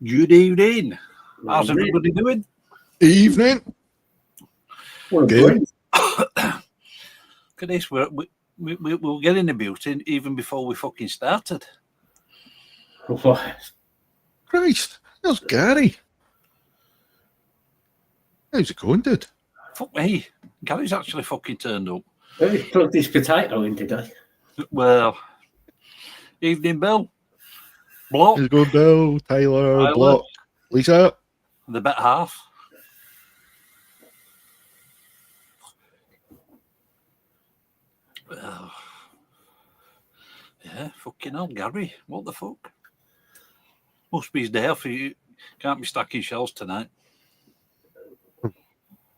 Good evening. How's everybody doing? Evening. What a Good. break. Look at this. We'll get in the beauty even before we fucking started. What? Christ, there's Gary. How's it going, dude? Fuck me. Gary's actually fucking turned up. He plugged his potato in today. Well, evening, Bill. Block. How's it going, Bill, Tyler, Block, Lisa? The better half. Well, yeah, fucking hell, Gary. What the fuck? Must be his day off. You can't be stacking shelves tonight.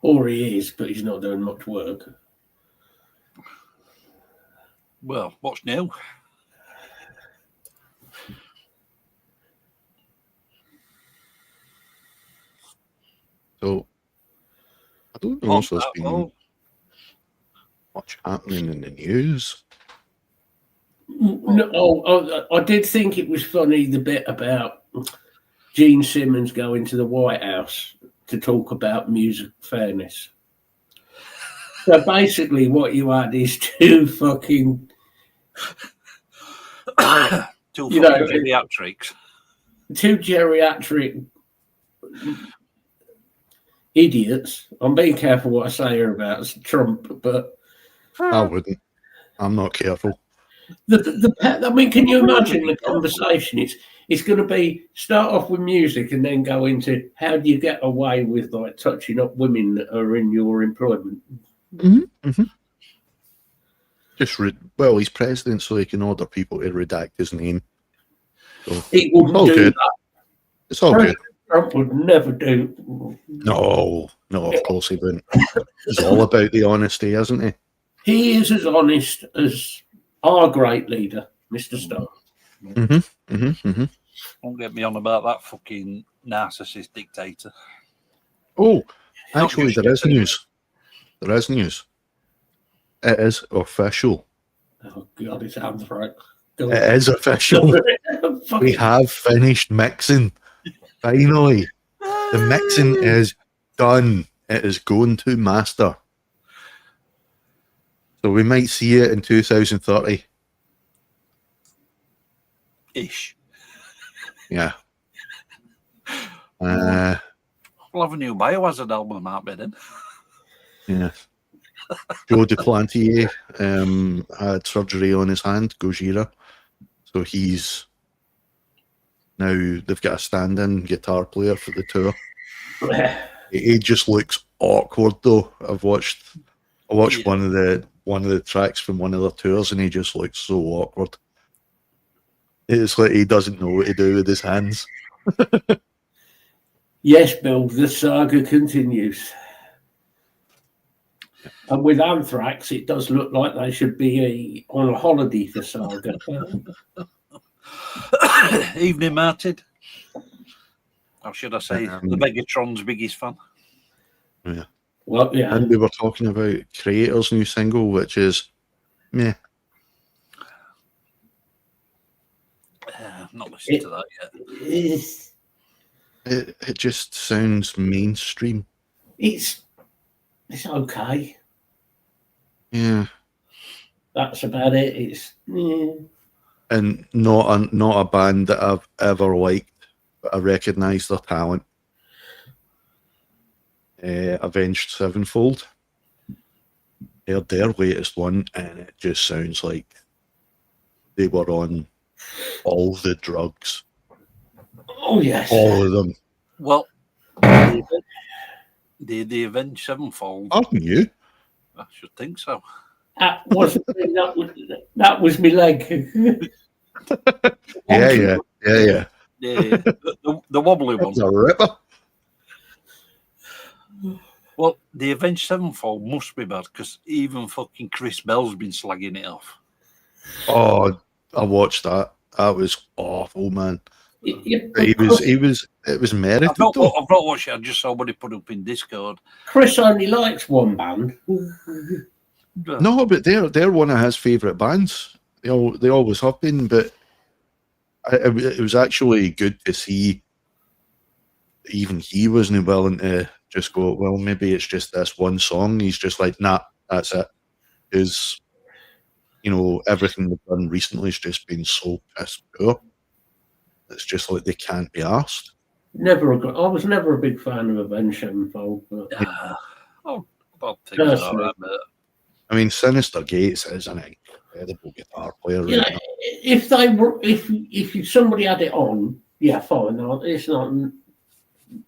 Or he is, but he's not doing much work. Well, what's new? So, I don't know if there's been much happening in the news. No, I did think it was funny, the bit about Gene Simmons going to the White House to talk about music fairness. So basically what you had is two fucking... Two geriatrics. Two geriatric idiots. I'm being careful what I say here about Trump, but... I wouldn't. I'm not careful. I mean, can you imagine the conversation? It's going to be start off with music and then go into how do you get away with like touching up women that are in your employment? Mm-hmm. Mm-hmm. He's president, so he can order people to redact his name. So He wouldn't do that. It's all good. Trump would never do. No, of course he wouldn't. He's all about the honesty, isn't he? He is as honest as our great leader, Mr. Stone. Mm-hmm. Mm-hmm. Mm-hmm. Don't get me on about that fucking narcissist dictator. Oh, actually, there is news. There is news. It is official. Oh, God, it sounds right. It is official. We have finished mixing. Finally. The mixing is done. It is going to master. So we might see it in 2030. Ish. Yeah. We'll have a new Biohazard album out by then. Yeah. Joe Duplantier had surgery on his hand, Gojira. So he's now, they've got a stand-in guitar player for the tour. He just looks awkward though. I watched one of the tracks from one of the tours and he just looks so awkward. It's like he doesn't know what to do with his hands. Yes, Bill, the saga continues. And with Anthrax, it does look like they should be on a holiday for saga. Evening, Martin. Or should I say, the Megatron's biggest fan. Yeah. Well, yeah. And we were talking about Creator's new single, which is meh. I've not listened to that yet. It just sounds mainstream. It's okay. Yeah. That's about it. It's and not a band that I've ever liked, but I recognise their talent. Avenged Sevenfold. Heard their latest one, and it just sounds like they were on all the drugs. Oh yes, all of them. Well, the Avenged Sevenfold. Aren't you? I should think so. That was my leg. Yeah. The wobbly one. That's a ripper. Well, the Avenged Sevenfold must be bad because even fucking Chris Bell's been slagging it off. Oh, I watched that. That was awful, man. It was merited. I've not watched it. I just saw what he put up in Discord. Chris only likes one band. No, but they're one of his favourite bands. They always have been. But It was actually good to see even he wasn't willing to just go, well, maybe it's just this one song. He's just like, nah, that's it. Because, everything they've done recently has just been so piss poor. It's just like they can't be asked. I was never a big fan of Avenged Sevenfold, but Bob things are alright, but I mean, Sinister Gates is an incredible guitar player. Right now. if they were, if somebody had it on, yeah, fine. It's not,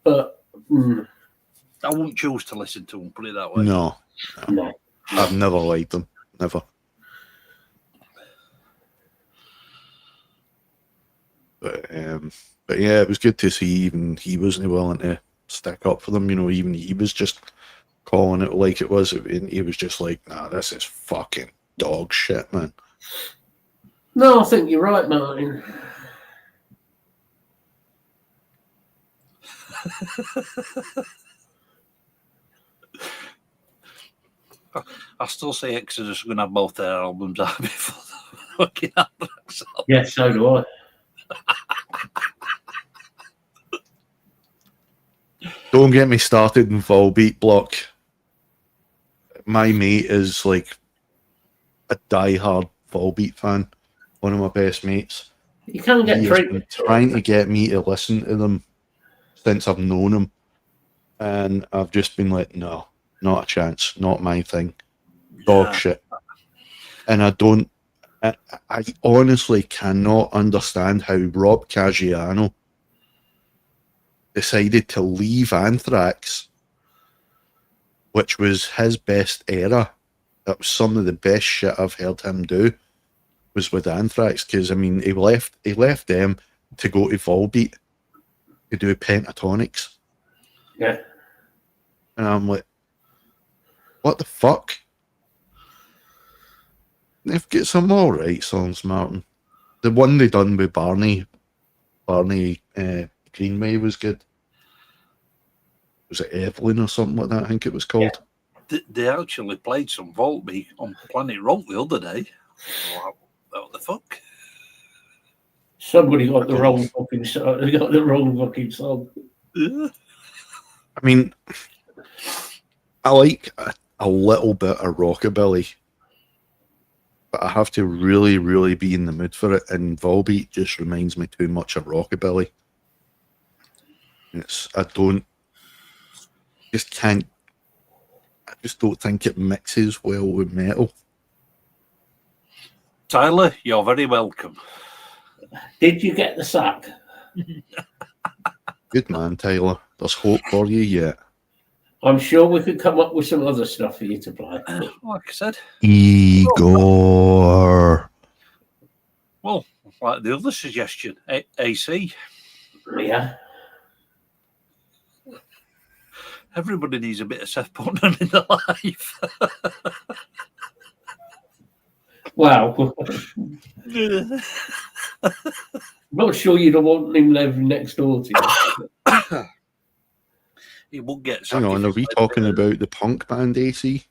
but I wouldn't choose to listen to them. Put it that way. No. I've never liked them. Never. But yeah, it was good to see even he wasn't willing to stick up for them. Even he was just calling it like it was. He was just like, nah, this is fucking dog shit, man. No, I think you're right, Martin. I still say Exodus are going to have both their albums out before the fucking Anthrax album. Yes, so do I. Don't get me started in Volbeat Block. My mate is like a die-hard Volbeat fan. One of my best mates. You can't get been trying to get me to listen to them since I've known him, and I've just been like, no, not a chance, not my thing, dog shit. And I honestly cannot understand how Rob Caggiano decided to leave Anthrax, which was his best era. That was some of the best shit I've heard him do, was with Anthrax, because I mean he left them to go to Volbeat to do Pentatonics. Yeah. And I'm like, what the fuck? They've got some alright songs, Martin. The one they done with Barney Greenway was good. Was it Evelyn or something like that? I think it was called. Yeah. They actually played some Volbeat on Planet Rock the other day. Wow, what the fuck? Somebody got the wrong fucking song. They got the wrong fucking song. Yeah. I mean, I like a little bit of rockabilly, but I have to really, really be in the mood for it. And Volbeat just reminds me too much of rockabilly. I just don't think it mixes well with metal. Tyler, you're very welcome. Did you get the sack? Good man, Tyler. There's hope for you yet. I'm sure we could come up with some other stuff for you to play. Like I said. Igor. Well, like the other suggestion, AC. Yeah. Everybody needs a bit of Seth Putnam in their life. Wow. Not sure you don't want him living next door to you. He won't get. Hang on, are we talking about the punk band AC?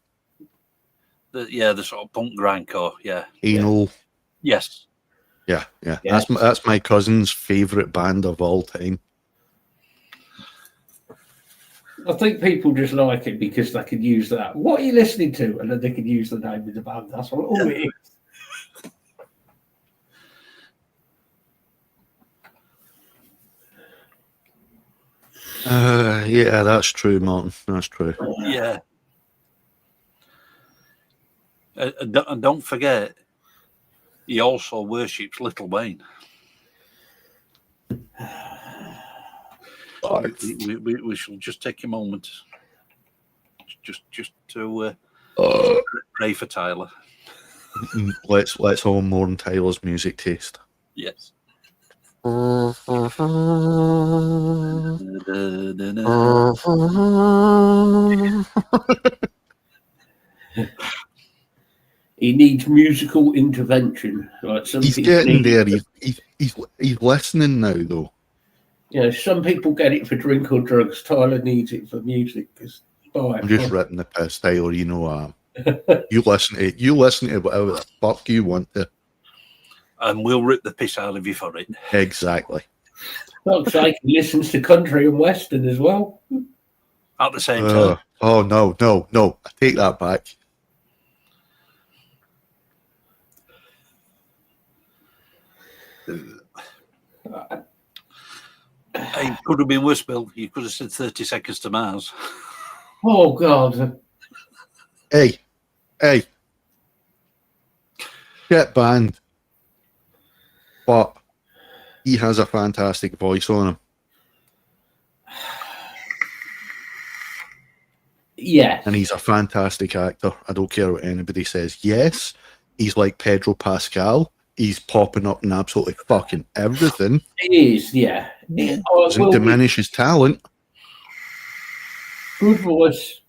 The sort of punk grindcore, yeah. Anal. Yes. Yeah. That's my cousin's favourite band of all time. I think people just like it because they could use that. What are you listening to? And then they could use the name of the band. That's all it is. Yeah, that's true, Martin. That's true. Yeah. And don't forget, he also worships Little Wayne. We shall just take a moment just to pray for Tyler. Let's all mourn Tyler's music taste. Yes. He needs musical intervention. Like he's getting there. He's listening now, though. Yeah, some people get it for drink or drugs. Tyler needs it for music. I'm just ripping the piss, Tyler. You know I am. You listen to whatever the fuck you want to. And we'll rip the piss out of you for it. Exactly. Fuck's sake, he listens to country and western as well. At the same time. Oh, no. I take that back. It could have been worse, Bill. You could have said 30 Seconds to Mars. Oh, God. Hey. Get banned. But he has a fantastic voice on him. Yeah. And he's a fantastic actor. I don't care what anybody says. Yes, he's like Pedro Pascal. He's popping up in absolutely fucking everything. He is, yeah. Doesn't diminish his talent. Good voice,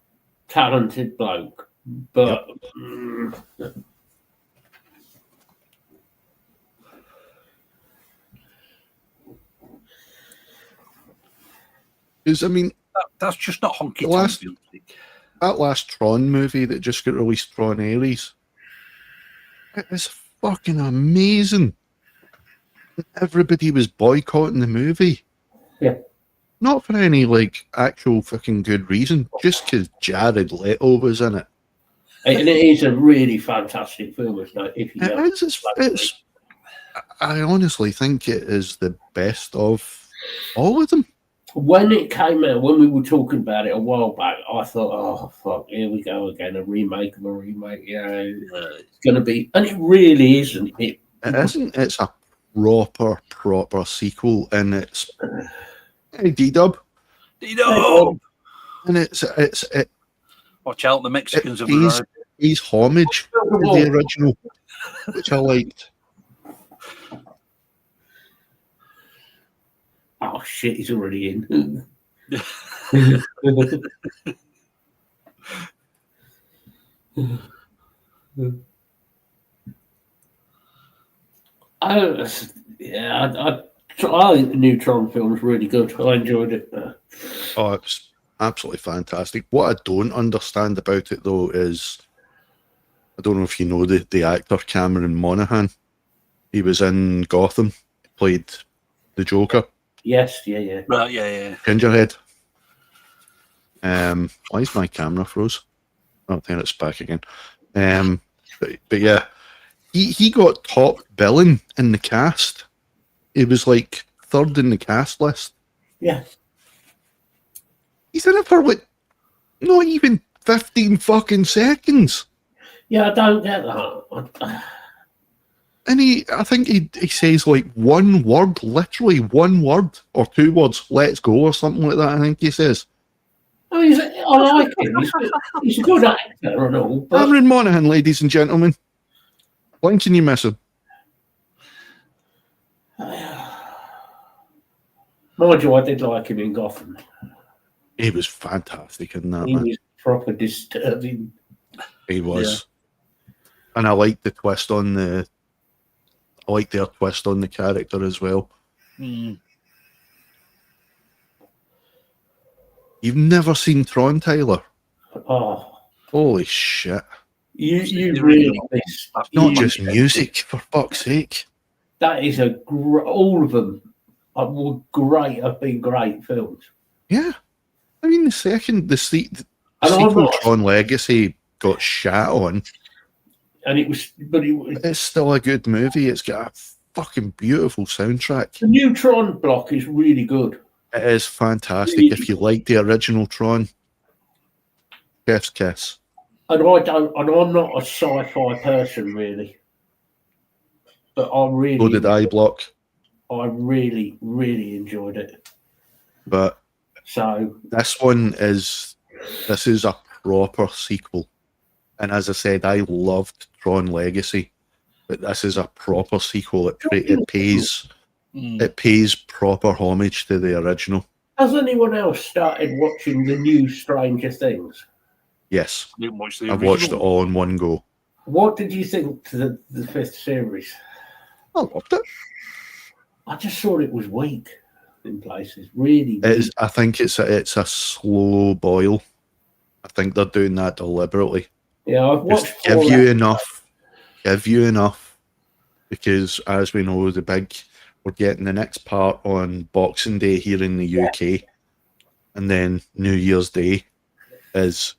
talented bloke. But... Because, I mean... That's just not honky tonk. music. That last Tron movie that just got released, Tron Ares, it is fucking amazing. Everybody was boycotting the movie. Yeah. Not for any, like, actual fucking good reason, just because Jared Leto was in it. And it is a really fantastic film, isn't it? If you It's I honestly think it is the best of all of them. When it came out, when we were talking about it a while back, I thought, oh, fuck, here we go again, a remake of a remake. Yeah, it's going to be... And it really isn't. It isn't. It's a proper sequel, and it's... Hey, D-Dub. D-Dub! And it's Watch out, the Mexicans have pays, arrived. pays homage to the original, which I liked. Oh, shit, he's already in. I think the new Tron film is really good. I enjoyed it. Oh, it's absolutely fantastic. What I don't understand about it, though, is I don't know if you know the actor Cameron Monaghan. He was in Gotham. He played the Joker. Yes, yeah. Right, yeah. Gingerhead. Why is my camera froze? Oh, there it's back again. But yeah, he got top billing in the cast. He was like third in the cast list. Yeah. He's in it for like not even 15 fucking seconds. Yeah, I don't get that. And I think he says like one word, literally one word or two words, let's go or something like that, I think he says. I mean, I like him. He's a good actor and all. But... Cameron Monaghan, ladies and gentlemen. When can you miss him? Mind you, I did like him in Gotham. He was fantastic in that, He man. was proper disturbing. He was. Yeah. And I liked the twist on the... I like their twist on the character as well. Mm. You've never seen Tron, Tyler? Oh. Holy shit. You really missed. Not just music, for fuck's sake. That is all of them were great, have been great films. Yeah. I mean, the sequel Tron Legacy got shat on. And it's still a good movie. It's got a fucking beautiful soundtrack. The new Tron block is really good. It is fantastic. Really? If you like the original Tron, chef's kiss. And I'm not a sci-fi person really, but So did I, Block. I really enjoyed it. But so this is a proper sequel. And as I said, I loved Tron Legacy, but this is a proper sequel. It pays proper homage to the original. Has anyone else started watching the new Stranger Things? Yes, I've watched it all in one go. What did you think to the fifth series? I loved it. I just thought it was weak in places. Really, I think it's a slow boil. I think they're doing that deliberately. Yeah, I've watched. Give you enough, because as we know, we're getting the next part on Boxing Day here in the UK, and then New Year's Day is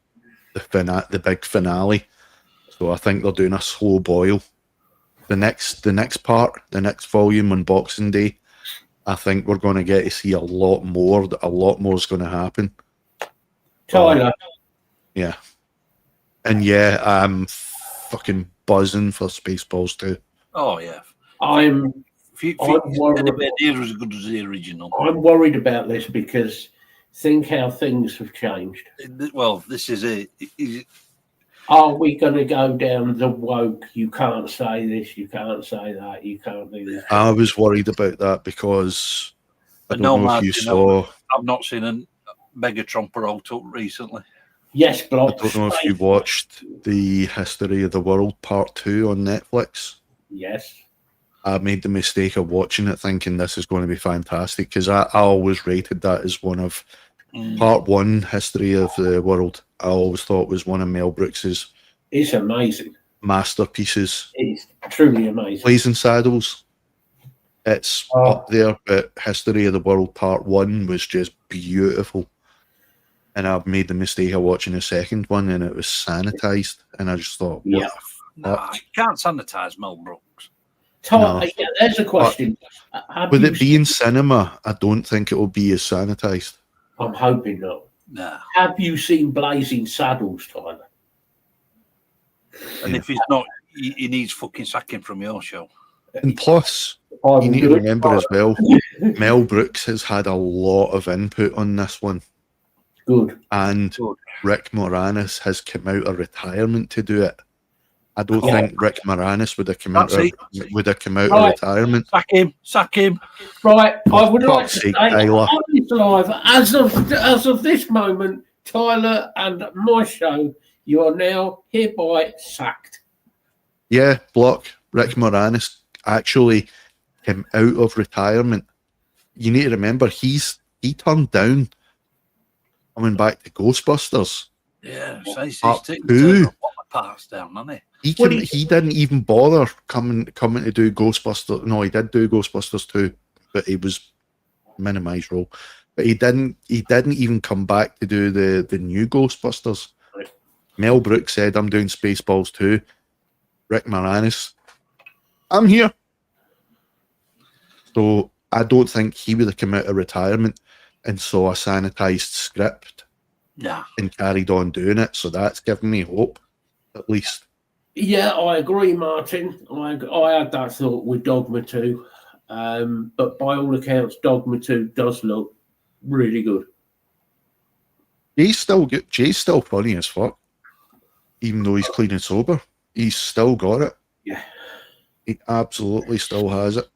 the big finale. So I think they're doing a slow boil. The next part, the next volume on Boxing Day, I think we're going to get to see a lot more. A lot more is going to happen. Tyler. Yeah. And yeah, I'm fucking buzzing for Spaceballs 2. Oh, yeah. I'm worried. Anywhere near as good as the original. I'm worried about this because think how things have changed. Well, this is it. Are we going to go down the woke? You can't say this, you can't say that, you can't do this. I was worried about that because I don't know if you saw. I've not seen a Megatron out up recently. Yes, Block. I don't know if you watched the History of the World Part 2 on Netflix. Yes. I made the mistake of watching it thinking this is going to be fantastic because I always rated that as one of Part 1 History of the World. I always thought was one of Mel Brooks's. It's amazing. Masterpieces. It's truly amazing. Blazing Saddles. It's up there, but History of the World Part 1 was just beautiful. And I made the mistake of watching the second one and it was sanitized. And I just thought, you can't sanitize Mel Brooks. No. Yeah, there's a question. With it being cinema, I don't think it will be as sanitized. I'm hoping not. No. Have you seen Blazing Saddles, Tyler? And if he's not, he needs fucking sacking from your show. And plus, you need to remember as well, Mel Brooks has had a lot of input on this one. Good. And Rick Moranis has come out of retirement to do it. I don't think Rick Moranis would have come out of retirement. Sack him. Right, I would like to say, Tyler. on this live, as of this moment, Tyler and my show, you are now hereby sacked. Yeah, Block. Rick Moranis actually came out of retirement. You need to remember, he turned down coming back to Ghostbusters. Yeah, he's taking parts down, hasn't he? He didn't even bother coming to do Ghostbusters. No, he did do Ghostbusters 2, but it was minimised role. But he didn't even come back to do the new Ghostbusters. Right. Mel Brooks said, "I'm doing Spaceballs 2." Rick Moranis, "I'm here." So I don't think he would have come out of retirement and saw a sanitised script and carried on doing it. So that's given me hope, at least. Yeah, I agree, Martin. I had that thought with Dogma 2. But by all accounts, Dogma 2 does look really good. Jay's still funny as fuck. Even though he's clean and sober, he's still got it. Yeah. He absolutely still has it.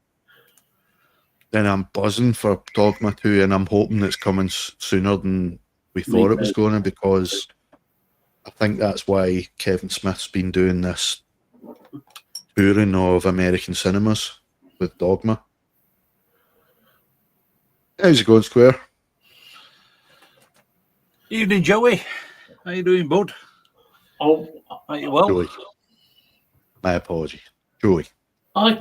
Then I'm buzzing for Dogma 2, and I'm hoping it's coming sooner than we thought it was going to, because I think that's why Kevin Smith's been doing this touring of American cinemas with Dogma. How's it going, Square? Evening, Joey. How you doing, bud? Oh, are you well? Joey. My apology. Joey. I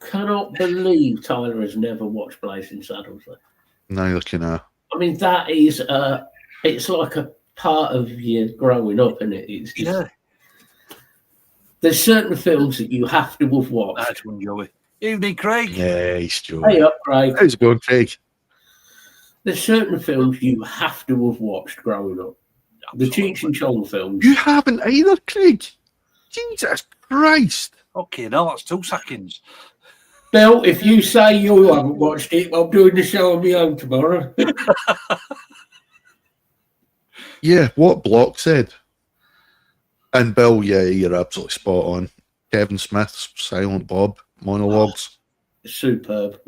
cannot believe Tyler has never watched Blazing Saddles. Neither can I. I mean, that is it's like a part of you growing up, isn't it? It's just, there's certain films that you have to have watched. That's one, Joey. Evening, Craig. Yeah, he's Joey. Hey up, Craig. How's it going, Craig? There's certain films you have to have watched growing up. Absolutely. The Cheech and Chong films. You haven't either, Craig. Jesus Christ. Okay, now that's 2 seconds. Bill, if you say you haven't watched it, I'm doing the show on my own tomorrow. Yeah, what Block said. And Bill, yeah, you're absolutely spot on. Kevin Smith's Silent Bob monologues. Superb.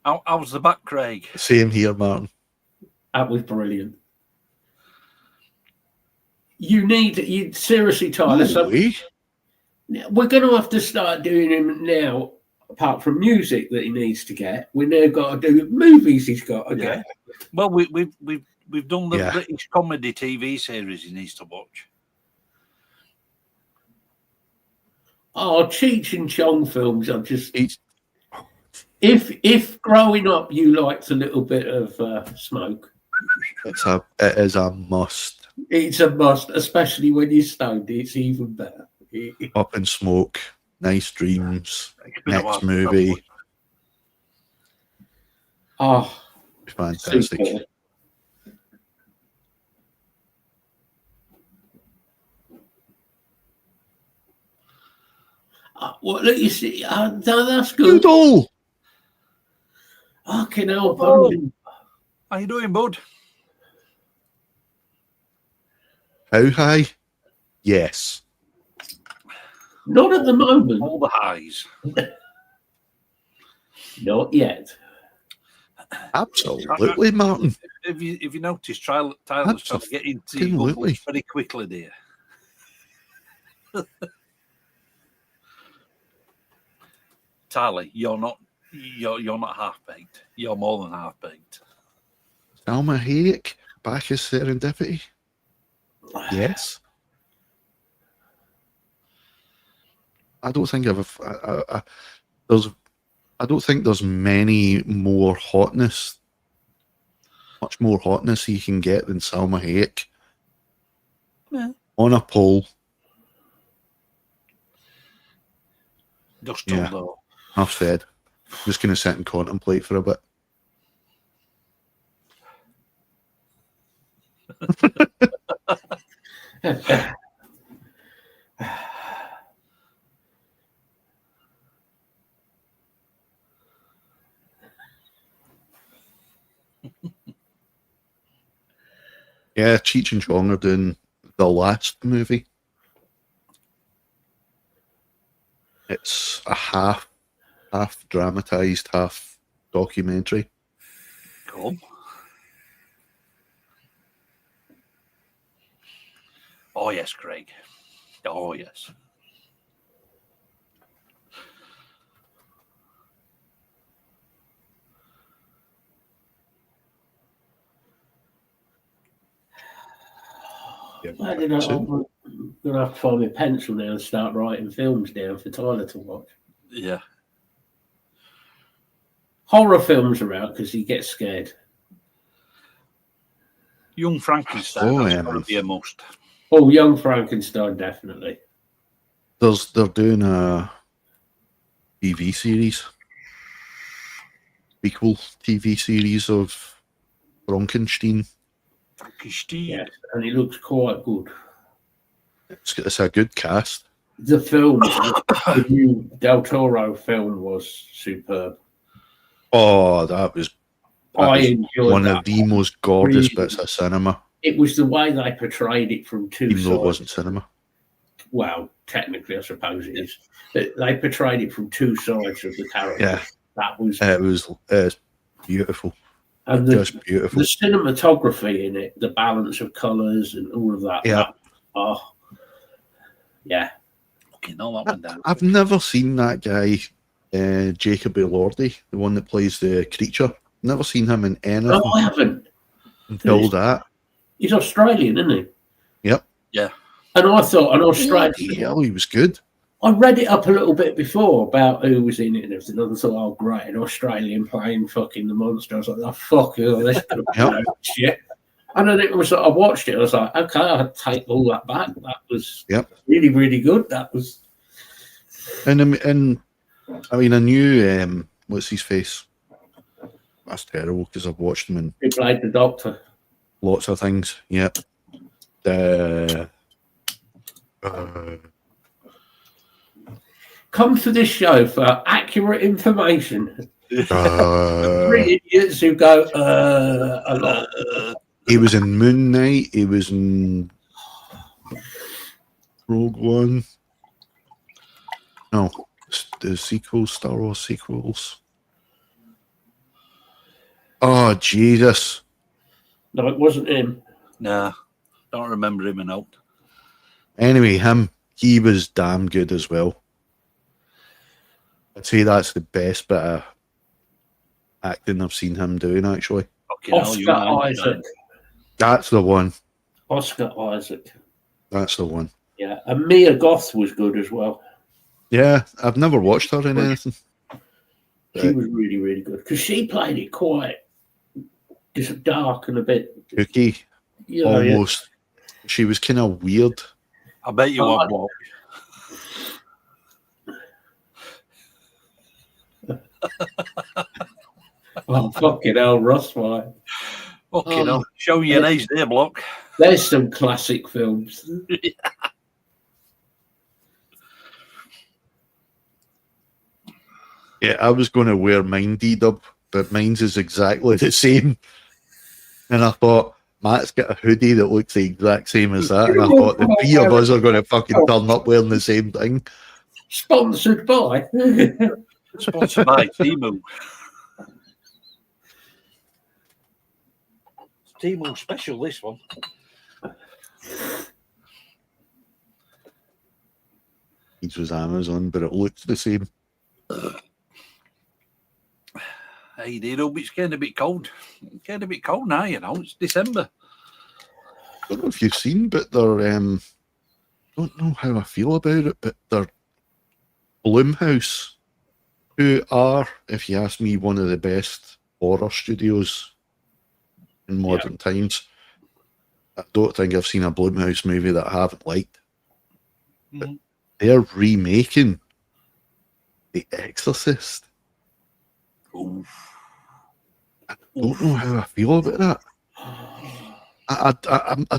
How's the back, Craig? Same here, Martin. That was brilliant. You seriously, Tyler. We're going to have to start doing him now. Apart from music that he needs to get, we now got to do movies he's got to get. Well, we've done the British comedy TV series he needs to watch. Oh, Cheech and Chong films are just. It's If growing up you liked a little bit of smoke, it is a must. it's a must, especially when you're stoned. It's even better. Up in Smoke, Nice Dreams, It's been a while next since I've movie, watched Oh, fantastic. super. Well, look, you see, no, that's good. Doodle! Fucking hell, Oh. buddy. How you doing, bud? How high? Yes. Not at the moment. All the highs. Not yet. Absolutely, Martin. If you notice, Tyler's trying to get into your bubbles Absolutely. very quickly, dear. Tyler, you're not half baked. You're more than half baked. Salma Hayek, back as Serendipity. Yes. I don't think I don't think there's much more hotness you can get than Salma Hayek. Yeah. On a poll. You're still Yeah. though. I've said. I'm just going to sit and contemplate for a bit. Yeah, Cheech and Chong are doing the last movie. It's a half dramatized, half documentary. Cool. Oh yes, Craig. Oh yes. I don't know. I'm going to have to find my pencil now and start writing films down for Tyler to watch. Yeah. Horror films are out because he gets scared. Young Frankenstein. Oh, That's yeah, got to be a must. Oh, Young Frankenstein, definitely. They're doing a TV series, equal TV series of Frankenstein. Frankenstein. Yes, and it looks quite good. It's a good cast. The film, the new Del Toro film was superb. Oh, that was I enjoyed one that. of the most gorgeous Really. bits of cinema, It was the way they portrayed it from two even though it sides. wasn't cinema. Well, technically, I suppose it is. But they portrayed it from two sides of the character. Yeah. That was It was beautiful. and Just beautiful. the cinematography in it, the balance of colours and all of that. Yeah. Yeah. Okay, no, that one down. I've never seen that guy, Jacob Elordi, the one that plays the creature. Never seen him in anything No, I haven't. until that. He's Australian, isn't he? Yep. Yeah. And I thought an Australian. Yeah, he was good. I read it up a little bit before about who was in it and everything. And I thought, oh, great, an Australian playing fucking the monster. I was like, oh, fuck you, this is going to be Yep. no shit. And then it was, I watched it. I was like, okay, I'll take all that back. That was really, really good. That was. And I mean, I knew what's his face. That's terrible because I've watched him in He played the Doctor. lots of things. Yep. Come to this show for accurate information. Three idiots who go a lot. He was in Moon Knight. He was in Rogue One. No, the sequels, Star Wars sequels. Oh, Jesus. No, it wasn't him. Nah, don't remember him out. Anyway, he was damn good as well. I'd say that's the best bit of acting I've seen him doing, actually. Okay, Oscar Isaac. That's the one. Oscar Isaac. That's the one. Yeah, and Mia Goth was good as well. Yeah, I've never watched her in anything. She was really, really good because she played it quite just dark and a bit, Cookie, you know. almost. She was kind of weird. I bet you Oh, have what. Oh, fucking hell, Ross, why? Fucking hell. Showing your age there, block. There's some classic films. Yeah, I was going to wear mine D-Dub, but mine's is exactly the same. And I thought, Matt's got a hoodie that looks the exact same as that. And I thought, the three of us are going to fucking turn up wearing the same thing. Sponsored by. Sponsored by Timu. Timu special, this one. It was Amazon, but it looks the same. Hey, Dino, it's getting a bit cold. It's getting a bit cold now, you know. It's December. I don't know if you've seen, but they're don't know how I feel about it, but they're Blumhouse, who are, if you ask me, one of the best horror studios in modern times. I don't think I've seen a Blumhouse movie that I haven't liked. But they're remaking The Exorcist. Oof. I don't know how I feel about that. I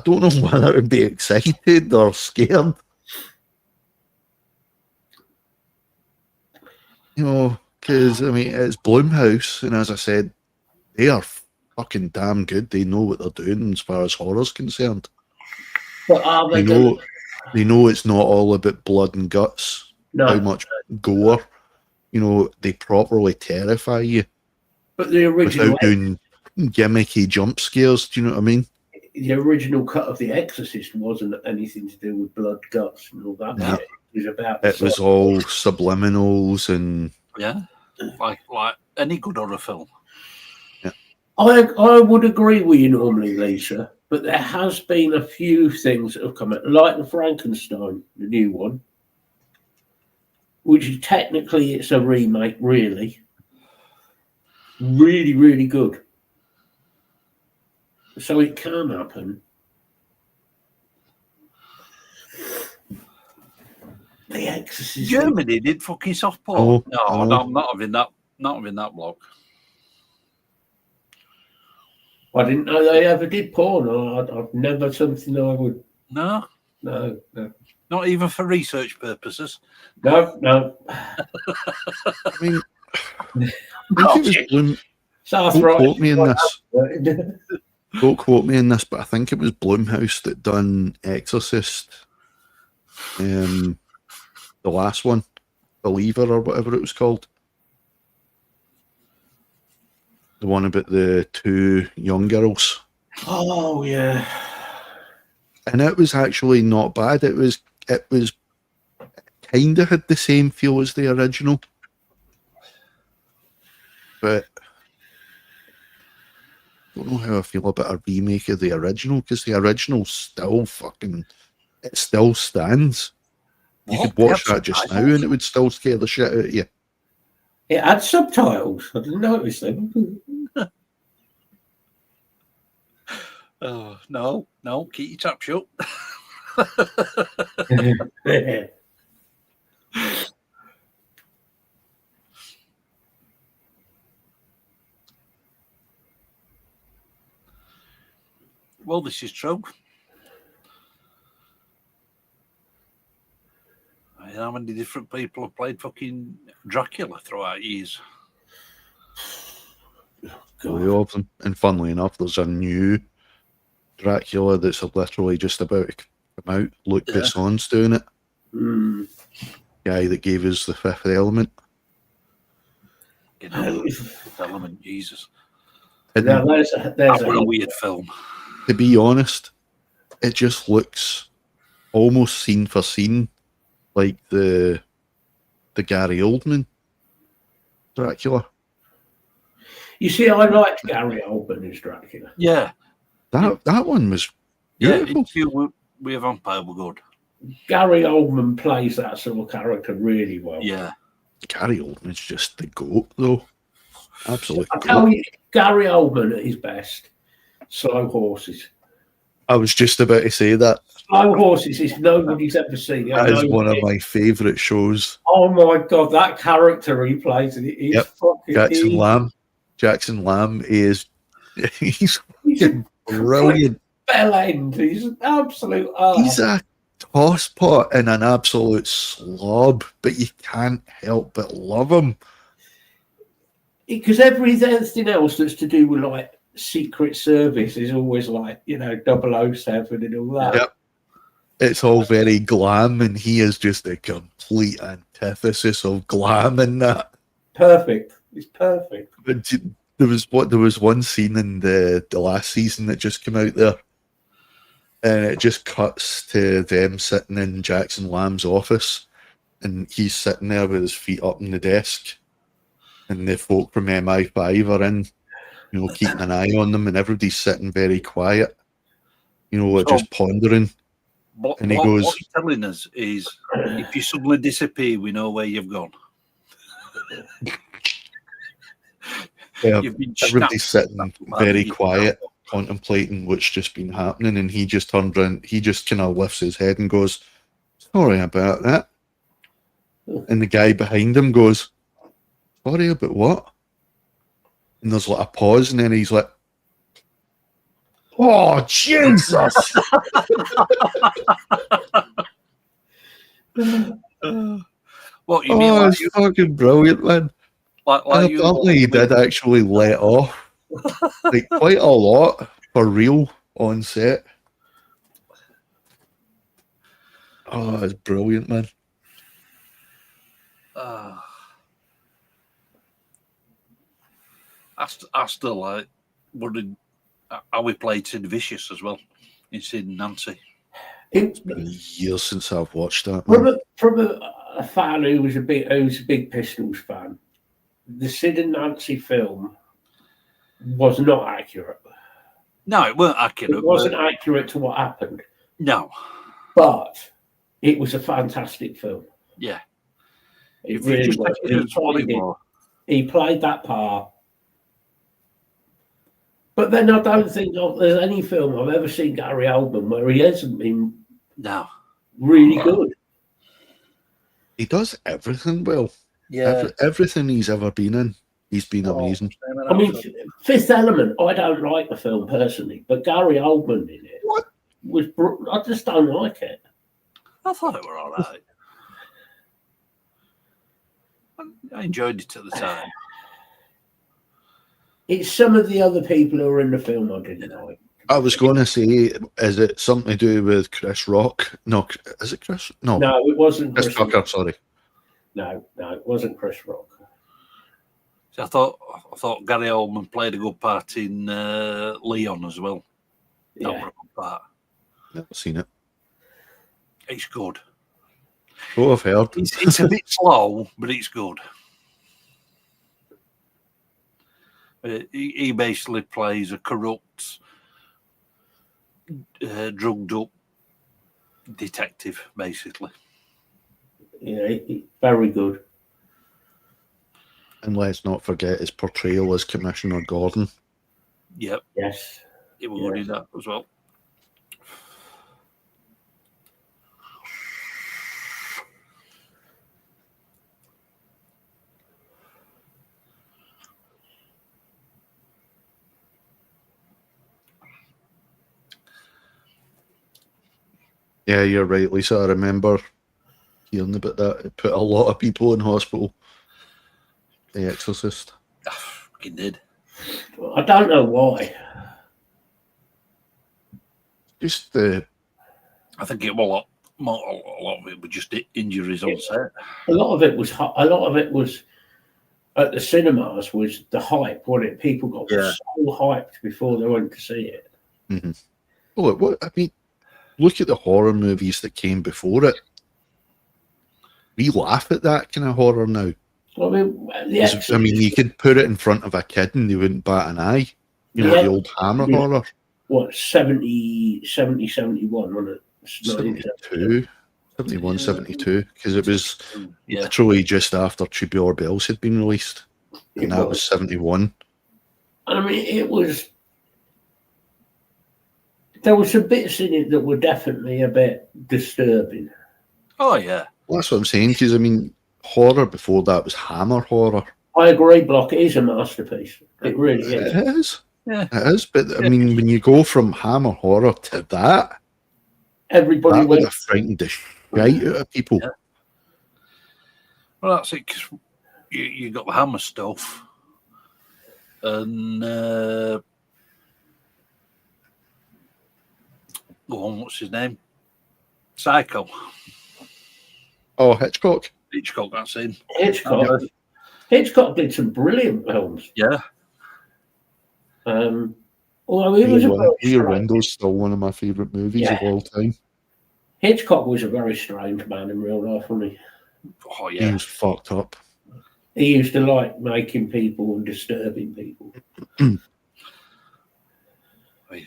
don't know whether to be excited or scared. You know, because, I mean, it's Blumhouse, and as I said, they are fucking damn good. They know what they're doing as far as horror's concerned. But are they They know it's not all about blood and guts, how much gore. You know, they properly terrify you. But the original, without doing gimmicky jump scares, do you know what I mean? The original cut of The Exorcist wasn't anything to do with blood, guts, and all that. No. It was about. It was all subliminals and like any good horror film. Yeah, I would agree with you normally, Lisa, but there has been a few things that have come out, like the Frankenstein, the new one, which technically it's a remake, really. Really, really good. So it can happen. The Exorcist. Germany did fucking soft porn. No, I'm not having that. Not having that block. I didn't know they ever did porn. I've never something I would. No. Not even for research purposes. No. I mean, don't quote me in this. Don't quote me in this, but I think it was Blumhouse that done Exorcist. The last one, Believer or whatever it was called. The one about the two young girls. Oh yeah. And it was actually not bad. It was kind of had the same feel as the original. But I don't know how I feel about a remake of the original, because the original still it still stands. You could watch that just now and it would still scare the shit out of you. It had subtitles. I didn't notice them. Oh, no, keep your tap shut. Well, this is true. I mean, how many different people have played fucking Dracula throughout years? All of them. And funnily enough, there's a new Dracula that's literally just about to come out. Luc Besson's doing it. Guy that gave us The Fifth Element. Fifth Element, Jesus. Now, there's a weird film. To be honest, it just looks almost scene for scene like the Gary Oldman Dracula. You see, I liked Gary Oldman as Dracula. Yeah. That one was beautiful. Yeah, we have Vampire were good. Gary Oldman plays that sort of character really well. Yeah. Gary Oldman's just the goat, though. Absolute I goat. tell you, Gary Oldman at his best. Slow Horses. I was just about to say that. Slow Horses is nobody's ever seen. That is one of my favourite shows. Oh my God, that character he plays in it is fucking Jackson Lamb is he's brilliant. Bell end. He's an absolute He's a tosspot and an absolute slob, but you can't help but love him. Because everything else that's to do with like Secret Service is always like, 007 and all that. Yep. It's all very glam, and he is just a complete antithesis of glam in that. Perfect. It's perfect. But there was one scene in the last season that just came out there, and it just cuts to them sitting in Jackson Lamb's office, and he's sitting there with his feet up on the desk, and the folk from MI5 are in, keeping an eye on them, and everybody's sitting very quiet, just pondering. And he goes, what he's telling us is, if you suddenly disappear, we know where you've gone. Yeah, everybody's sitting very quiet, contemplating what's just been happening, and he just turned around, he just kind of lifts his head and goes, "Sorry about that." And the guy behind him goes, "Sorry about what?" And there's like a pause, and then he's like, "Oh, Jesus!" What you mean? Oh, Like it's fucking brilliant, man. Apparently he did actually let off like quite a lot for real on set. Oh, it's brilliant, man. I still like wondered how we played Sid Vicious as well in Sid and Nancy. It's been years since I've watched that. Man. From a fan who was a big Pistols fan, the Sid and Nancy film was not accurate. No, it weren't accurate. It wasn't accurate to what happened. No. But it was a fantastic film. Yeah. It really was. He played that part. But then I don't think there's any film I've ever seen Gary Oldman where he hasn't been really good. He does everything well. Yeah. Everything he's ever been in, he's been amazing. I mean, Fifth Element, I don't like the film personally, but Gary Oldman in it I just don't like it. I thought it were all right. I enjoyed it at the time. It's some of the other people who are in the film I didn't like. I was going to say, is it something to do with Chris Rock? No, is it Chris? No, it wasn't Chris Tucker. Sorry. No, it wasn't Chris Rock. So I thought Gary Oldman played a good part in Leon as well. Yeah. That was a good part. Never seen it. It's good. Oh, I've heard. It's a bit slow, but it's good. He basically plays a corrupt, drugged up detective, basically. Yeah, very good. And let's not forget his portrayal as Commissioner Gordon. Yep. Yes. He was good in that as well. Yeah, you're right, Lisa. I remember hearing about that. It put a lot of people in hospital. The Exorcist. Fucking did. I don't know why. Just I think it was a lot of it was just injuries on set. A lot of it was at the cinemas was the hype, wasn't it? People got so hyped before they went to see it. Mm-hmm. Well, I mean, look at the horror movies that came before it. We laugh at that kind of horror now. I mean, you could put it in front of a kid and they wouldn't bat an eye. The old Hammer horror. What, 70, 71, wasn't it? 72. 71, 72, because it was Yeah. literally just after Tubular Bells had been released, and that was 71. I mean, it was. There were some bits in it that were definitely a bit disturbing. Oh yeah. Well, that's what I'm saying, because I mean, horror before that was Hammer horror. I agree, Block. It is a masterpiece. It really is. It is. Yeah. It is, but I mean, when you go from Hammer horror to that Everybody would went. have frightened the shite out of people. Yeah. Well, that's it. 'Cause you got the Hammer stuff, and go on, what's his name? Psycho. Oh, Hitchcock. Hitchcock. That's him. Hitchcock. Hitchcock did some brilliant films. Yeah. Although he was a very Rear strange, Window's still one of my favourite movies of all time. Hitchcock was a very strange man in real life, wasn't he? Oh He yeah. was fucked up. He used to like making people and disturbing people.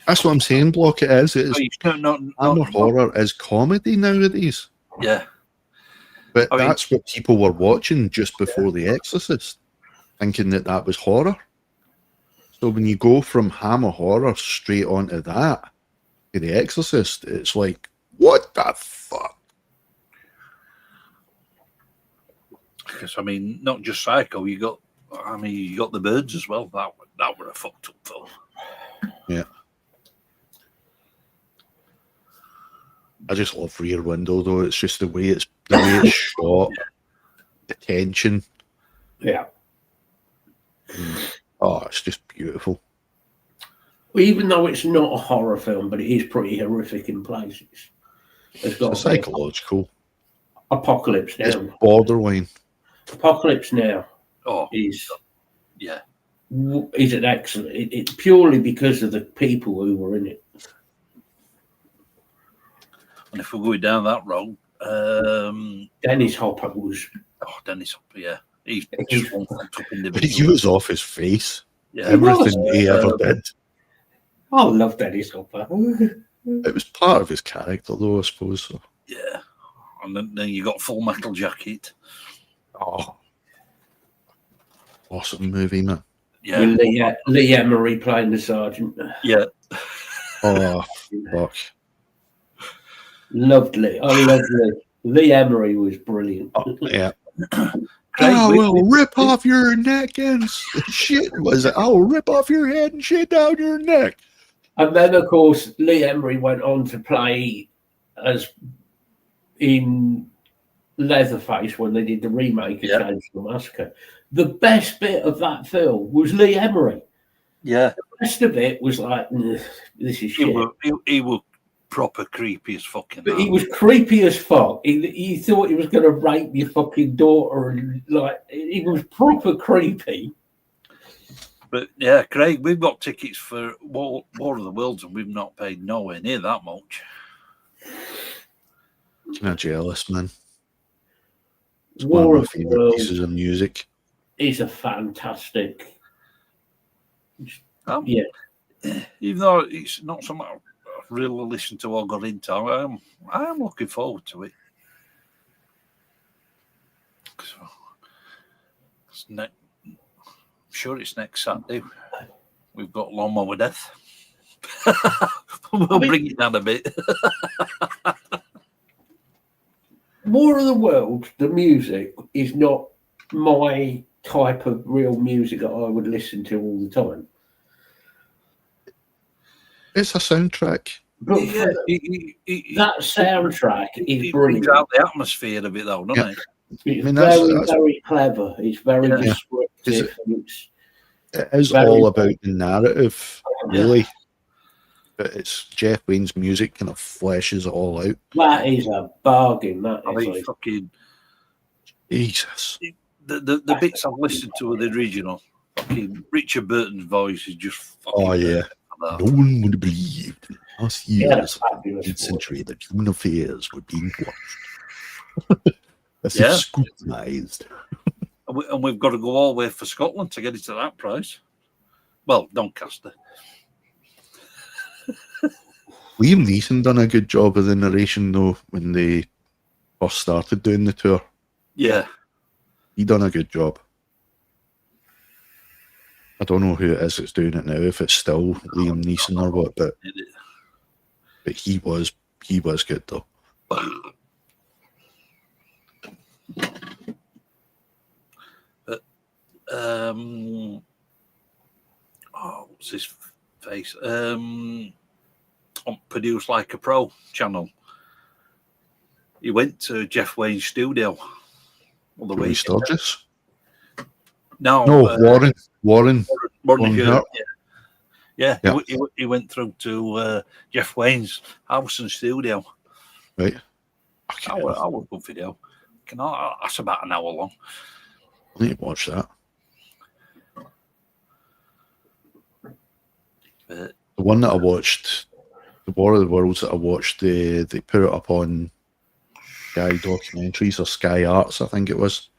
That's what I'm saying, Block. It is. It is. Hammer horror is comedy nowadays. Yeah. But I mean- that's what people were watching just before The Exorcist, thinking that that was horror. So when you go from Hammer horror straight onto that, to The Exorcist, it's like, what the fuck? Because I mean, not just Psycho. You got the Birds as well. That were a fucked up film. Yeah. I just love Rear Window though. It's just the way it's shot, the tension. Yeah. Oh, it's just beautiful. Even though it's not a horror film, but it is pretty horrific in places. It's got It's psychological. Apocalypse It's Now. borderline. Apocalypse Now Oh is yeah. an excellent. It's purely because of the people who were in it. And if we're going down that road, Dennis Hopper was. Dennis Hopper, yeah, he's just one fucked up But individual. he was off his face. Yeah, Everything he ever did. I love Dennis Hopper. It was part of his character, though, I suppose. So. yeah. And then you got Full Metal Jacket. Oh, awesome movie, man. Yeah, With Lee Emery playing the sergeant. yeah. Oh, fuck. Loved Lee. I loved Lee. Lee Emery was brilliant. Oh, yeah. Craig, I will rip off your neck and shit. Was it? I'll rip off your head and shit down your neck. And then, of course, Lee Emery went on to play as in Leatherface when they did the remake of Chainsaw Massacre. The best bit of that film was Lee Emery. Yeah, The rest of it was like, this is shit. he were proper creepy as fucking. But he was creepy as fuck. He thought he was going to rape your fucking daughter, and like he was proper creepy. But yeah, Craig, we've got tickets for War of the Worlds, and we've not paid nowhere near that much. Kind of jealous, man. It's War one of of my the favourite Worlds pieces of music. is a fantastic. Um, Yeah. Even though it's not something I've really listened to or got into, I am looking forward to it. I'm sure it's next Saturday. We've got Lawnmower Death. We'll bring it down a bit. War of the Worlds, the music is not my type of real music that I would listen to all the time. It's a soundtrack. But Yeah, that soundtrack is it brilliant. brings out the atmosphere of it, though, doesn't it? It's I mean, that's- very clever. It's very Yeah. descriptive. It is Very all about the narrative, really. But it's Jeff Wayne's music kind of fleshes it all out. That is a bargain. That I is mean, like, fucking Jesus. the bits I've listened to of the original, fucking Richard Burton's voice is just fucking. Oh, yeah. That. No one would believe in the last yeah, years of fabulous. the 18th century that human affairs were being watched. As if Yeah. scrutinized. And we've got to go all the way for Scotland to get it to that price. Well, Doncaster. Liam Neeson done a good job of the narration, though, when they first started doing the tour. Yeah. He done a good job. I don't know who it is that's doing it now, if it's still Liam Neeson or what, but he was good though. What's his face? On Produce Like a Pro channel. He went to Jeff Wayne's studio. All the way. Sturgis? No, Warren Hurt. Hurt. Yeah. He went through to Jeff Wayne's house and studio. Right. I was a good video. That's about an hour long. I need to watch that. The one that I watched, the War of the Worlds that I watched, they put it up on Sky Documentaries or Sky Arts, I think it was.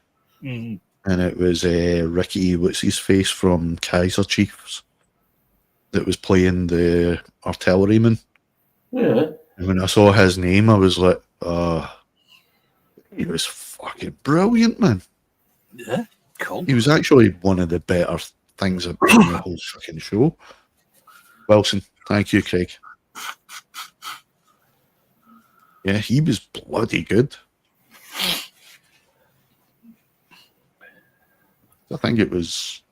Mm. And it was Ricky, what's his face, from Kaiser Chiefs that was playing the artilleryman. Yeah. And when I saw his name, I was like, he was fucking brilliant, man. Yeah, cool. He was actually one of the better things about the whole fucking show. Wilson, thank you, Craig. Yeah, he was bloody good. I think it was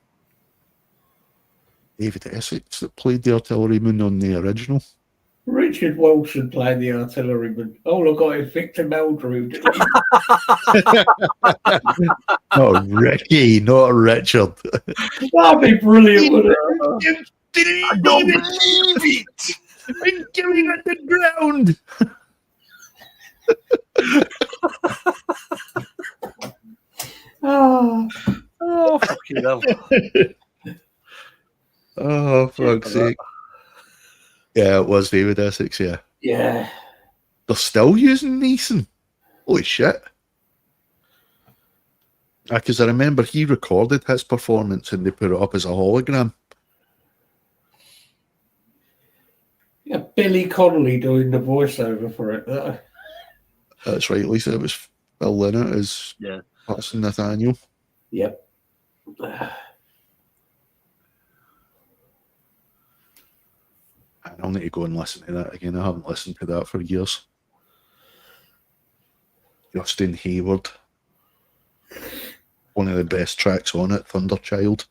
David Essex that played the artilleryman on the original. Richard Wilson played the artilleryman. All I got is Victor Meldrew. Not Ricky, not Richard. That'd be brilliant, wouldn't it? I don't believe it! I'm going at the ground! Oh, fucking hell. Oh, fuck's sake. Yeah, it was David Essex, yeah. Yeah. They're still using Neeson. Holy shit. Because I remember he recorded his performance and they put it up as a hologram. Yeah, Billy Connolly doing the voiceover for it. That's right, Lisa. It was Phil Lynott as Hudson Nathaniel. Yep. I'll need to go and listen to that again. I haven't listened to that for years. Justin Hayward. One of the best tracks on it, Thunderchild.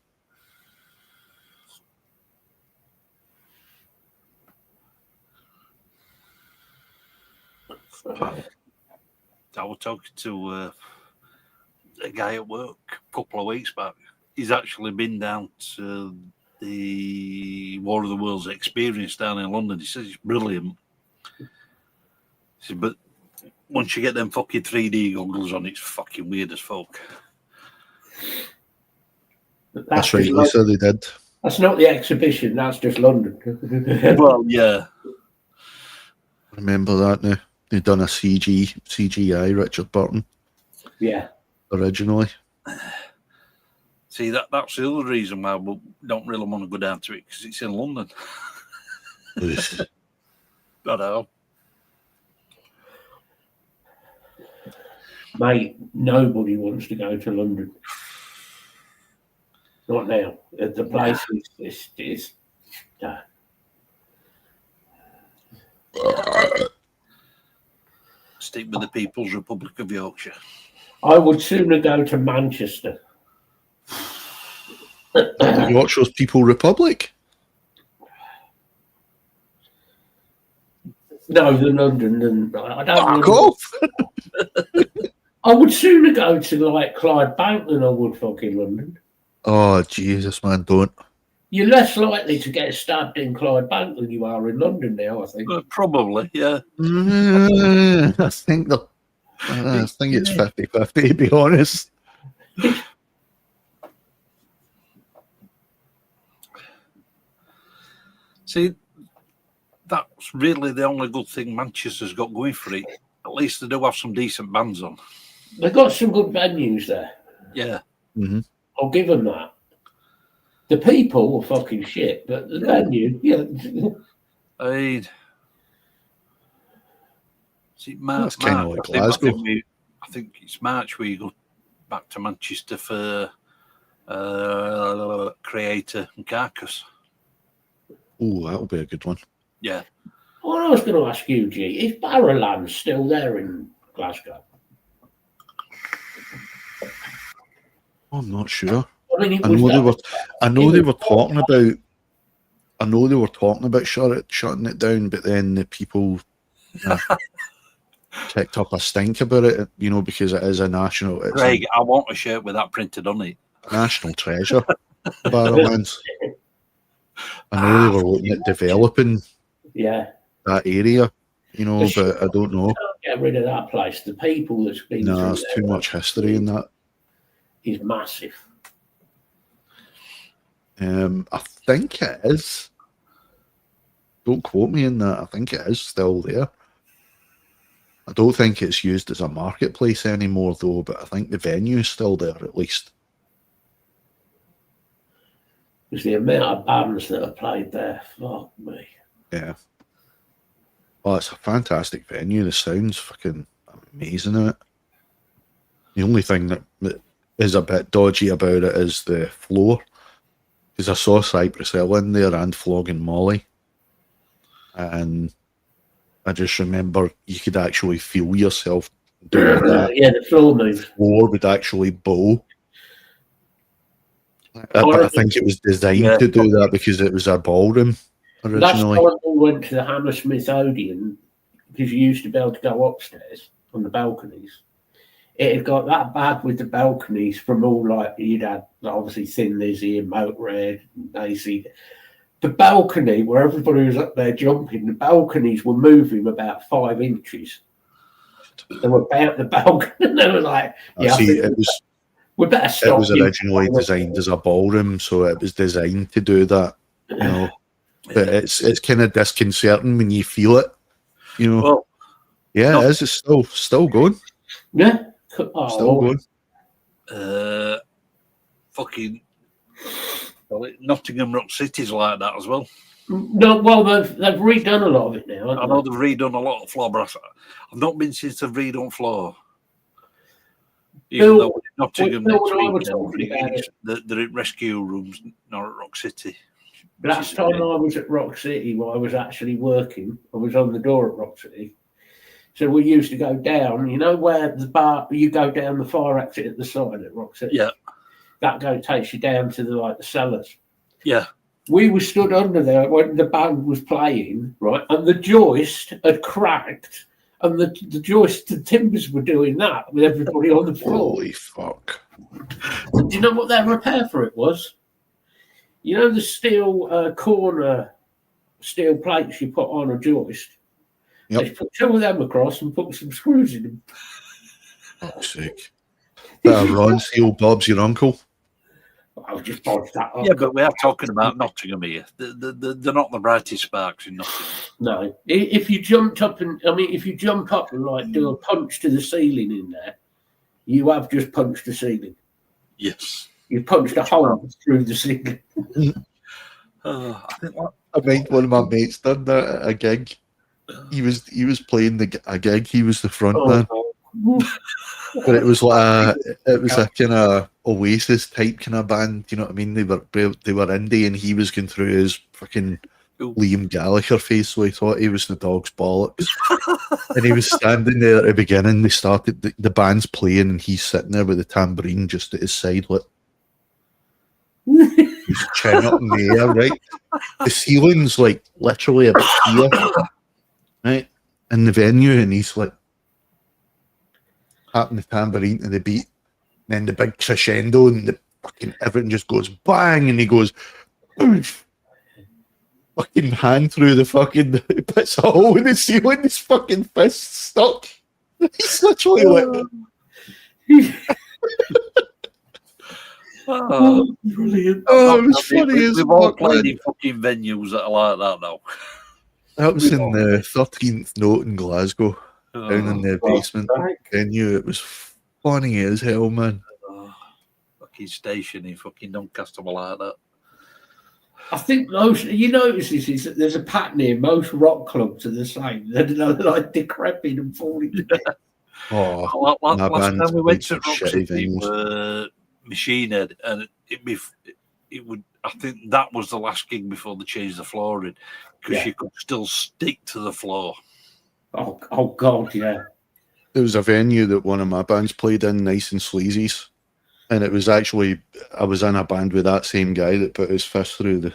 I was talking to a guy at work a couple of weeks back. He's actually been down to the War of the Worlds experience down in London. He says it's brilliant. He says, but once you get them fucking 3D goggles on, it's fucking weird as fuck. That's right, Lisa, they did. That's not the exhibition, that's just London. Well, yeah. Remember that now. They'd done a CGI Richard Burton. Yeah. Originally. See, that's the other reason why we don't really want to go down to it, because it's in London. I know. Mate, nobody wants to go to London. Not now. The place is Stick with the People's Republic of Yorkshire. I would sooner go to Manchester. Yorkshire's People Republic? No, than London. I don't. Fuck off! I would sooner go to like Clydebank than I would fucking London. Oh Jesus, man, don't. You're less likely to get stabbed in Clydebank than you are in London now, I think. Probably, yeah. I think it's 50-50, to be honest. See, that's really the only good thing Manchester's got going for it. At least they do have some decent bands on. They've got some good venues there. Yeah. Mm-hmm. I'll give them that. The people are fucking shit, but the venue, yeah. I mean, Is it That's kind of like Glasgow. I think it's March where you go back to Manchester for Creator and Carcass. Oh, that'll be a good one. Yeah. What I was going to ask you, G, is Barrowland still there in Glasgow? I'm not sure. I mean, I know they were talking about shutting it down, but then the people kicked up a stink about it, you know, because it is a national. It's Craig, I want a shirt with that printed on it. a national treasure. Barrowlands. I know they were looking at developing that area, you know, but I don't know. Get rid of that place. The people that's been through there's too much history in that. Is massive. I think it is. Don't quote me in that. I think it is still there. I don't think it's used as a marketplace anymore, though, but I think the venue is still there, at least. Because the amount of bands that have played there, fuck me. Yeah. Well, it's a fantastic venue. The sound's fucking amazing in it. The only thing that is a bit dodgy about it is the floor. Because I saw Cypress Hill in there and Flogging Molly. And I just remember you could actually feel yourself doing that. Yeah, the floor moves. The floor would actually bow. But I think it was designed to do that because it was a ballroom originally. That's why we went to the Hammersmith Odeon, because you used to be able to go upstairs on the balconies. It had got that bad with the balconies from all, like, you'd had obviously Thin Lizzy and Motorhead and AC. The balcony where everybody was up there jumping, the balconies were moving about 5 inches. They were about the balcony, and they were like, we better stop. It was originally designed as a ballroom, so it was designed to do that, you know. But it's kind of disconcerting when you feel it, you know. Well, yeah, it is. It's still going. Yeah. Still going. Fucking Nottingham Rock City's like that as well. No, well, they've redone a lot of it now. I know they've redone a lot of floor, but I've not been since they've redone floor. Even though Nottingham next week, they're at rescue rooms, not at Rock City. Last time I was at Rock City, while I was actually working, I was on the door at Rock City. So we used to go down, you know, where the bar, you go down the fire exit at the side at Rock City. Yeah. That takes you down to the cellars. Yeah. We were stood under there when the band was playing, right? And the joist had cracked, and the joist, the timbers were doing that with everybody on the floor. Holy fuck. Do you know what their repair for it was? You know the steel corner steel plates you put on a joist? Yep. They put 2 of them across and put some screws in them. Oh, sick. Ron Seal, Bob's your uncle. I'll just bodge that up. Yeah, but we are talking about Nottingham here. They're not the brightest sparks in Nottingham. No. If you jump up and like do a punch to the ceiling in there, you have just punched the ceiling. Yes. You punched a hole through the ceiling. I think one of my mates done that at a gig. He was playing a gig. He was the front man. But it was like a kind of Oasis type kind of band. You know what I mean? They were indie, and he was going through his fucking Liam Gallagher face, so he thought he was the Dog's Bollocks. And he was standing there at the beginning. They started the band's playing, and he's sitting there with the tambourine just at his side, like he's chin up in the air, right? The ceiling's like literally about here, right? In the venue, and he's like tapping the tambourine to the beat, and then the big crescendo, and the fucking everything just goes bang, and he goes oof, fucking hand through the fucking puts a hole in the ceiling, his fucking fist stuck. He's literally like Brilliant. Oh, it was funny as we've all played in fucking venues that are like that now. That was in the 13th Note in Glasgow, down in the basement venue. It was funny as hell, man. Fucking station in fucking Doncaster like that. I think most, you notice this, is that there's a pattern here. Most rock clubs are the same. They're like decrepit and falling to death. Oh, my Last band time we went played to some Rock shitty City venues. were Machine Head, and it would. I think that was the last gig before they changed the flooring, because you could still stick to the floor. Oh God, yeah. There was a venue that one of my bands played in, Nice and Sleazy's, and it was actually, I was in a band with that same guy that put his fist through the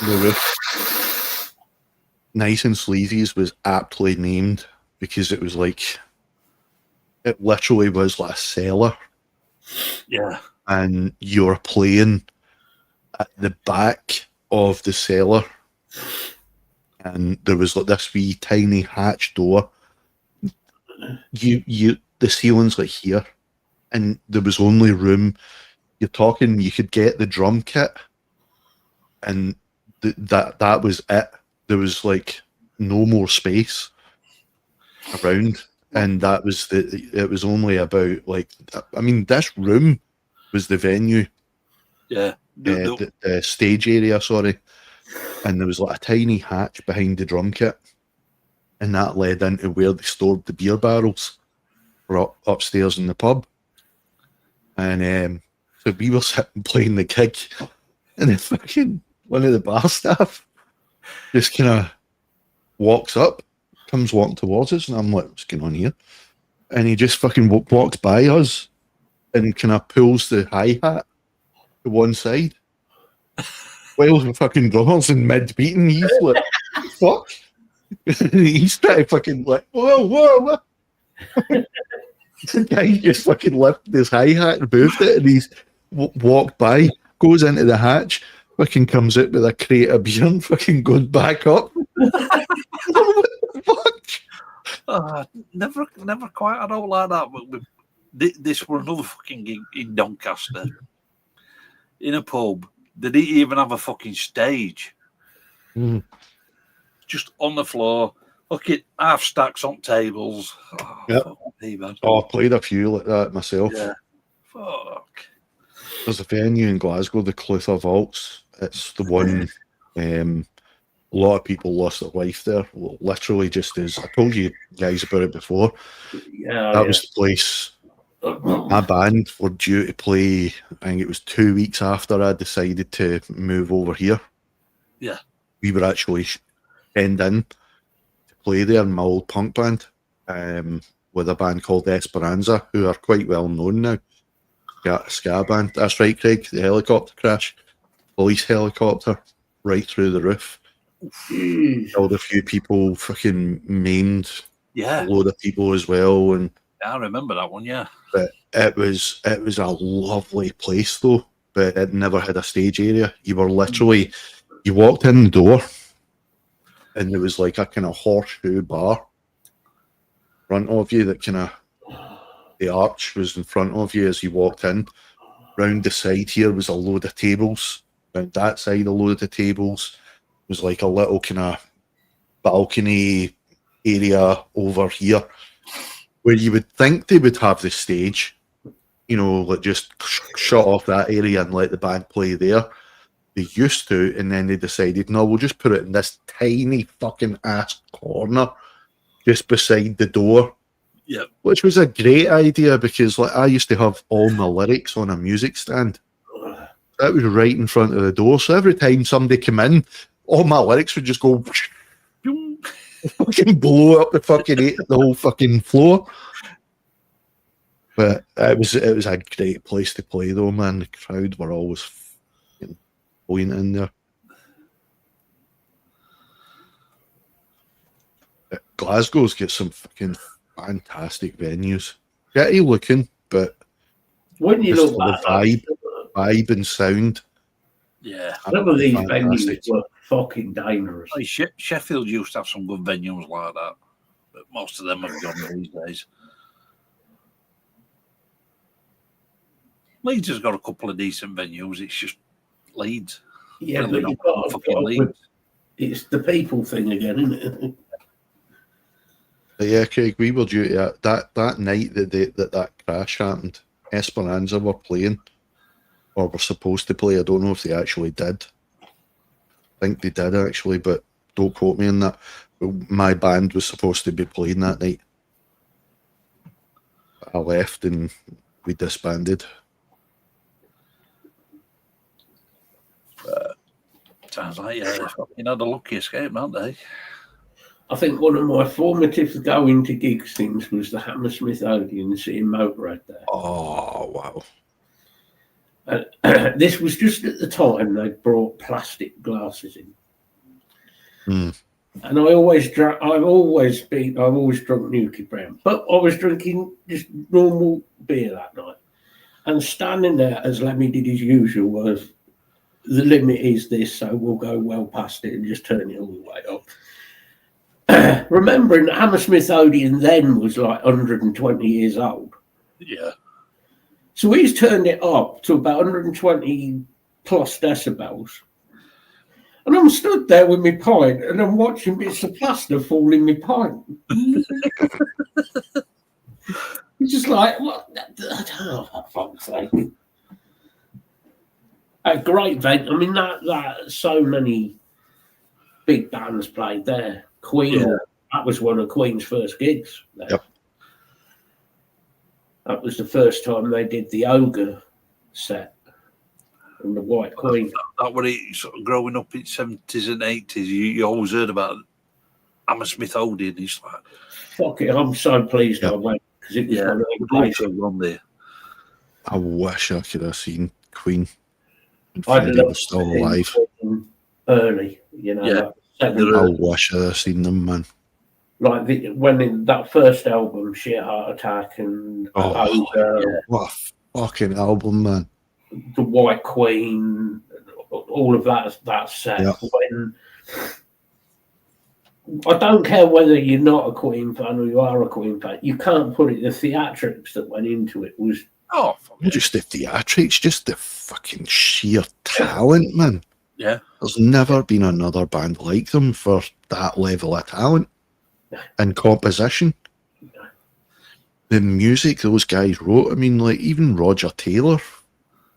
roof. Nice and Sleazy's was aptly named because it was like, it literally was like a cellar. Yeah. And you're playing at the back of the cellar, and there was like this wee tiny hatch door. The ceiling's like here, and there was only room. You're talking, you could get the drum kit, and that was it. There was like no more space around, and that was it was only about like, I mean, this room was the venue. Yeah. The stage area, sorry. And there was like a tiny hatch behind the drum kit, and that led into where they stored the beer barrels for upstairs in the pub. And so we were sitting playing the gig, and then fucking one of the bar staff just kind of comes walking towards us, and I'm like, what's going on here? And he just fucking walks by us and kind of pulls the hi-hat to one side. While the fucking drummer's in mid-beating, he's like, fuck? He's trying to fucking like, whoa. The guy just fucking lifted his hi-hat and moved it, and he's walked by, goes into the hatch, fucking comes out with a crate of beer and fucking goes back up. What the fuck? Never quite had all like that, but this were another fucking gig in Doncaster, in a pub. They didn't even have a fucking stage. Just on the floor, fucking half stacks on tables. Oh, yep. I played a few like that myself. Yeah. Fuck. There's a venue in Glasgow, the Clutha Vaults. It's the one, a lot of people lost their life there. Literally just as, I told you guys about it before. That was the place. My band were due to play, I think it was 2 weeks after I decided to move over here. Yeah. We were actually penned in to play there in my old punk band with a band called Esperanza, who are quite well known now. Got a ska band. That's right, Craig. The helicopter crash. Police helicopter right through the roof. Killed a few people, fucking maimed a load of people as well. And I remember that one, yeah. But it was a lovely place though, but it never had a stage area. You were literally, you walked in the door and there was like a kind of horseshoe bar in front of you that kind of, the arch was in front of you as you walked in. Round the side here was a load of tables. Round that side, a load of tables. It was like a little kind of balcony area over here, where you would think they would have the stage, you know, like just shut off that area and let the band play there. They used to, and then they decided, no, we'll just put it in this tiny fucking ass corner just beside the door. Yeah. Which was a great idea because like I used to have all my lyrics on a music stand. That was right in front of the door. So every time somebody came in, all my lyrics would just go fucking blow up the whole fucking floor. But it was a great place to play though, man. The crowd were always going in there. Glasgow's got some fucking fantastic venues. Pretty looking, but when you look at the vibe and sound. Yeah. Some of these venues were fucking dangerous. Like Sheffield used to have some good venues like that, but most of them have gone these days. Leeds has got a couple of decent venues. It's just Leeds. Yeah, but you've got fucking Leeds. It's the people thing again, isn't it? Yeah, Craig, we were due to that night that crash happened. Esperanza were playing, or were supposed to play. I don't know if they actually did. think they did actually, but don't quote me on that. My band was supposed to be playing that night. I left and we disbanded. Sounds like you had a lucky escape, aren't they? I think one of my formative going to gigs things was the Hammersmith Odeon, seeing Motorhead there. Oh, wow. This was just at the time they brought plastic glasses in. And I've always drunk Nuki Brown, but I was drinking just normal beer that night. And standing there as Lemmy did his usual was, the limit is this, so we'll go well past it and just turn it all the way up. Remembering that Hammersmith Odeon then was like 120 years old. Yeah. So he's turned it up to about 120 plus decibels. And I'm stood there with my pint and I'm watching bits of plaster fall in my pint. It's just like, what? Oh, for fuck's sake. A great event. I mean, that so many big bands played there. Queen, that was one of Queen's first gigs there. Yep. That was the first time they did the Ogre set and the White Queen. That was it, sort of growing up in 70s and 80s. You always heard about Hammersmith Odeon. It's like, fuck it, I'm so pleased I went because it was one of the places on there. I wish I could have seen Queen. I'd They were still alive. Early, you know. Yeah. I wish I'd have seen them, man. Like when in that first album, Sheer Heart Attack and what a fucking album, man. The White Queen, all of that set. Yeah. When I don't care whether you're not a Queen fan or you are a Queen fan, you can't put it. The theatrics that went into it was not just the theatrics, just the fucking sheer talent, man. Yeah. There's never been another band like them for that level of talent and composition. The music those guys wrote, I mean, like, even Roger Taylor,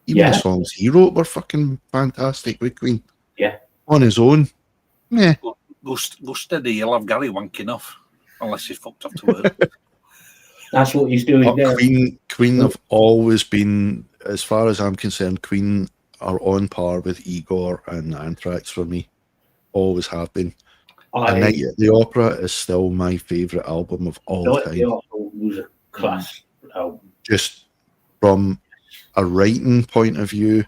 even the songs he wrote were fucking fantastic with Queen. Yeah. On his own. Yeah. Go steady, you'll have Gary wanking off. Unless he's fucked off to work. That's what he's doing now. Queen have always been, as far as I'm concerned, Queen are on par with Igor and Anthrax for me. Always have been. A Night at the Opera is still my favourite album of all time. Night at the Opera was a class album. Just from a writing point of view,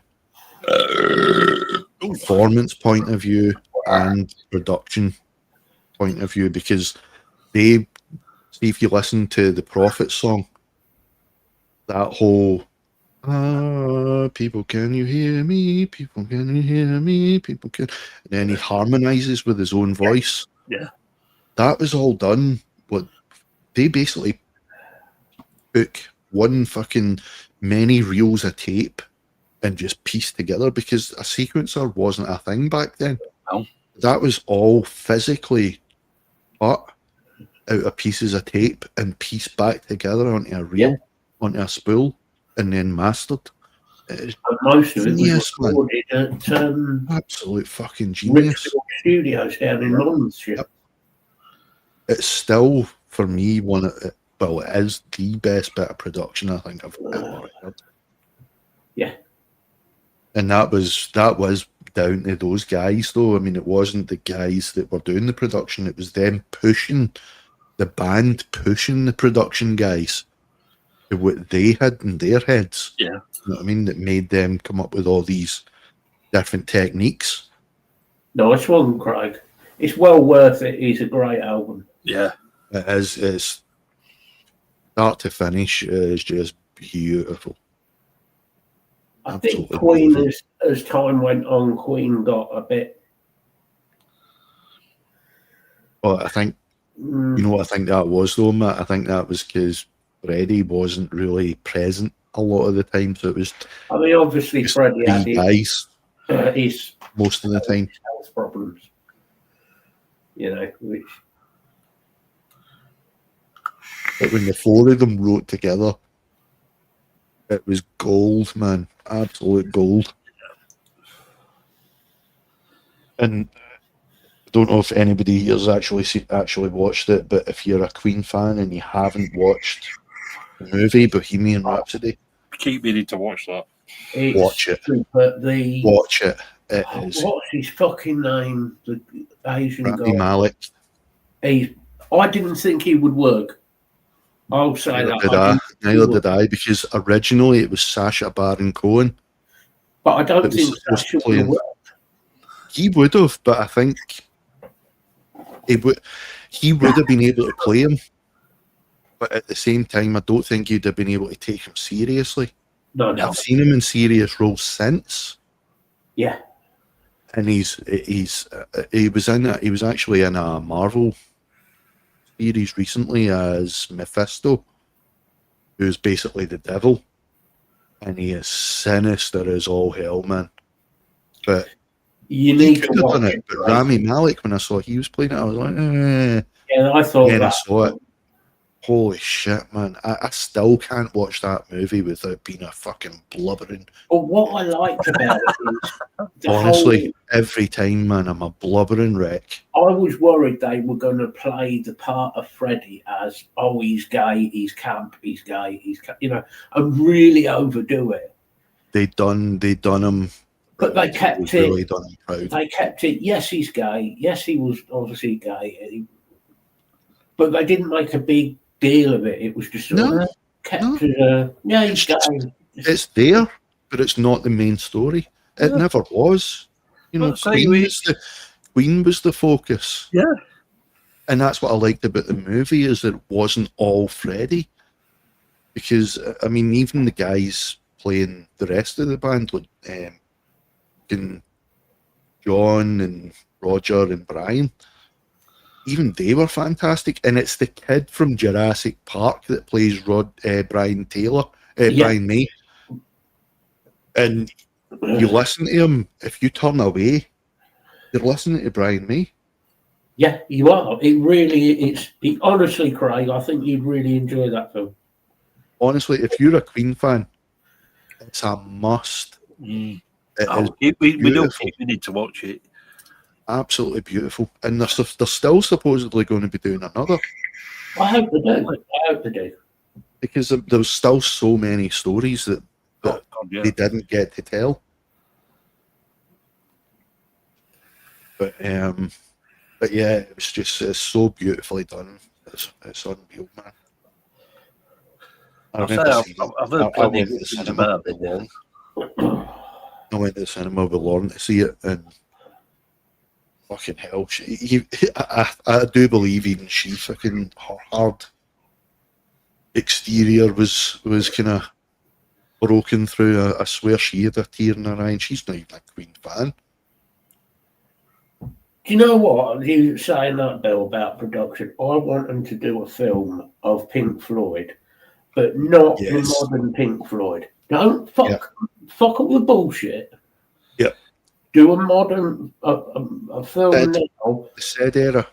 performance point of view, and production point of view, because they, see, if you listen to the Prophet song, that whole people, can you hear me? People, can you hear me? People, can. And then he harmonizes with his own voice. Yeah. That was all done. What they basically took one fucking many reels of tape and just pieced together, because a sequencer wasn't a thing back then. No. That was all physically cut out of pieces of tape and pieced back together onto a reel, onto a spool, and then mastered. Most of it was recorded at absolute fucking genius studios down in Monmouthshire. Yep. It's still, for me, it is the best bit of production I think I've ever heard. Yeah. And that was down to those guys, though. I mean, it wasn't the guys that were doing the production, it was them pushing the band, pushing the production guys to what they had in their heads. Yeah. You know what I mean? That made them come up with all these different techniques. Nice one, Craig. It's well worth it. It's a great album. Yeah. It is. It's start to finish is just beautiful. I think Queen, as time went on, Queen got a bit. Well, I think, you know what I think that was, though, Matt? I think that was because Freddie wasn't really present a lot of the time, so it was. I mean, obviously, Freddie had his most of the time health problems. You know, which. But when the four of them wrote together, it was gold, man. Absolute gold. And I don't know if anybody here's actually watched it, but if you're a Queen fan and you haven't watched the movie Bohemian Rhapsody, Keep meaning to watch that. watch it. But Watch it. It is what's his fucking name? The Asian Rami guy. Malek. I didn't think he would work. I'll say that. Neither did I, because originally it was Sacha Baron Cohen. But I don't think supposed to Sacha would have worked. He would have, but I think he would have been able to play him. But at the same time, I don't think he'd have been able to take him seriously. No. I've seen him in serious roles since. Yeah. And he was actually in a Marvel series recently as Mephisto, who's basically the devil, and he is sinister as all hell, man. But you need to have watch done it. But Rami Malek, when I saw he was playing it, I was like, Yeah, I thought that. I saw it. Holy shit, man. I still can't watch that movie without being a fucking blubbering. But what I liked about it is honestly, every time, man, I'm a blubbering wreck. I was worried they were going to play the part of Freddie as, oh, he's gay, he's camp, he's gay, and really overdo it. They done him. But they kept it. Really done him proud. They kept it. Yes, he's gay. Yes, he was obviously gay. But they didn't make a big deal of it. It was just sort of kept it. Yeah, he's gay. It's there, but it's not the main story. It never was. Queen was the focus. Yeah. And that's what I liked about the movie, is that it wasn't all Freddie. Because, I mean, even the guys playing the rest of the band, like John and Roger and Brian, even they were fantastic. And it's the kid from Jurassic Park that plays Brian May. And you listen to him, if you turn away, you're listening to Brian May. Yeah, you are. It really is. Honestly, Craig, I think you'd really enjoy that film. Honestly, if you're a Queen fan, it's a must. We need to watch it. Absolutely beautiful. And they're still supposedly going to be doing another. I hope they do. Because there's still so many stories that they didn't get to tell. But yeah, it's so beautifully done. It's unreal, man. I went to the cinema with Lauren to see it, and fucking hell, I do believe even she fucking hard exterior was kind of broken through. I swear she had a tear in her eye, and she's not even a Queen fan. Do you know what? You saying that, Bill, about production? I want them to do a film of Pink Floyd, but not the modern Pink Floyd. Don't fuck up the bullshit. Yeah. Do a modern a film now. The said era.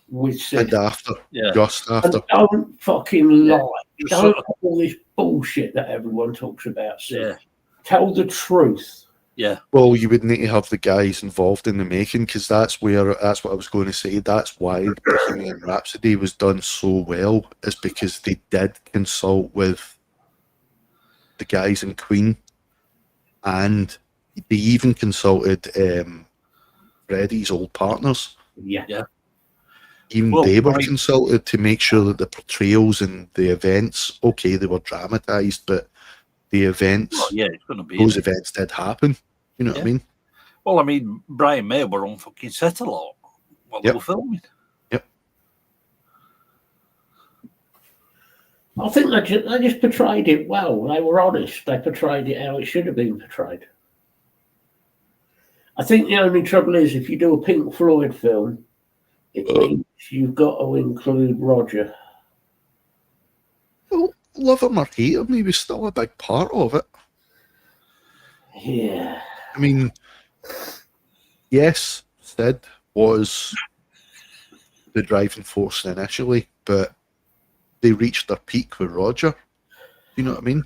With Sid. And after. Yeah. Just after. And don't fucking lie. Don't have all this bullshit that everyone talks about, Sid. Yeah. Tell the truth. Yeah. Well, you would need to have the guys involved in the making, because that's what I was going to say. That's why Bohemian Rhapsody was done so well, is because they did consult with the guys in Queen, and they even consulted Freddie's old partners. Yeah. Even they were consulted to make sure that the portrayals and the events, they were dramatised, but the events, it's going to be those events did happen. You know what I mean? Well, I mean, Brian May were on fucking set a lot while they were filming. Yep. I think they just portrayed it well. They were honest. They portrayed it how it should have been portrayed. I think the only trouble is if you do a Pink Floyd film, it means you've got to include Roger. Well, love him or hate him, he was still a big part of it. Yeah. I mean, yes, Sid was the driving force initially, but they reached their peak with Roger. You know what I mean?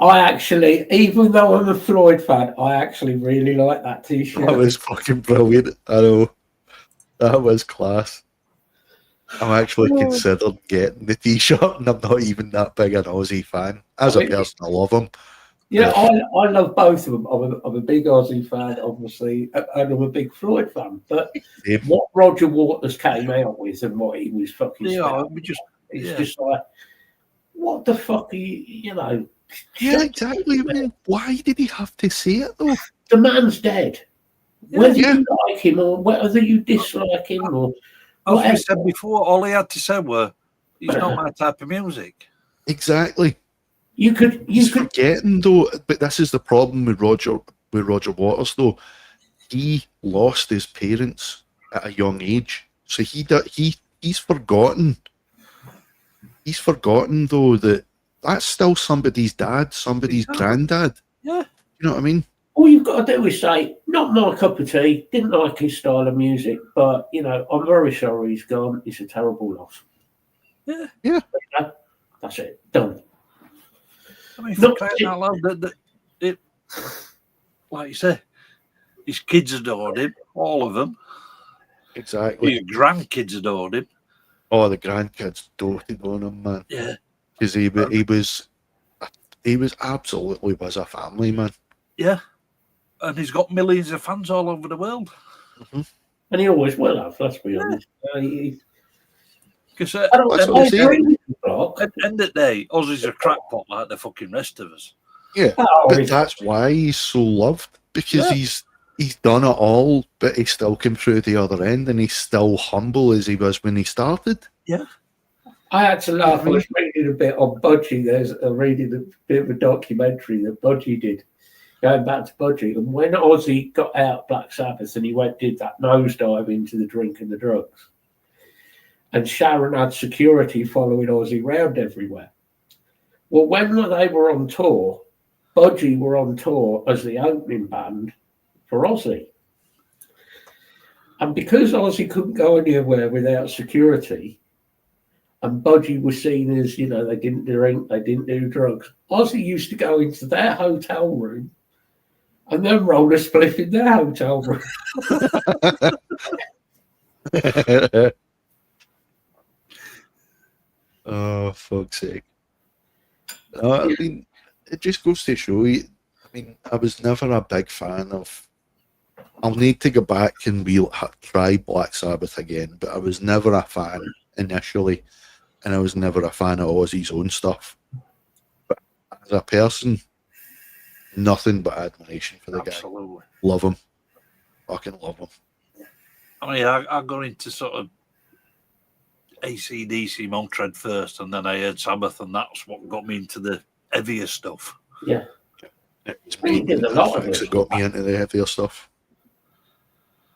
I actually, even though I'm a Floyd fan, I actually really like that T-shirt. That was fucking brilliant. I know. That was class. I'm actually considered getting the T-shirt, and I'm not even that big an Aussie fan. As a person, I love him. Yeah, I love both of them. I'm a big Aussie fan, obviously, and I'm a big Floyd fan. But what Roger Waters came out with and what he was fucking it's just like, what the fuck are you know? Yeah, exactly. I mean, why did he have to say it, though? The man's dead. Whether you like him or whether you dislike him or as we said before, all he had to say were, "He's not my type of music." Exactly. He's forgetting though, but this is the problem with Roger Waters though. He lost his parents at a young age, so he's forgotten. He's forgotten though that that's still somebody's dad, somebody's granddad. Yeah, you know what I mean. All you've got to do is say, not my cup of tea, didn't like his style of music, but, you know, I'm very sorry he's gone. It's a terrible loss. Yeah. You know, that's it. Done. I mean, for crying out loud, like you say, his kids adored him, all of them. Exactly. His grandkids adored him. Oh, the grandkids doted on him, man. Yeah. Because he was absolutely was a family man. Yeah. And he's got millions of fans all over the world. Mm-hmm. And he always will have, let's be honest. Because at the end of the day, Ozzy's a crackpot like the fucking rest of us. Yeah, but that's why he's so loved. Because he's done it all, but he still came through the other end, and he's still humble as he was when he started. Yeah. I had to laugh. I was reading a bit on Budgie. Reading a bit of a documentary that Budgie did. Going back to Budgie, and when Ozzy got out Black Sabbath and he did that nosedive into the drink and the drugs, and Sharon had security following Ozzy round everywhere. Well, when they were on tour, Budgie were on tour as the opening band for Ozzy. And because Ozzy couldn't go anywhere without security, and Budgie was seen as, you know, they didn't drink, they didn't do drugs, Ozzy used to go into their hotel room and then roll a spliff in their hotel room. Oh, fuck's sake. I mean, it just goes to show you, I mean, I was never a big fan of, I'll need to go back and try Black Sabbath again, but I was never a fan initially, and I was never a fan of Ozzy's own stuff. But as a person, nothing but admiration for the guy. Love him. Fucking love him. I mean, I got into sort of AC/DC Motörhead first, and then I heard Sabbath, and that's what got me into the heavier stuff. Yeah. It's me that got me into the heavier stuff.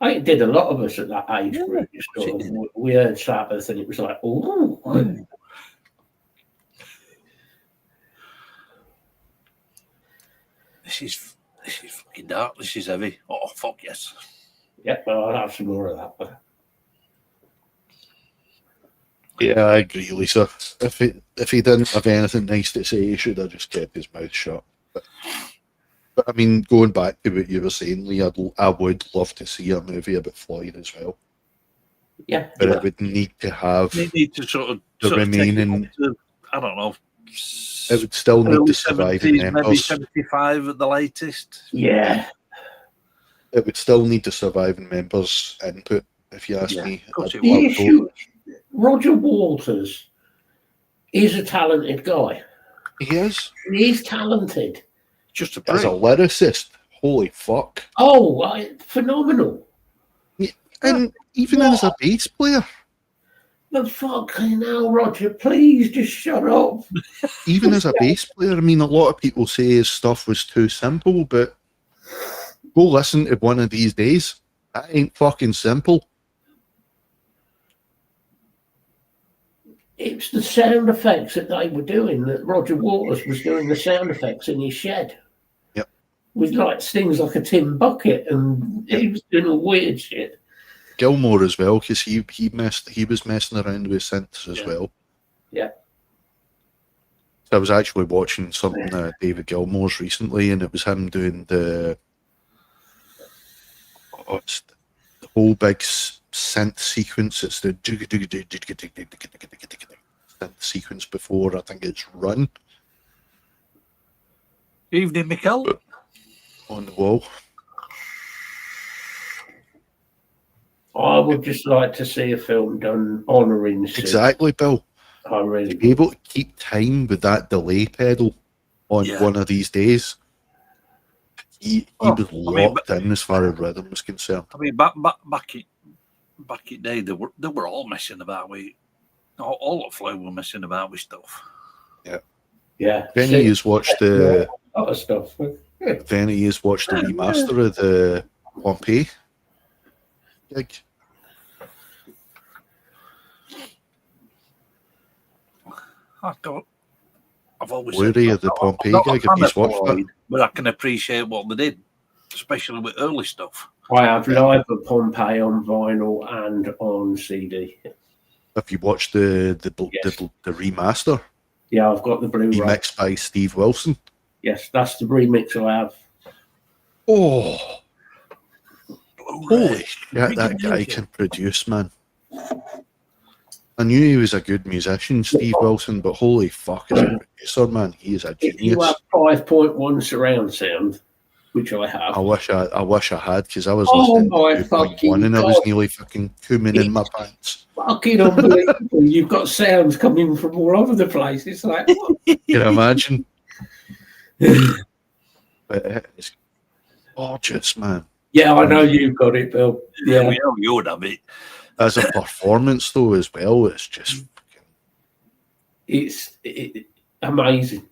I think it did a lot of us at that age group. We heard Sabbath, and it was like, oh. This is fucking dark. This is heavy. Oh, fuck yes. Yep, well, I'll have some more of that. Yeah, I agree, Lisa. If he didn't have anything nice to say, he should have just kept his mouth shut. But I mean, going back to what you were saying, Lee, I would love to see a movie about Floyd as well. Yeah. But it would need to have the remaining. I don't know. It would still need to survive in members. Maybe 75 at the latest. Yeah. It would still need to survive in members' input, if you ask me. Roger Waters is a talented guy. He is. He's talented. Just as a lyricist, holy fuck. Oh, phenomenal. Yeah, and even as a bass player. But fucking hell, Roger, please just shut up. Even as a bass player, I mean, a lot of people say his stuff was too simple, but go listen to One of These Days. That ain't fucking simple. It's the sound effects that they were doing, that Roger Waters was doing the sound effects in his shed. Yep. With like things like a tin bucket, and he was doing all weird shit. Gilmore as well, because he was messing around with synths as well. Yeah. I was actually watching something David Gilmour's recently, and it was him doing it's the whole big synth sequence. It's the synth sequence before I think it's Run Evening, Mikel. on the wall. I would just like to see a film done honouring Sid. Exactly, Bill. I really To be able to keep time with that delay pedal on one of these days, he was locked in as far as rhythm was concerned. I mean, back in day, they were all messing about with all of Flow were messing about with stuff. Yeah. If any has watched the a lot of stuff. if any has watched the remaster of the Pompeii gig. I've always Blu-ray of the Pompeii gig. Have you watched that? But I can appreciate what they did, especially with early stuff. I have live at Pompeii on vinyl and on CD. Have you watched the remaster? Yeah, I've got the Blu-ray. Remixed by Steve Wilson. Yes, that's the remix I have. Oh, holy shit, that guy can produce, man. I knew he was a good musician, Steve Wilson, but holy fuck, as a producer, man, he is a genius. If you have 5.1 surround sound, which I have. I wish I had, because I was listening to 2.1 and I was nearly fucking cooming in my pants. Fucking unbelievable. You've got sounds coming from all over the place. It's like, what? Can you imagine? But it's gorgeous, man. Yeah, I know you've got it, Bill. Yeah, we know you would have it. As a performance, though, as well, it's just it's amazing.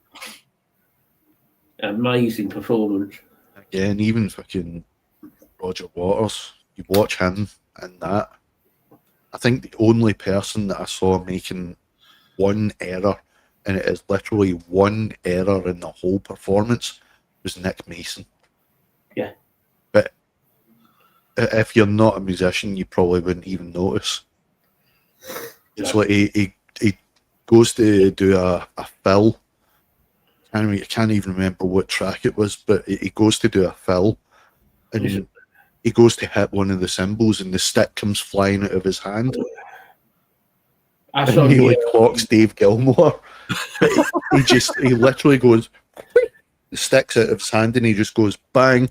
Amazing performance. Again, even fucking Roger Waters, you watch him and that. I think the only person that I saw making one error, and it is literally one error in the whole performance, was Nick Mason. Yeah. But if you're not a musician, you probably wouldn't even notice. It's like he goes to do a fill. I can't even remember what track it was, but he goes to do a fill, and he goes to hit one of the cymbals, and the stick comes flying out of his hand. And he clocks Dave Gilmour. he literally goes, the stick's out of his hand, and he just goes bang,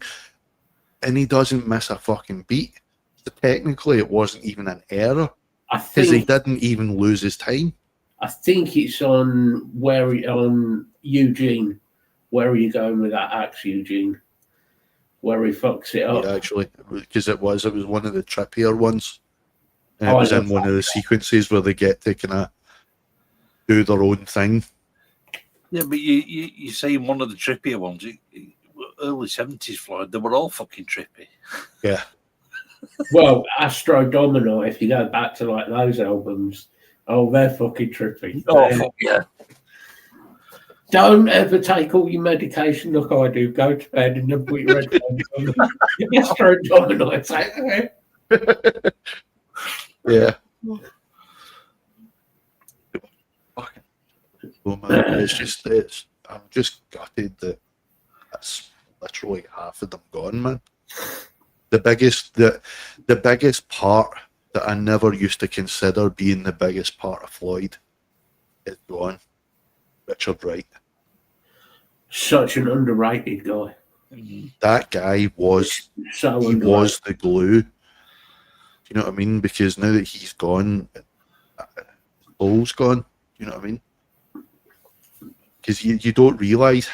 and he doesn't miss a fucking beat. So technically, it wasn't even an error because he didn't even lose his time. I think it's on Eugene. Where are you going with that axe, Eugene? Where he fucks it up. Yeah, actually, because it was one of the trippier ones. And it was in one of the sequences where they get to kind of do their own thing. Yeah, but you say one of the trippier ones, early 70s Floyd, they were all fucking trippy. Yeah. Well, Astro Domino, if you go back to like those albums, they're fucking trippy. Oh, fuck yeah. Don't ever take all your medication like I do. Go to bed and then put your headphones on. Astro Domino, it's like, yeah. Oh man, I'm just gutted that that's literally half of them gone, man. The biggest part that I never used to consider being the biggest part of Floyd is gone. Richard Wright. Such an underrated guy. That guy was was the glue. You know what I mean? Because now that he's gone, Paul's gone. You know what I mean? Because you don't realise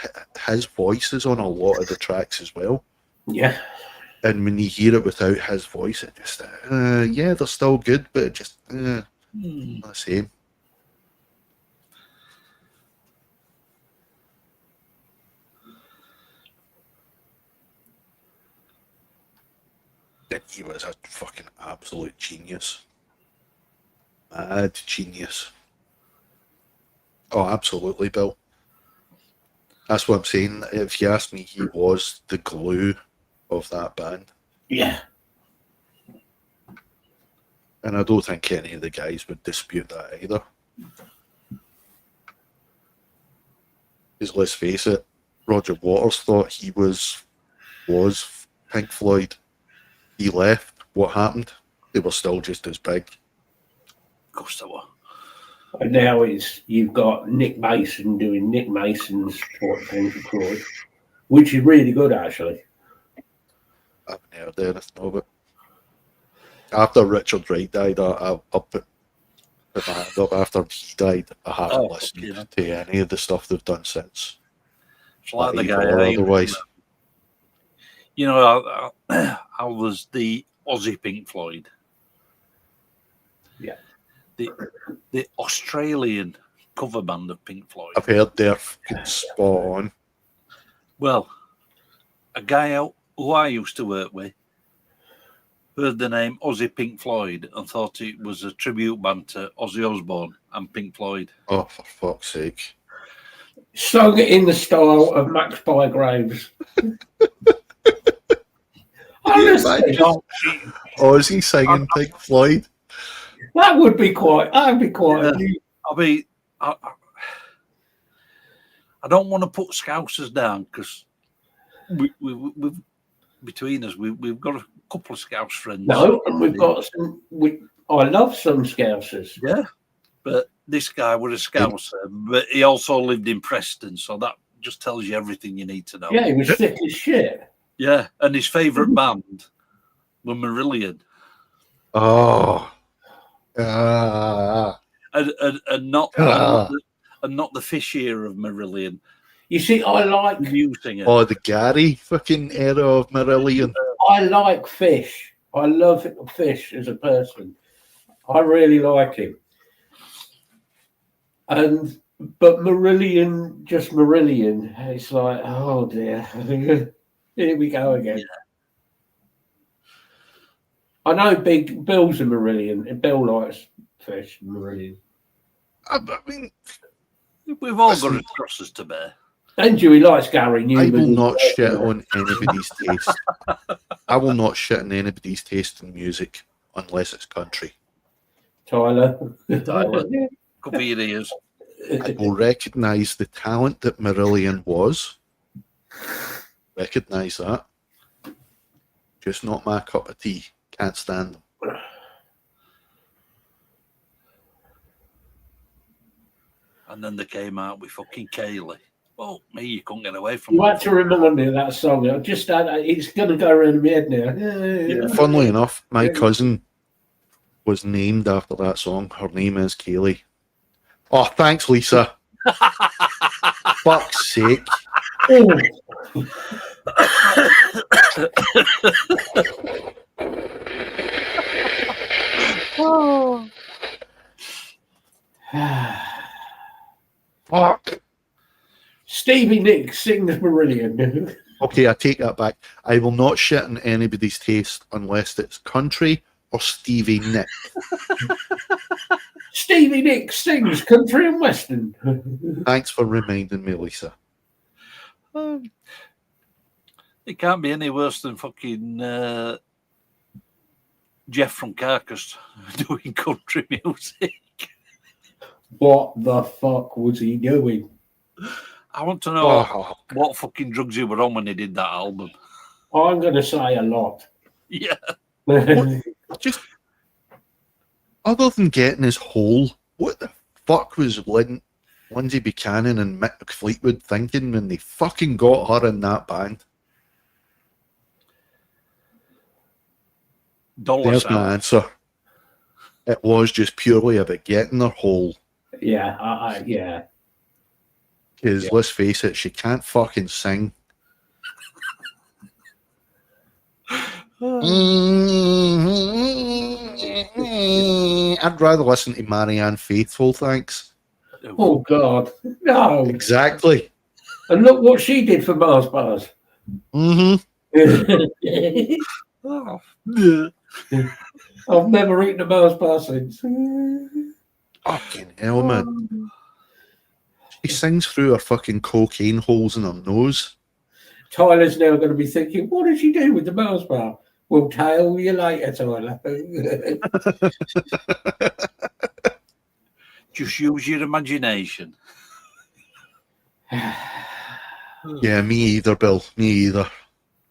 his voice is on a lot of the tracks as well. Yeah. And when you hear it without his voice, it just, yeah, they're still good, but it just, not the same. And he was a fucking absolute genius. Mad genius. Oh, absolutely, Bill. That's what I'm saying. If you ask me, he was the glue of that band. Yeah. And I don't think any of the guys would dispute that either. Because let's face it, Roger Waters thought he was Pink Floyd. He left. What happened? They were still just as big. Of course they were. And now you've got Nick Mason doing Nick Mason's Pink Floyd, which is really good, actually. I haven't heard anything of it. After Richard Wright died, I put my hand up. After he died, I haven't listened to any of the stuff they've done since. It's like the guy otherwise. You know, I was the Aussie Pink Floyd. Yeah. The Australian cover band of Pink Floyd. I've heard they're fucking spot on. Well, a guy who I used to work with heard the name Aussie Pink Floyd and thought it was a tribute band to Ozzy Osbourne and Pink Floyd. Oh, for fuck's sake. Sung it in the style of Max Bygraves. Honestly. Ozzy singing Pink Floyd? That would be quite. I mean, I don't want to put Scousers down because we've between us we've got a couple of Scouse friends. No, and we've got some. I love some Scousers. Yeah, but this guy was a Scouser, but he also lived in Preston, so that just tells you everything you need to know. Yeah, he was thick as shit. Yeah, and his favourite band were Marillion. Oh. And not the fish ear of Marillion. You see, I like new singer. Oh, the Gary fucking era of Marillion. I like Fish. I love Fish as a person. I really like him. But Marillion, just Marillion, it's like, oh dear, here we go again. Yeah. I know Big Bill's a Marillion, and Bill likes Fish and Marillion. I mean, we've all got crosses to bear. And Dewey likes Gary Newman. I will not shit on anybody's taste. I will not shit on anybody's taste in music unless it's country. Tyler. Could be your ears. I will recognise the talent that Marillion was. Recognise that. Just not my cup of tea. Can't stand them. And then they came out with fucking Kaylee. Well, me, you couldn't get away from it. You had to remind me of that song. I just it's going to go around my head now. Yeah. Funnily enough, my cousin was named after that song. Her name is Kaylee. Oh, thanks, Lisa. Fuck's sake. Oh. Fuck. Stevie Nicks sings Marillion. Okay, I take that back. I will not shit on anybody's taste unless it's country or Stevie Nicks. Stevie Nicks sings country and western. Thanks for reminding me, Lisa. It can't be any worse than fucking Jeff from Carcass doing country music. What the fuck was he doing? I want to know what fucking drugs he were on when he did that album. I'm going to say a lot. Yeah. Just other than getting his hole, what the fuck was Lindsay Buchanan and Mick Fleetwood thinking when they fucking got her in that band? There's my answer. It was just purely about getting her hole. Yeah, yeah. Because let's face it, she can't fucking sing. I'd rather listen to Marianne Faithfull, thanks. Oh, God. No. Exactly. And look what she did for Mars Bars. Mm-hmm. I've never eaten a Mars bar since. Fucking hell, man. She sings through her fucking cocaine holes in her nose. Tyler's now going to be thinking, what did she do with the Mars bar? We'll tell you later, Tyler. Just use your imagination. Yeah, me either, Bill. Me either.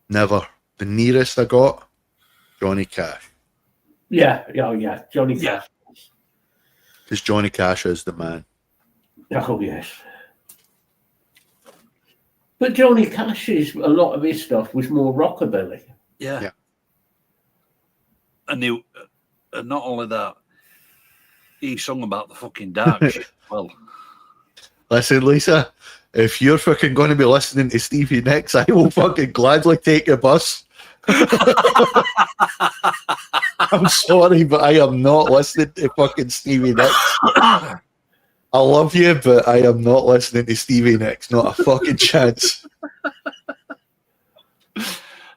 Never. The nearest I got, Johnny Cash. Yeah, Johnny Yeah. Cash. Because Johnny Cash is the man. Oh, yes. But Johnny Cash's, a lot of his stuff was more rockabilly. Yeah. Yeah. And not only that, he sung about the fucking dark shit. Well, Listen, Lisa, if you're fucking going to be listening to Stevie Nicks, I will fucking gladly take a bus. I'm sorry, but I am not listening to fucking Stevie Nicks. I love you, but I am not listening to Stevie Nicks. Not a fucking chance.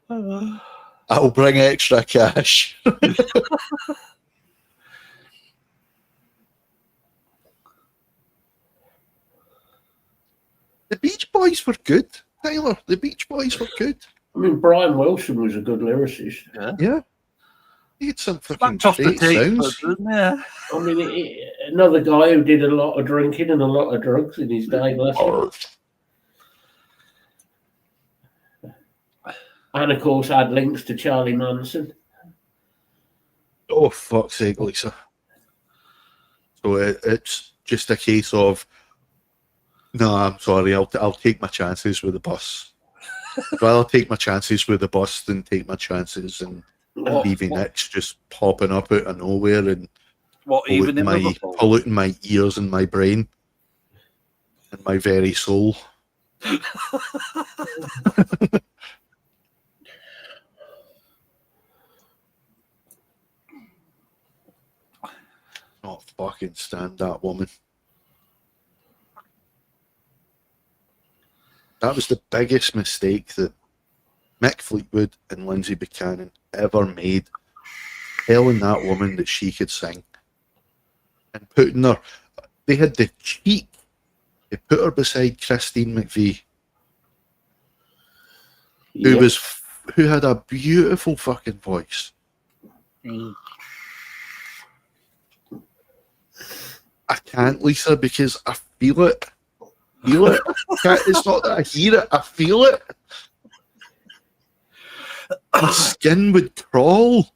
I'll bring extra cash. The Beach Boys were good, Tyler. The Beach Boys were good. I mean, Brian Wilson was a good lyricist. Yeah. He had some fucking backed off the great tape, sounds. yeah. I mean, another guy who did a lot of drinking and a lot of drugs in his day, bless him. And of course, had links to Charlie Manson. Oh, fuck's sake, Lisa. So it's just a case of, no, I'm sorry, I'll take my chances with the bus. I'd rather take my chances with the bus than take my chances and Stevie Nicks just popping up out of nowhere and Even in Liverpool? polluting my ears and my brain and my very soul. Not fucking stand that woman. That was the biggest mistake that Mick Fleetwood and Lindsay Buchanan ever made, telling that woman that she could sing and putting her. They had the cheek to put her beside Christine McVie, who had a beautiful fucking voice. I can't, Lisa, because I feel it. It's not that I hear it, I feel it. My skin would crawl.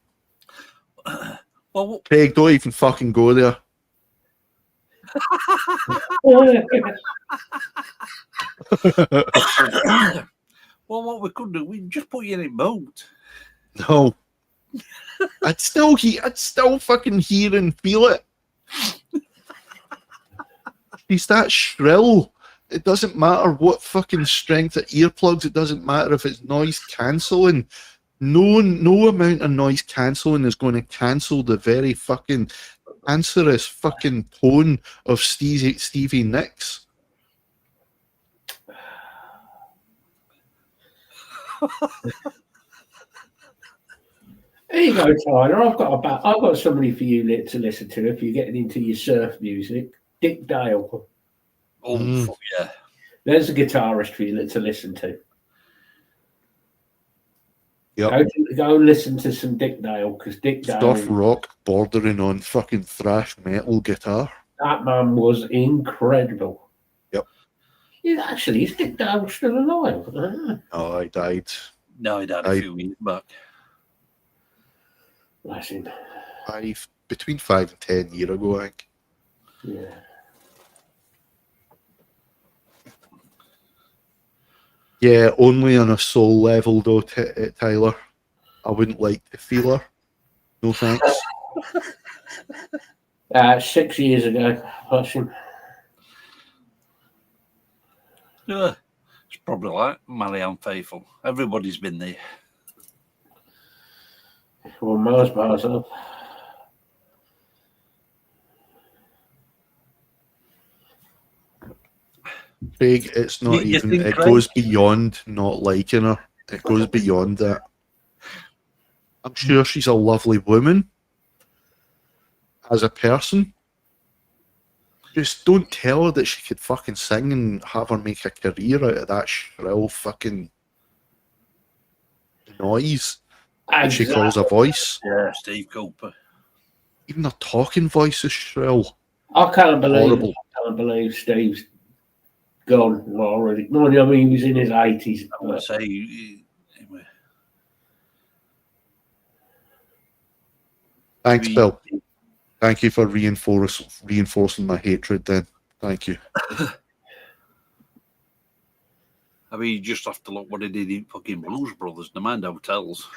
Well, Craig, don't even fucking go there. well, what we could do, we'd just put you in a boat. No. I'd still fucking hear and feel it. She's that shrill. It doesn't matter what fucking strength of earplugs. It doesn't matter if it's noise cancelling. No amount of noise cancelling is going to cancel the very fucking cancerous fucking tone of Stevie Nicks. There you go, Tyler. I've got somebody for you to listen to if you're getting into your surf music. Dick Dale. Oh, fuck yeah. There's a guitarist for you to listen to. Yep. Go and listen to some Dick Dale, because Dick Dale... Stuff rock bordering on fucking thrash metal guitar. That man was incredible. Yep. Yeah, actually, is Dick Dale still alive? Oh, he died. No, he died a few years back. Bless him. Between 5 and 10 years ago, I think. Yeah. Yeah, only on a soul level though, Tyler. I wouldn't like to feel her. No thanks. 6 years ago, bless him. Yeah, it's probably like Marianne Faithfull. Everybody's been there. Well, Mars bars up. Craig, it's not You even. think, It Craig? goes beyond not liking her. It goes beyond that. I'm sure she's a lovely woman as a person. Just don't tell her that she could fucking sing and have her make a career out of that shrill fucking noise that she calls a voice. Yeah, Steve Cooper. Even her talking voice is shrill. I can't Horrible. believe Steve's gone already. No, I mean, he was in his 80s. I would say, anyway. Thanks, Bill. Thank you for reinforcing my hatred then. Thank you. I mean, you just have to look what he did in fucking Blues Brothers, the Mind Hotels.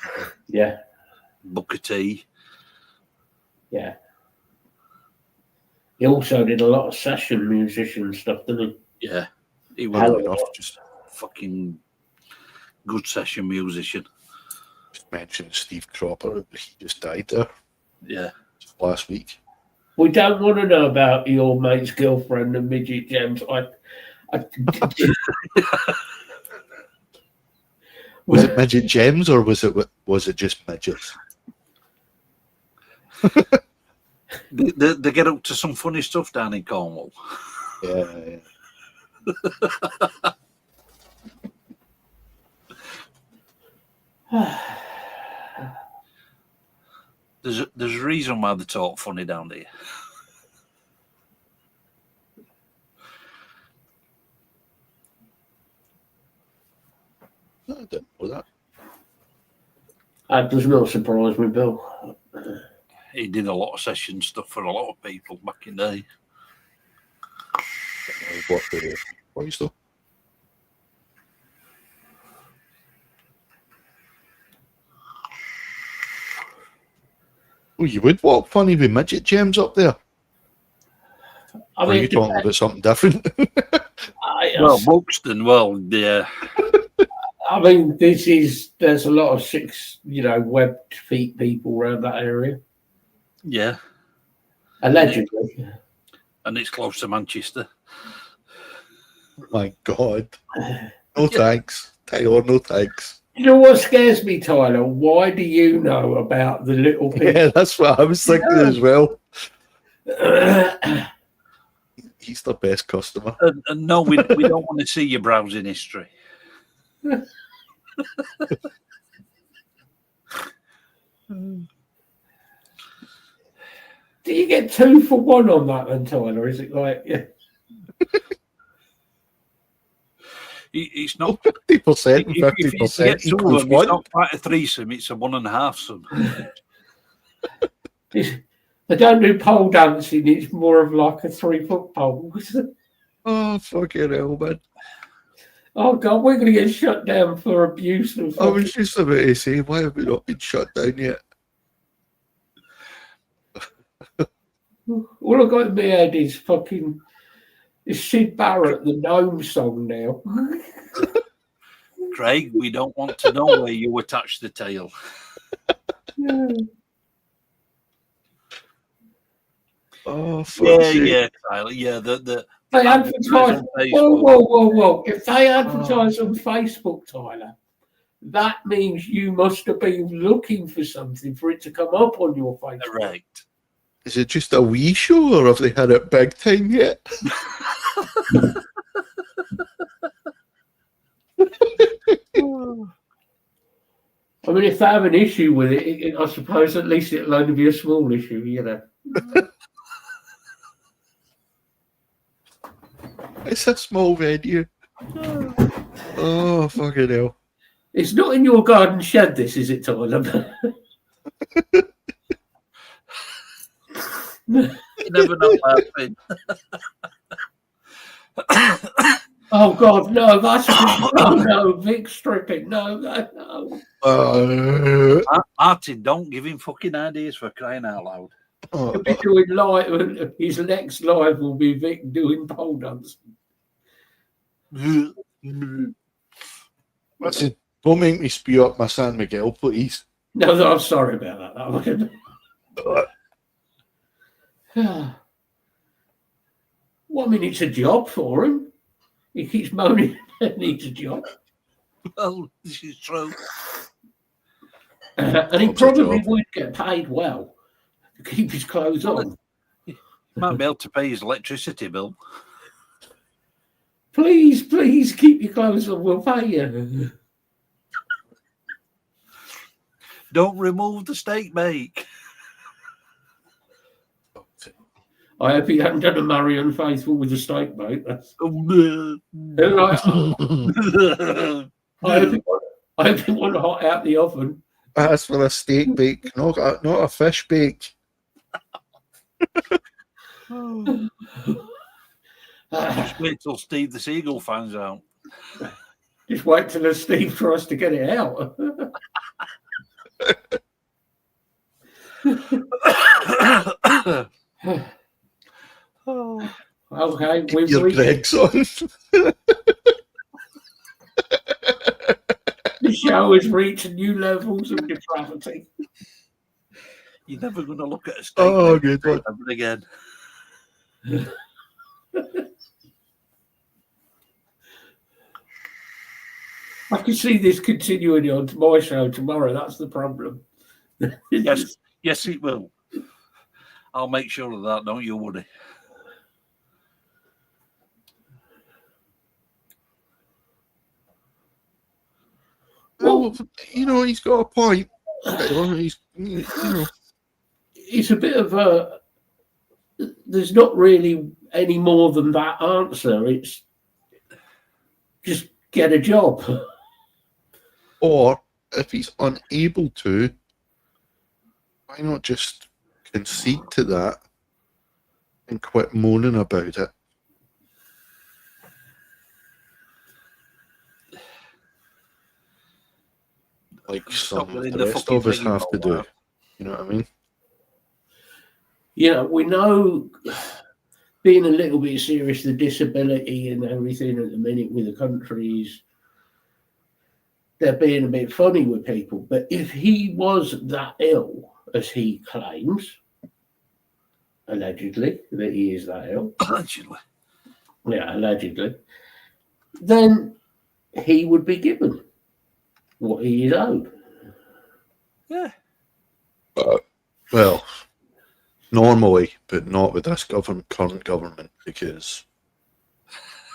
Yeah. Booker T. Yeah. He also did a lot of session musician stuff, didn't he? Yeah. He Well was enough, just fucking good session musician. Just mentioned Steve Cropper. He just died there Yeah. last week. We don't want to know about your mate's girlfriend and midget gems. Was it midget gems or was it just midgets? They get up to some funny stuff down in Cornwall. Yeah. There's a reason why they talk funny down there. I didn't know that. That does not surprise me, Bill. He did a lot of session stuff for a lot of people back in the day. What is though? Oh, you would walk funny with midget gems up there. I Or are you talking about something different? Well, Buxton, well, yeah. I mean, there's a lot of webbed feet people around that area. Yeah. Allegedly. And it's close to Manchester. My God. No thanks. Taylor, no thanks. You know what scares me, Tyler? Why do you know about the little people? Yeah, that's what I was thinking as well. He's the best customer. And no, we don't want to see your browsing history. Do you get 2 for 1 on that then, Tyler? Is it like, yeah? It's not 50% and 50% equals it's one. not quite a threesome, it's a 1.5 sum. They don't do pole dancing, it's more of like a 3-foot pole. Oh, fucking hell, man. Oh, God, we're going to get shut down for abuse. And I was just about to say, why have we not been shut down yet? All I've got in my head is fucking Sid Barrett, the Gnome song now. Craig, we don't want to know where you attach the tail. Yeah. Oh, Yeah, Tyler. Yeah, They advertise. Whoa. If they advertise on Facebook, Tyler, that means you must have been looking for something for it to come up on your Facebook. Correct. Is it just a wee show or have they had it big time yet? I mean, if they have an issue with it, I suppose at least it'll only be a small issue, you know. It's a small venue. Oh, fucking hell. It's not in your garden shed, this, is it, Tyler? You never know what happened. Oh, God, no, that's... no, Vic stripping. No. Martin, don't give him fucking ideas for crying out loud. He'll be doing live. His next live will be Vic doing pole dancing. Listen, don't make me spew up my San Miguel, please. No, I'm sorry about that. Well, I mean, it's a job for him. He keeps moaning and needs a job. Well, this is true. And he probably would get paid well to keep his clothes on. He might be able to pay his electricity bill. Please keep your clothes on. We'll pay you. Don't remove the steak bake. I hope he hadn't done a Marion Faithful with a steak, mate. That's, Oh, I hope he wasn't hot out the oven. That's for a steak bake, not a fish bake. Just wait till Steve the Seagull finds out. Just wait till Steve tries to get it out. Okay, we've Your Greg's on. the show has reached new levels of depravity. You're never going to look at a steak Good one. ever again. I can see this continuing on to my show tomorrow. That's the problem. Yes, it will. I'll make sure of that. Don't you worry. Well, he's got a point. It's a bit of a. There's not really any more than that answer. It's just get a job. Or if he's unable to, why not just concede to that and quit moaning about it? Like some of the rest of us have to do. You know what I mean? We know, being a little bit serious, the disability and everything at the minute with the countries, they're being a bit funny with people. But if he was that ill, as he claims, allegedly, that he is that ill. Allegedly. Yeah, allegedly. Then he would be given what he is owed. Yeah. Well, normally, but not with this current government, because,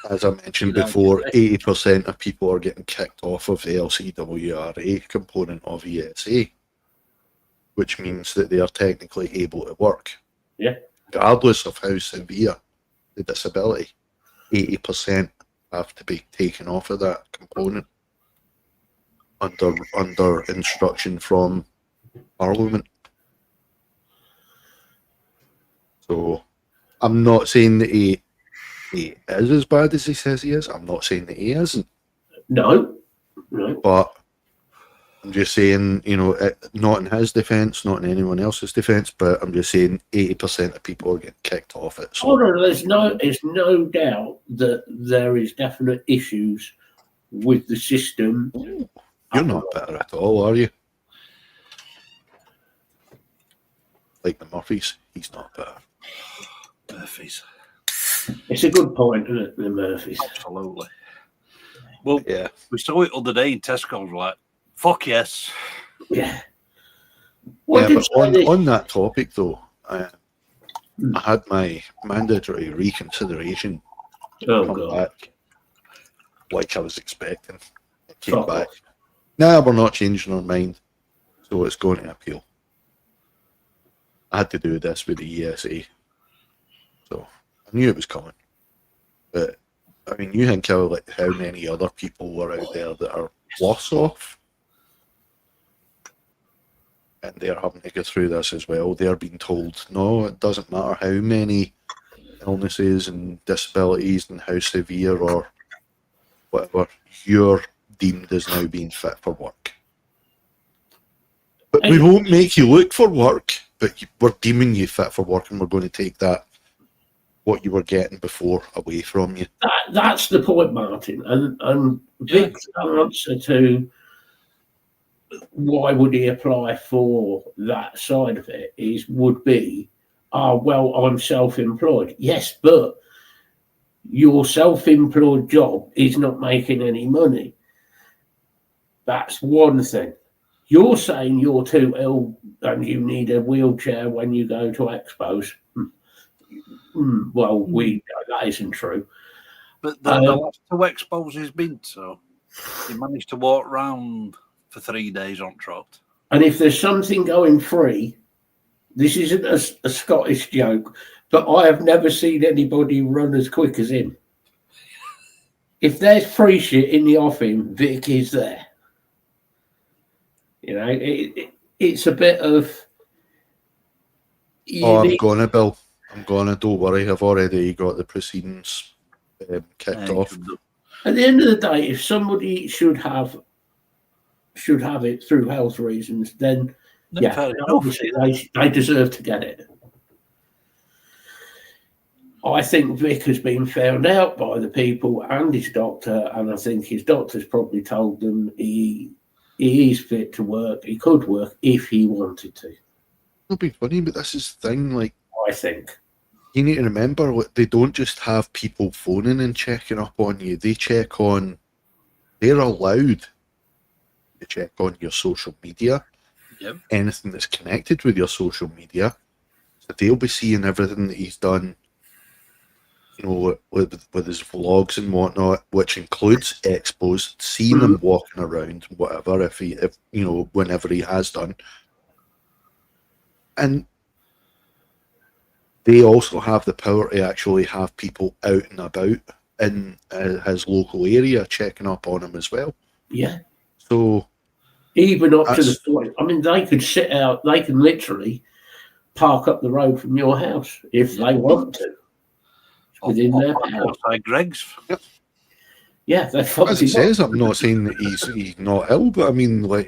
as I mentioned before, 80% of people are getting kicked off of the LCWRA component of ESA, which means that they are technically able to work. Yeah. Regardless of how severe the disability, 80% have to be taken off of that component under instruction from Parliament. So I'm not saying that he is as bad as he says he is. I'm not saying that he isn't. No. But I'm just saying, not in his defence, not in anyone else's defence, but I'm just saying 80% of people are getting kicked off it. So. There's no doubt that there is definite issues with the system. You're not better at all, are you? Like the Murphys, he's not better. Murphys. It's a good point, isn't it, the Murphys? Absolutely. Well, yeah. We saw it the other day in Tesco's, like, fuck yes. Yeah. But on that topic, though, I had my mandatory reconsideration come back like I was expecting. It came back. Nah, we're not changing our mind, so it's going to appeal. I had to do this with the ESA, so I knew it was coming. But I mean, you think how many other people were out there that are worse off, and they're having to go through this as well. They're being told, no, it doesn't matter how many illnesses and disabilities and how severe or whatever, you're deemed as now being fit for work. But we won't make you look for work, but we're deeming you fit for work, and we're going to take that, what you were getting before, away from you. That's the point, Martin. And Vic's answer to why would he apply for that side of it would be, well, I'm self-employed. Yes, but your self-employed job is not making any money. That's one thing. You're saying you're too ill and you need a wheelchair when you go to expos. Well, that isn't true. But the last two expos he's been to, he managed to walk around for 3 days on trot. And if there's something going free, this isn't a Scottish joke, but I have never seen anybody run as quick as him. If there's free shit in the offing, Vic is there. You know, it's a bit of. I'm gonna, Bill. I'm gonna. Don't worry. I've already got the proceedings kicked off. At the end of the day, if somebody should have it through health reasons, then obviously they deserve to get it. I think Vic has been found out by the people and his doctor, and I think his doctor's probably told them he is fit to work. He could work if he wanted to. It'll be funny, but this is the thing. Like, I think you need to remember, they don't just have people phoning and checking up on you. They check on. They're allowed to check on your social media. Yep. Anything that's connected with your social media. So they'll be seeing everything that he's done. You know, with his vlogs and whatnot, which includes expos, seeing him walking around, whatever, if you know, whenever he has done. And they also have the power to actually have people out and about in his local area checking up on him as well. Yeah. So even up to the point, I mean, they could sit out. They can literally park up the road from your house if they want to. Within their power. Like Greg's. Yep. Yeah, that's what as it says. I'm not saying that he's not ill, but I mean, like,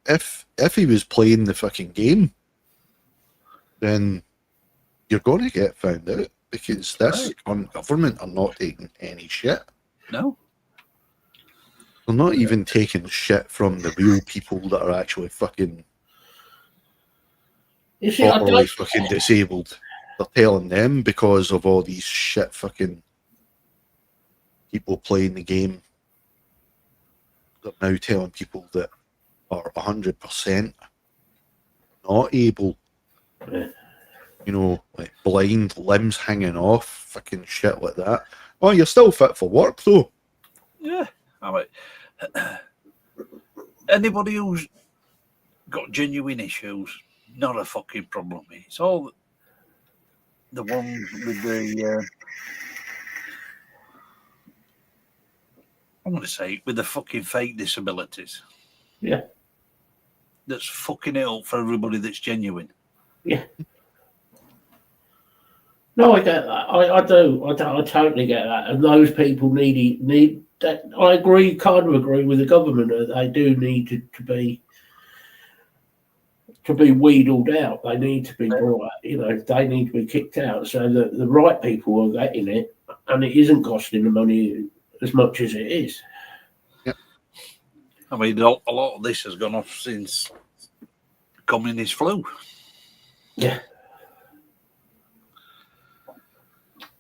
if he was playing the fucking game, then you're going to get found out because this government are not taking any shit. No, they're not even taking shit from the real people that are actually fucking properly fucking disabled. They're telling them because of all these shit fucking people playing the game. They're now telling people that are 100% not able, you know, like blind, limbs hanging off, fucking shit like that. Oh, you're still fit for work though. Yeah. All right. Anybody who's got genuine issues, not a fucking problem. It's all the ones with the I'm going to say with the fucking fake disabilities. Yeah. That's fucking it up for everybody that's genuine. Yeah. No, I get that. I do. I totally get that. And those people need that. I kind of agree with the government that they do need to be wheedled out. They need to be brought out. You know, they need to be kicked out so that the right people are getting it, and it isn't costing the money as much as it is. Yep. I mean, a lot of this has gone off since communist flu. Yeah.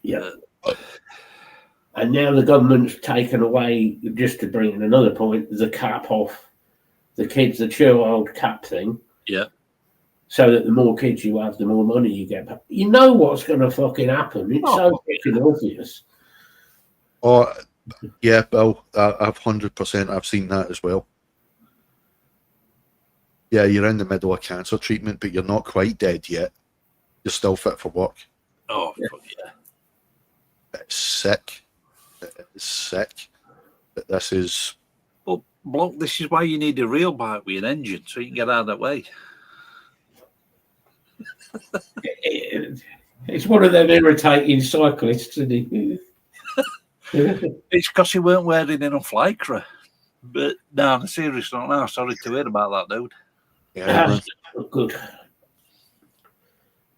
Yeah. And now the government's taken away, just to bring in another point, the cap off the kids, the child cap thing. Yeah. So that the more kids you have, the more money you get. You know what's going to fucking happen. It's so fucking obvious. Oh, yeah, Bill, I've 100%. I've seen that as well. Yeah, you're in the middle of cancer treatment, but you're not quite dead yet. You're still fit for work. Oh, yeah. It's sick. It is sick. But this is... Well, bloke, this is why you need a real bike with an engine, so you can get out of that way. It's one of them irritating cyclists, isn't he? It's because he weren't wearing enough lycra. But no, on a serious note now, sorry to hear about that, dude. Yeah, good.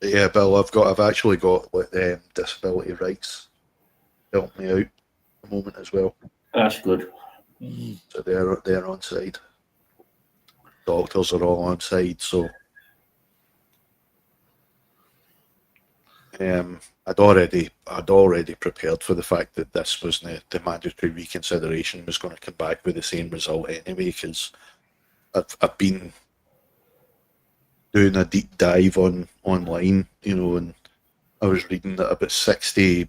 Yeah, Bill, I've actually got disability rights help me out at the moment as well. That's good. So they're on side. Doctors are all on side, so I'd already prepared for the fact that this was the mandatory reconsideration was going to come back with the same result anyway, because I've been doing a deep dive online, you know, and I was reading that about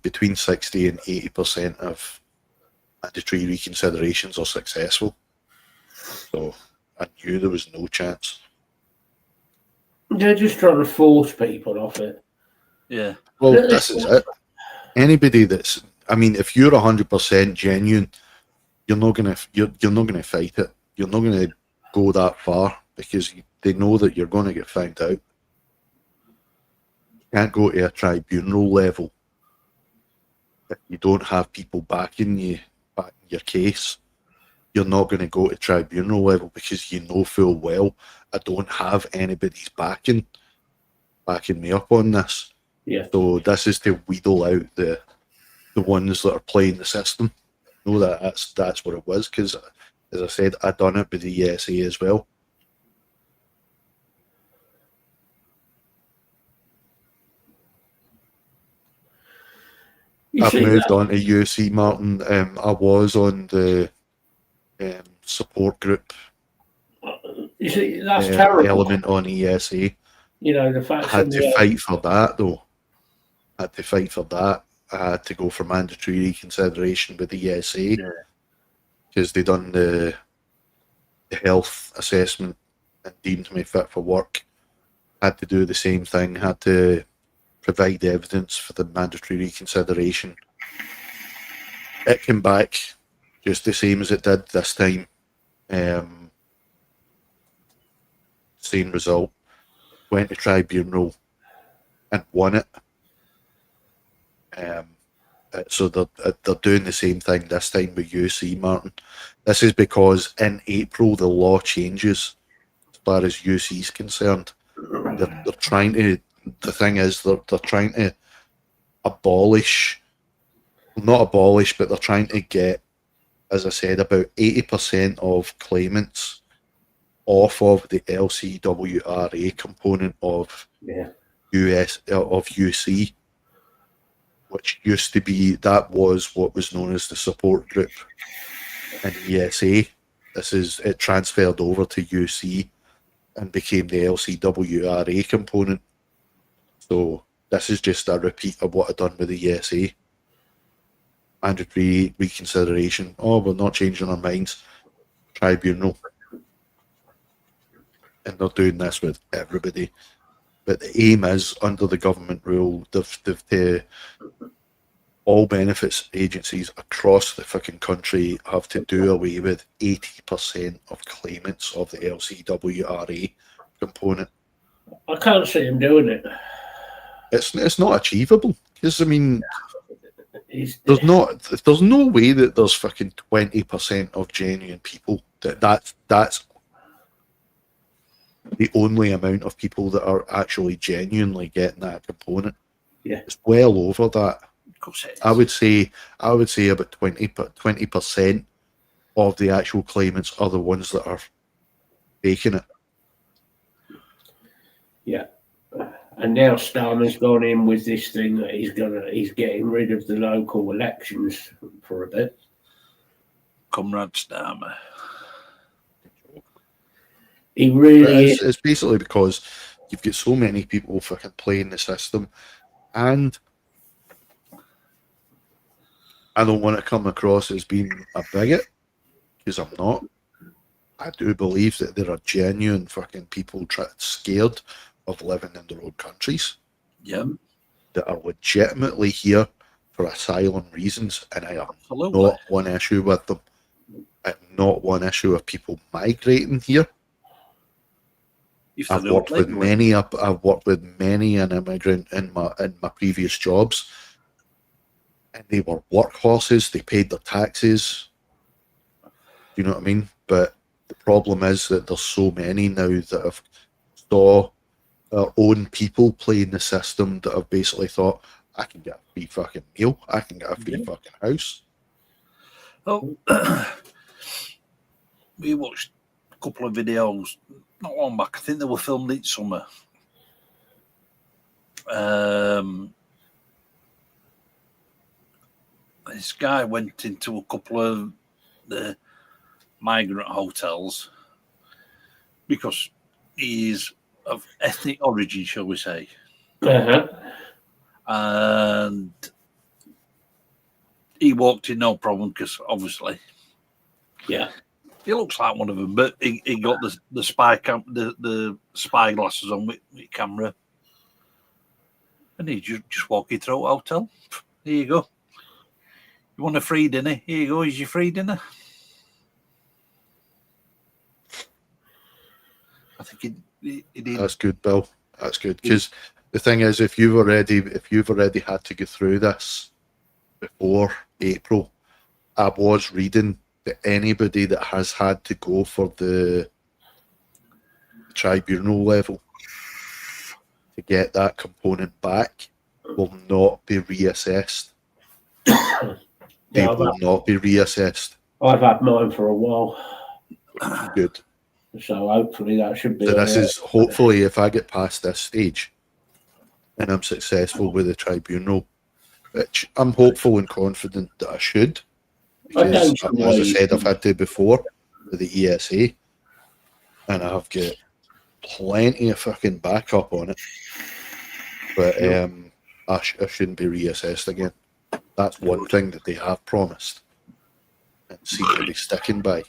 between 60 and 80% of mandatory reconsiderations are successful. So I knew there was no chance. They're just trying to force people off it. Yeah. Well, this is it. Anybody that's, I mean, if you're 100% genuine, you're not gonna fight it. You're not gonna go that far because they know that you're going to get found out. You can't go to a tribunal level if you don't have people backing your case. You're not going to go to tribunal level because you know full well I don't have anybody's backing me up on this. Yeah. So this is to wheedle out the ones that are playing the system. Know that that's what it was, because as I said, I done it with the ESA as well. I've moved on to UC, Martin. I was on the support group. You see, that's terrible. Element on ESA. You know, the fact I had to fight for that, though. I had to fight for that. I had to go for mandatory reconsideration with the ESA because they done the health assessment and deemed me fit for work. Had to do the same thing. Had to provide evidence for the mandatory reconsideration. It came back just the same as it did this time. Same result. Went to tribunal and won it. So they're doing the same thing this time with UC, Martin. This is because in April the law changes as far as UC is concerned. They're trying to. The thing is, they're trying to abolish, not abolish, but they're trying to get, as I said, about 80% of claimants off of the LCWRA component of UC, which used to be, that was what was known as the support group in ESA. It transferred over to UC and became the LCWRA component. So this is just a repeat of what I've done with the ESA. Mandatory reconsideration. Oh, we're not changing our minds. Tribunal. And they're doing this with everybody. But the aim is, under the government rule, all benefits agencies across the fucking country have to do away with 80% of claimants of the LCWRA component. I can't see him doing it. It's not achievable, because I mean, there's no way that there's fucking 20% of genuine people. That's the only amount of people that are actually genuinely getting that component. Yeah, it's well over that. Of course it is. I would say about 20% of the actual claimants are the ones that are taking it. Yeah. And now Starmer's gone in with this thing that he's getting rid of the local elections for a bit. Comrade Starmer. He really is. It's basically because you've got so many people fucking playing the system, and I don't want to come across as being a bigot, because I'm not. I do believe that there are genuine fucking people scared of living in their own countries. Yeah. That are legitimately here for asylum reasons, and I have not one issue with them. I have not one issue of people migrating here. I've worked with many an immigrant in my previous jobs, and they were workhorses. They paid their taxes. You know what I mean? But the problem is that there's so many now that have saw their own people playing the system that have basically thought, I can get a free fucking meal, I can get a free fucking house. Oh, we watched a couple of videos not long back. I think they were filmed in summer. This guy went into a couple of the migrant hotels because he's of ethnic origin, shall we say. Uh-huh. And he walked in no problem because obviously. Yeah. He looks like one of them, but he got the spy glasses on with camera, and he just walking through a hotel. Here you go. You want a free dinner? Here you go. Is your free dinner? I think he did. That's good, Bill. That's good, because the thing is, if you've already had to go through this before April, I was reading that anybody that has had to go for the tribunal level to get that component back will not be reassessed. They will not be reassessed. I've had mine for a while. Good. So hopefully that should be. So this is hopefully, if I get past this stage and I'm successful with the tribunal, which I'm hopeful and confident that I should. Because, as I said, I've had to before with the ESA, and I've got plenty of fucking backup on it. But I shouldn't be reassessed again. That's one thing that they have promised and seem to be sticking by.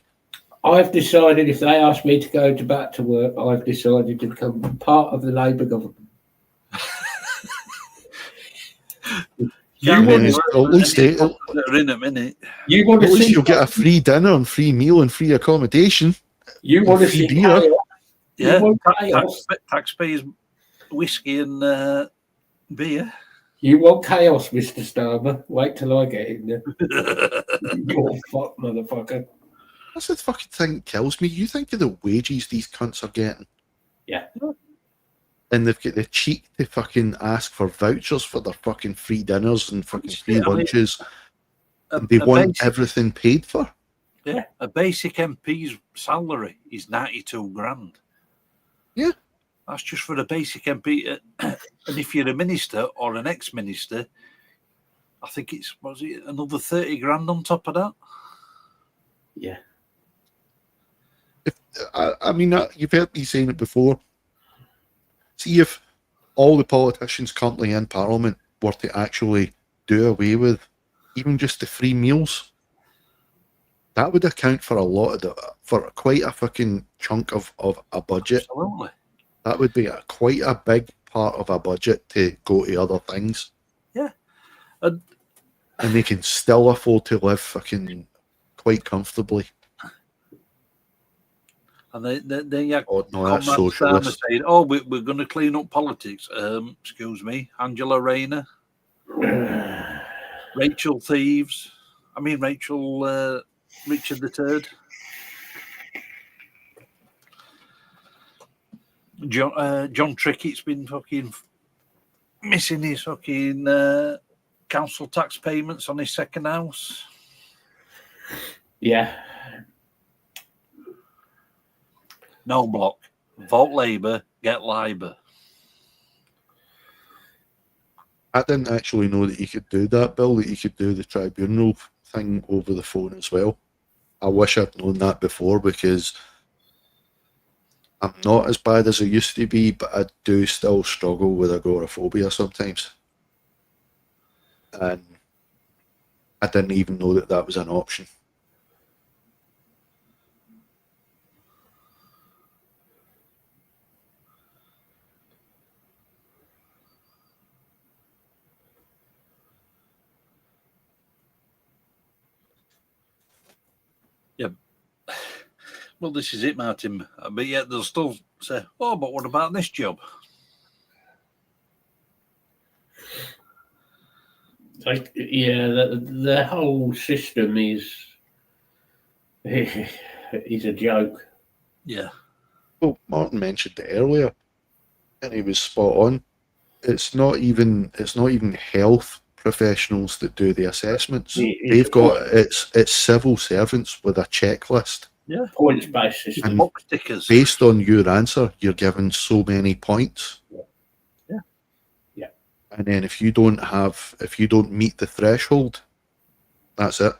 I've decided if they ask me to go back to work, I've decided to become part of the Labour government. At least you'll get a free dinner and free meal and free accommodation. You want to see beer? Yeah, taxpayers, whiskey and beer. You want chaos, Mr. Starmer. Wait till I get in there. You fuck, motherfucker. That's the fucking thing that kills me. You think of the wages these cunts are getting. Yeah. And they've got the cheek to fucking ask for vouchers for their fucking free dinners and fucking free lunches. And they want everything paid for. Yeah, a basic MP's salary is 92 grand. Yeah. That's just for a basic MP. And if you're a minister or an ex-minister, I think was it another 30 grand on top of that? Yeah. I mean, you've heard me saying it before. See, if all the politicians currently in Parliament were to actually do away with even just the free meals, that would account for for quite a fucking chunk of a budget. Absolutely. That would be quite a big part of a budget to go to other things. Yeah. And they can still afford to live fucking quite comfortably. And then you that's socialist. saying, "Oh, we're going to clean up politics." Excuse me, Angela Rayner, Rachel Thieves. I mean Rachel Richard III. John Trickett's been fucking missing his fucking council tax payments on his second house. Yeah. No block. Vote Labour, get Labour. I didn't actually know that you could do that, Bill, that you could do the tribunal thing over the phone as well. I wish I'd known that before, because I'm not as bad as I used to be, but I do still struggle with agoraphobia sometimes. And I didn't even know that was an option. Yeah. Well, this is it, Martin. But yet they'll still say, "Oh, but what about this job?" Like, yeah, the whole system is a joke. Yeah. Well, Martin mentioned it earlier, and he was spot on. It's not even health professionals that do the assessments. They've got it's civil servants with a checklist. Yeah, points-based system. And stickers. Based on your answer, you're given so many points. Yeah. And then if you don't meet the threshold, that's it.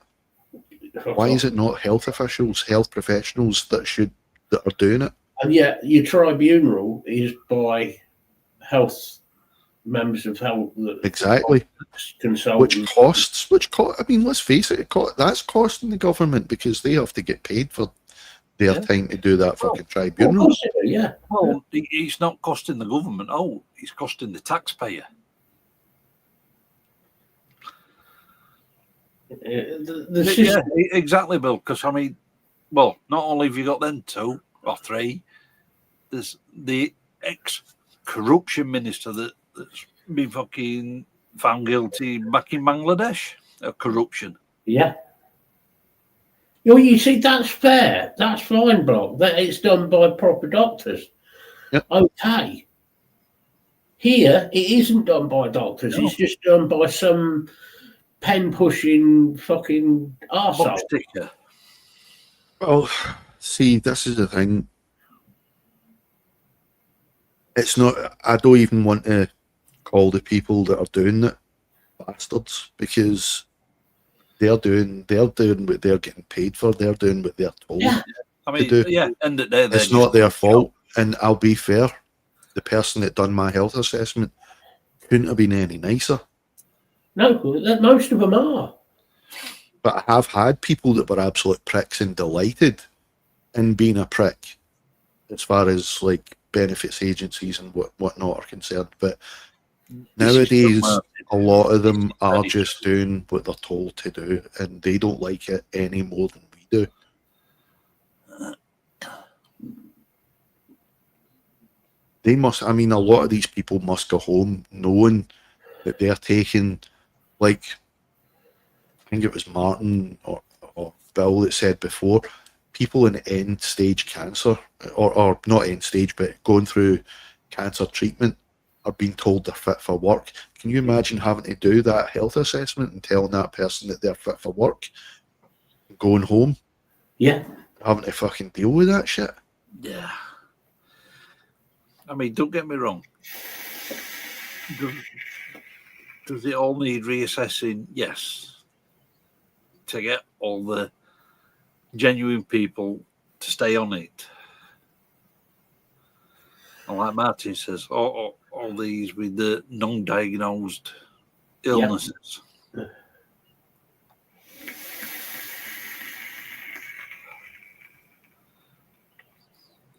Why is it not health officials, health professionals that are doing it? And yet, your tribunal is by health members of health. Exactly. Consultants. I mean, let's face it, that's costing the government, because they have to get paid for their Yeah. time to do that fucking Of tribunal. course it is, yeah. Well, it's not costing the government. Oh, it's costing the taxpayer. The Yeah, system, exactly, Bill. Because I mean, well, not only have you got them 2 or 3, there's the ex-corruption minister that's been fucking found guilty back in Bangladesh of corruption. yeah. You see, that's fair. That's fine, Block. That it's done by proper doctors. Yep. Okay. Here, it isn't done by doctors. No. It's just done by some pen-pushing fucking Box arsehole. sticker. Well, see, this is the thing. It's not. I don't even want to call the people that are doing it bastards, because they're doing what they're getting paid for. They're doing what they're told. Yeah. I mean, do. yeah, end of the day, It's not their fault. And I'll be fair, the person that done my health assessment couldn't have been any nicer. No, most of them are. But I have had people that were absolute pricks and delighted in being a prick, as far as like benefits agencies and whatnot are concerned. But nowadays, a lot of them are just doing what they're told to do, and they don't like it any more than we do. They must, I mean, a lot of these people must go home knowing that they're taking, like, I think it was Martin or Bill that said before, people in end stage cancer, or not end stage, but going through cancer treatment, are being told they're fit for work. Can you imagine having to do that health assessment and telling that person that they're fit for work, going home, Yeah. having to fucking deal with that shit? Yeah. I mean, don't get me wrong. Does it all need reassessing? Yes. To get all the genuine people to stay on it. And like Martin says, all these with the non-diagnosed illnesses. Yeah.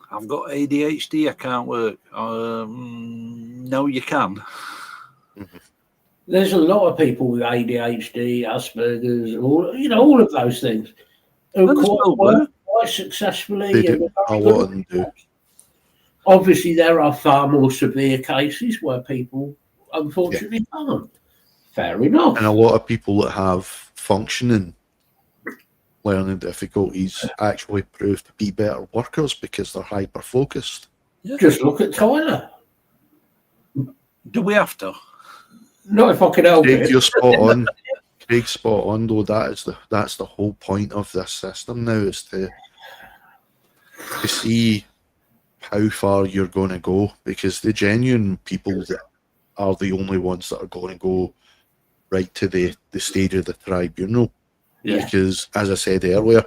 I've got ADHD, I can't work. No, you can. There's a lot of people with ADHD, Asperger's, all of those things who And quite still work work. quite successfully. They and do. are A very lot good of them do. Obviously, there are far more severe cases where people unfortunately can't. Fair enough. And a lot of people that have functioning learning difficulties actually prove to be better workers because they're hyper focused. Just look at Tyler. Do we have to? Not if I can help Craig, it. you're spot on. Craig's spot on though. That's the whole point of this system now, is to see how far you're going to go, because the genuine people that are the only ones that are going to go right to the stage of the tribunal. Yeah. Because as I said earlier,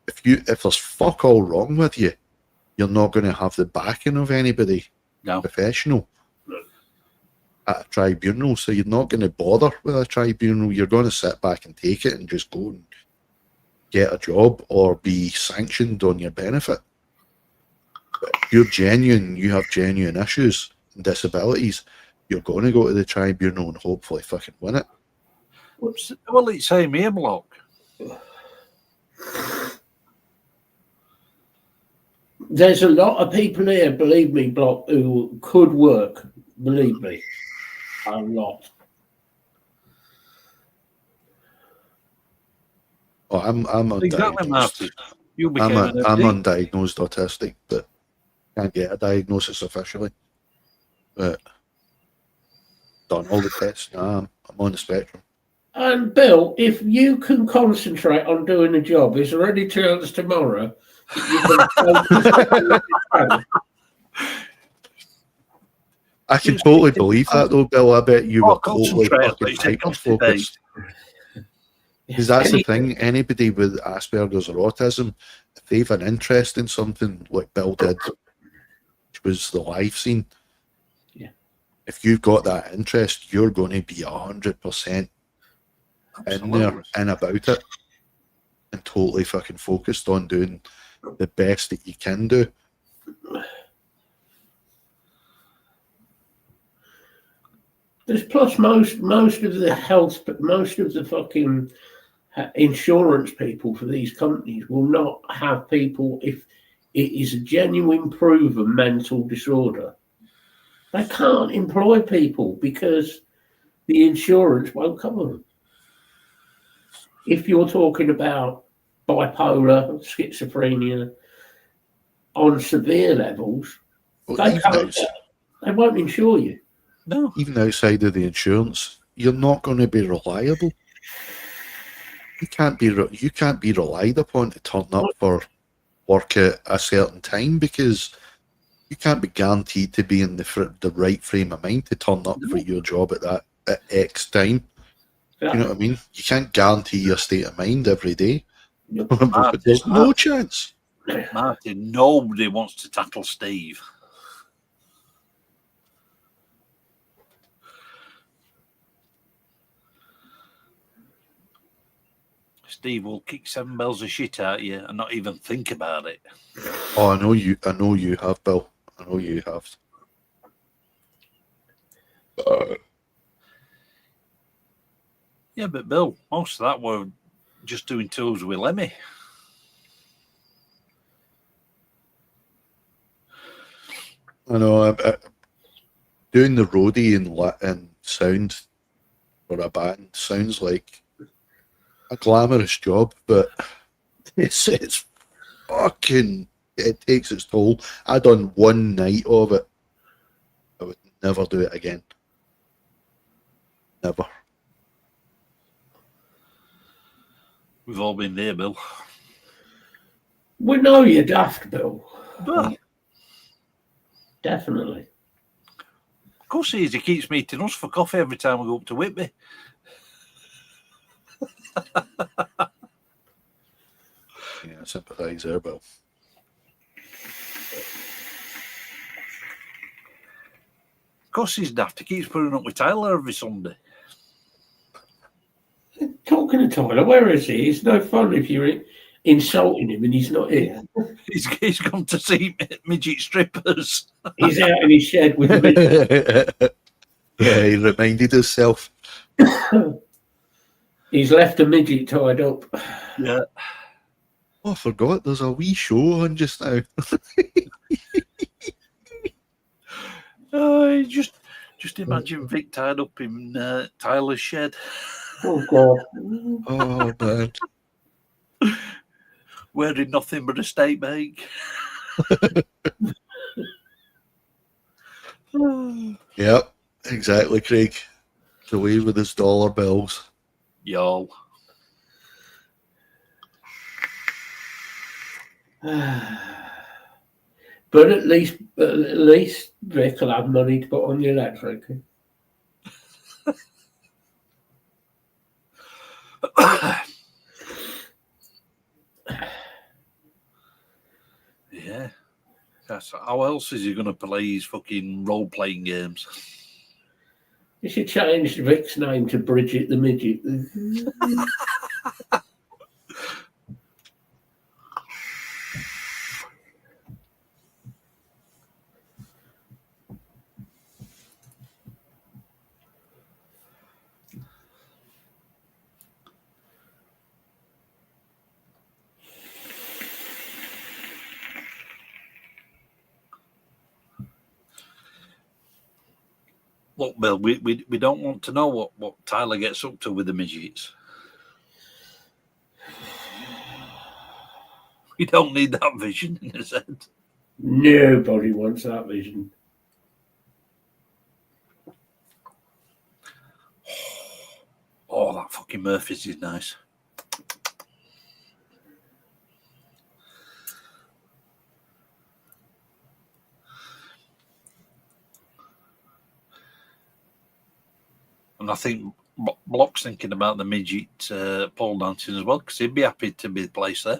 if there's fuck all wrong with you, you're not going to have the backing of anybody professional at a tribunal, so you're not going to bother with a tribunal. You're going to sit back and take it and just go and get a job or be sanctioned on your benefit. But if you're genuine, you have genuine issues and disabilities, you're going to go to the tribunal and hopefully fucking win it. Well, it's same here, block. There's a lot of people here, believe me, Block, who could work. Believe me. A lot. Oh, I'm Exactly, undiagnosed. Martin. You became I'm an MD. undiagnosed autistic, but can't get a diagnosis officially. But done all the tests. Nah, I'm on the spectrum. And Bill, if you can concentrate on doing a job, is there any chance tomorrow that I can totally believe that though, Bill. I bet you were totally concentrate, fucking it's a hyper focused. Because that's the thing, anybody with Asperger's or autism, if they've an interest in something like Bill did, which was the live scene, if you've got that interest, you're going to be 100% in there and about it and totally fucking focused on doing the best that you can do. There's plus most of the health, but most of the fucking insurance people for these companies will not have people if it is a genuine proven mental disorder. They can't employ people because the insurance won't cover them. If you're talking about bipolar, schizophrenia on severe levels, Well, they won't insure you. No. Even outside of the insurance, you're not going to be reliable. You can't be relied upon to turn up for work at a certain time because you can't be guaranteed to be in the right frame of mind to turn up for your job at X time. Yeah. You know what I mean? You can't guarantee your state of mind every day. Martin, There's no chance. Martin, nobody wants to tackle Steve. Steve will kick 7 bells of shit out you and not even think about it. Oh, I know you have, Bill. I know you have. Yeah, but Bill, most of that were just doing tours with Lemmy. I know. Doing the roadie and sound for a band sounds like a glamorous job, but it's fucking. It takes its toll. I done one night of it. I would never do it again. Never. We've all been there, Bill. We know you're daft, Bill. Well, Definitely. of course he is. He keeps meeting us for coffee every time we go up to Whitby. Yeah, I sympathise there, Bill. Of course he's daft. He keeps putting up with Tyler every Sunday. Talking to Tyler, where is he? It's no fun if you're insulting him and he's not here. He's gone to see midget strippers. He's out in his shed with the midget. Yeah, he reminded himself. He's left a midget tied up. Yeah. Oh, I forgot. There's a wee show on just now. Just imagine Vic tied up in Tyler's shed. Oh, God. Oh, man. Wearing nothing but a steak bake. Yep, exactly, Craig. Away with his dollar bills. Y'all. But at least Vic will have money to put on the electric. Yeah. How else is he going to play his fucking role-playing games? You should change Vic's name to Bridget the Midget. Look, Bill, we don't want to know what Tyler gets up to with the midgets. We don't need that vision in his head. Nobody wants that vision. Oh, that fucking Murphy's is nice. And I think Block's thinking about the midget pole dancing as well, because he'd be happy to be placed there.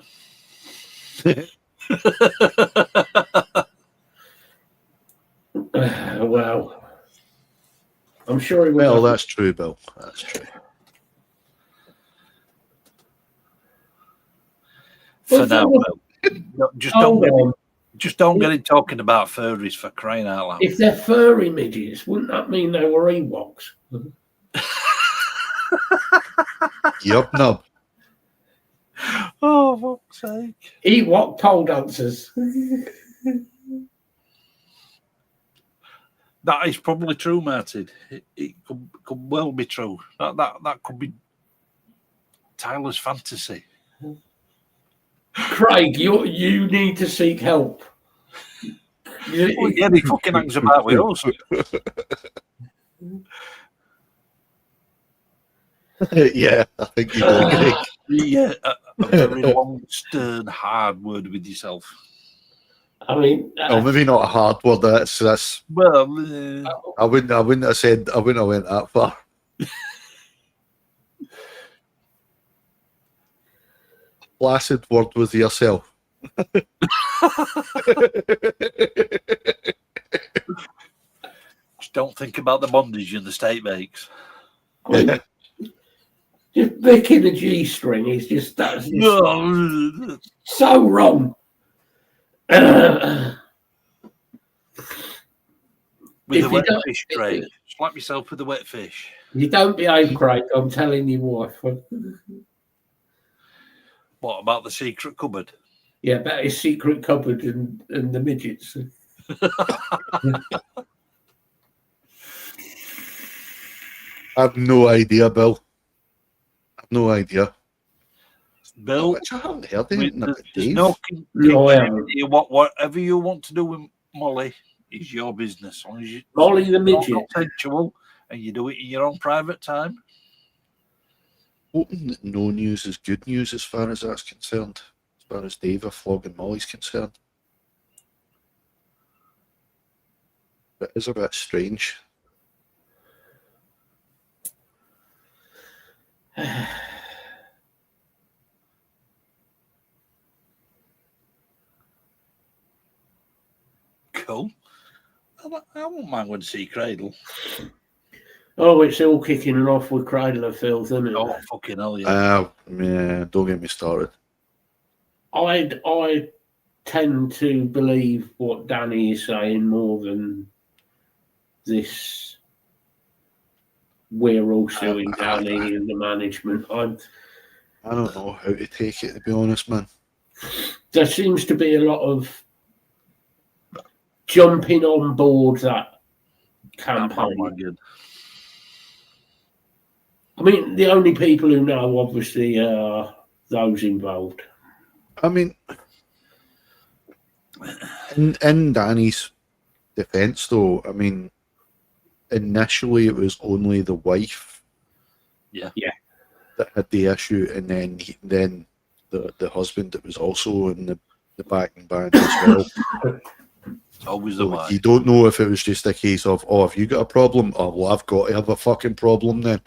Well, I'm sure he will. Well, that's true, Bill. That's true. For now, Bill. Hold on. Just don't get him talking about furries for crying out loud. If they're furry midgets, wouldn't that mean they were Ewoks? Yup, nub. Oh, fuck's sake. Ewok pole dancers. That is probably true, Martin. It could well be true. That could be Tyler's fantasy. Craig, you need to seek help. Well, yeah, he fucking hangs about with us. Yeah, I think you do, Greg. Yeah, a very long, stern, hard word with yourself. I mean, Oh, maybe not a hard word. That's. Well, I wouldn't have went that far. Placid word with yourself. just don't think about the bondage the state makes. I mean, just licking a G-string is just that's just so wrong. With If a you wet don't- fish, Craig. Slap yourself with a wet fish. You don't behave, Craig. I'm telling your wife. What about the secret cupboard? Yeah, about his secret cupboard and the midgets. I have no idea, Bill. I have no idea. Bill, Which I haven't heard anything about there's Dave. no No, I haven't. whatever you want to do with Molly is your business. As long as you Molly the it's midget. not consensual and you do it in your own private time. Hoping that no news is good news as far as that's concerned. As far as Dave or flogging Molly's concerned. It is a bit strange. Cool. I won't mind when to see Cradle. Oh, it's all kicking it off with Cradle of Filth, isn't it? Oh, fucking hell, yeah. Yeah, don't get me started. I tend to believe what Danny is saying more than this. We're all suing Danny and the management. I don't know how to take it, to be honest, man. There seems to be a lot of jumping on board that campaign. Oh, my God. I mean, the only people who know, obviously, are those involved. I mean, in Danny's defence, though, I mean, initially it was only the wife that had the issue, and then the husband that was also in the backing band as well. It's always the wife. You don't know if it was just a case of, oh, have you got a problem? Oh, well, I've got to have a fucking problem then.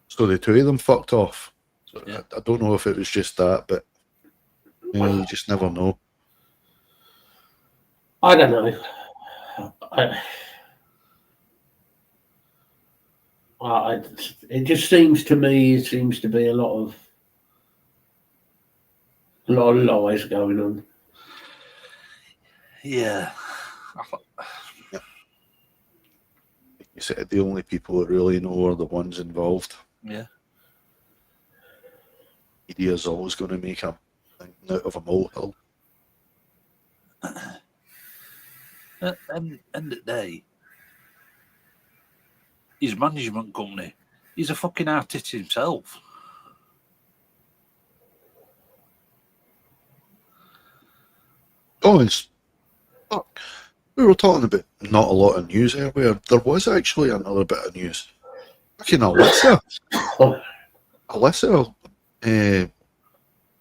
So the two of them fucked off. So Yeah. I don't know if it was just that, but you just never know. I don't know. It just seems to me, it seems to be a lot of lies going on. Yeah. You said the only people that really know are the ones involved. Yeah. Media's always going to make a thing out of a molehill. At the end of the day, his management company, he's a fucking artist himself. Oh, we were talking about not a lot of news earlier. There was actually another bit of news. Fucking Alyssa,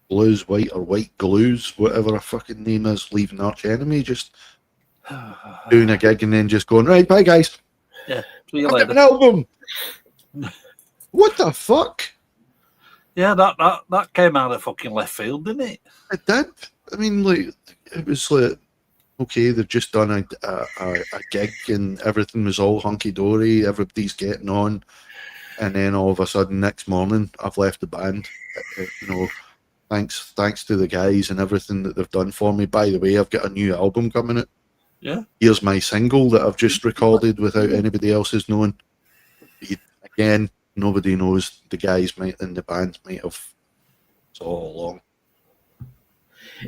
Blues White or White Glues, whatever her fucking name is, leaving Arch Enemy, just doing a gig and then just going, right, bye guys. Yeah. See you I've got later. an album. What the fuck? Yeah, that came out of fucking left field, didn't it? It did. I mean, like, it was like, okay, they've just done a gig and everything was all hunky dory. Everybody's getting on, and then all of a sudden, next morning, I've left the band. You know, Thanks to the guys and everything that they've done for me. By the way, I've got a new album coming out. Yeah. Here's my single that I've just recorded without anybody else's knowing. Again, nobody knows. The guys in the band might have. It's all along.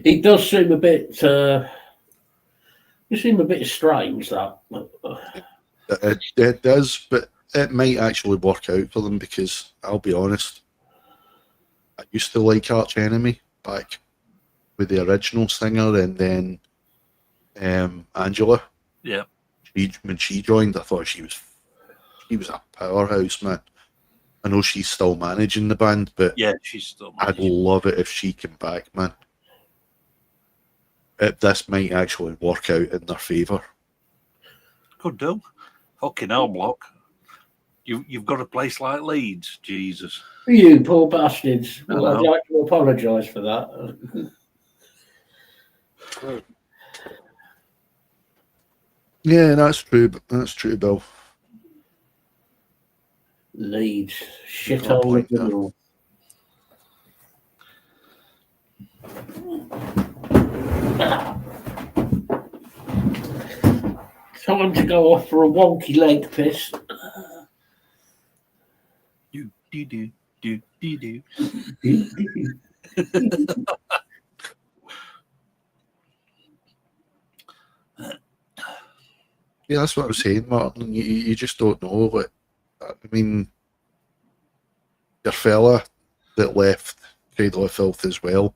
It does seem a bit. Strange that. It does, but it might actually work out for them because I'll be honest. I used to like Arch Enemy back with the original singer, and then Angela. Yeah. When she joined, I thought she was a powerhouse, man. I know she's still managing the band, but yeah, she's still I'd love it if she came back, man. This might actually work out in their favour. Could do. Fucking hell, Block. You've got a place like Leeds, Jesus. You poor bastards. Well, I'd know. like to apologise for that. Yeah, that's true. That's true, Bill. Leeds. Shit Oh, hole in point the there. middle. Time to go off for a wonky leg piss. Do. Yeah, that's what I was saying, Martin. You just don't know. Like, I mean, your fella that left Cradle of Filth as well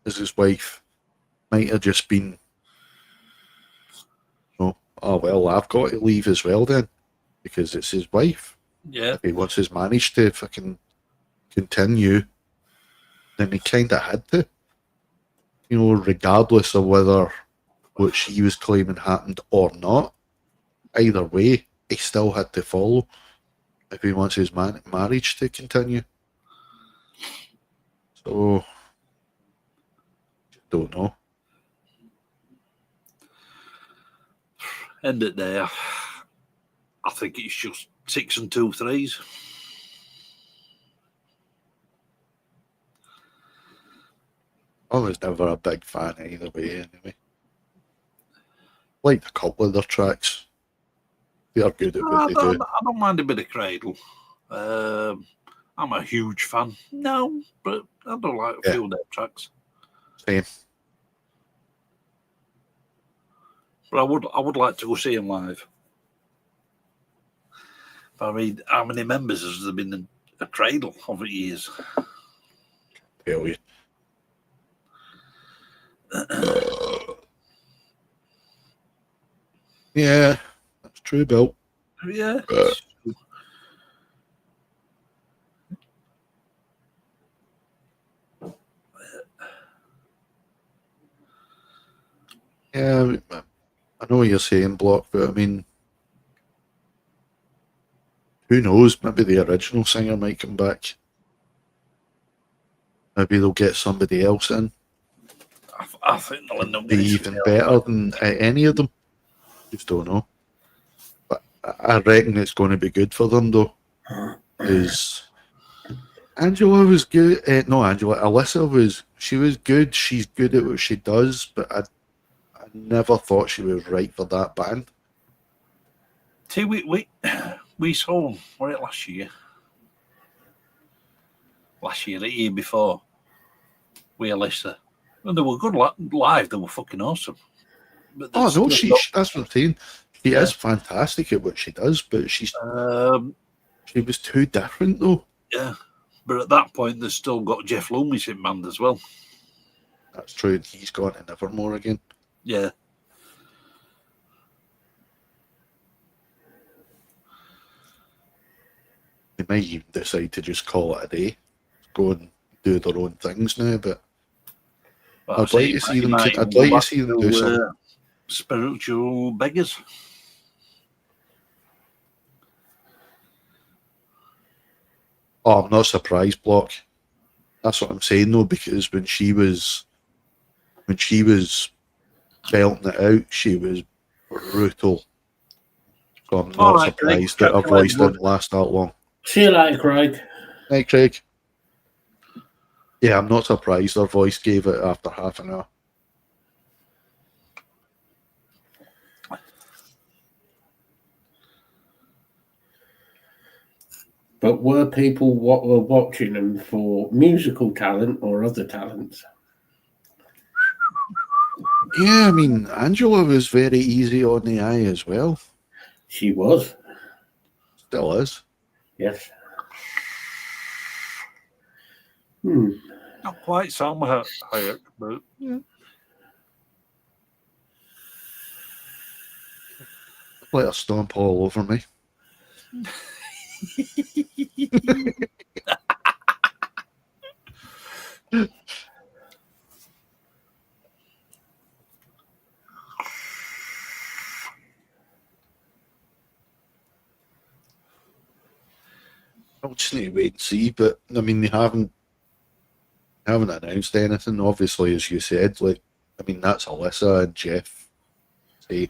as his wife might have just been, oh well, I've got to leave as well then because it's his wife. Yeah. If he wants his marriage to fucking continue, then he kind of had to. Regardless of whether what she was claiming happened or not. Either way, he still had to follow if he wants his marriage to continue. So, don't know. End it there. I think it's just 6 and 2 threes. I was never a big fan either way, anyway. Liked a couple of their tracks. They are good at what they do. I don't mind a bit of Cradle. I'm a huge fan. No, but I don't like a few of their tracks. Same. But I would like to go see him live. I mean, how many members has there been in a Cradle over the years? Tell you. Yeah, that's true, Bill. Yeah. Yeah, I know what you're saying, Block, but I mean, who knows? Maybe the original singer might come back. Maybe they'll get somebody else in. I think they'll end up Be even better than any of them. Just don't know. But I reckon it's going to be good for them, though. Is Angela was good? No, Angela. Alyssa she was good. She's good at what she does, but I never thought she was right for that band. See, we saw them, were it last year? The year before. We Alyssa. And they were good live, they were fucking awesome. But Oh no, that's what I'm saying. She is fantastic at what she does, but she was too different though. Yeah. But at that point they've still got Jeff Loomis in band as well. That's true. He's gone to Nevermore again. Yeah. They might even decide to just call it a day. Go and do their own things now, but I'd like to see them. I'd like to see them do something. Spiritual beggars. Oh, I'm not surprised, Block. That's what I'm saying though, because when she was belting it out, she was brutal. So I'm not surprised that her voice didn't last that long. See you later, Craig. Hey, Craig. Yeah, I'm not surprised her voice gave it after half an hour. But were people what were watching them for musical talent or other talents? Yeah, I mean, Angela was very easy on the eye as well. She was. Still is. Yes. Not quite Salma Hayek, but Let her stomp all over me. I'll just need to wait and see, but I mean, they haven't announced anything. Obviously, as you said, like, I mean, that's Alyssa and Jeff say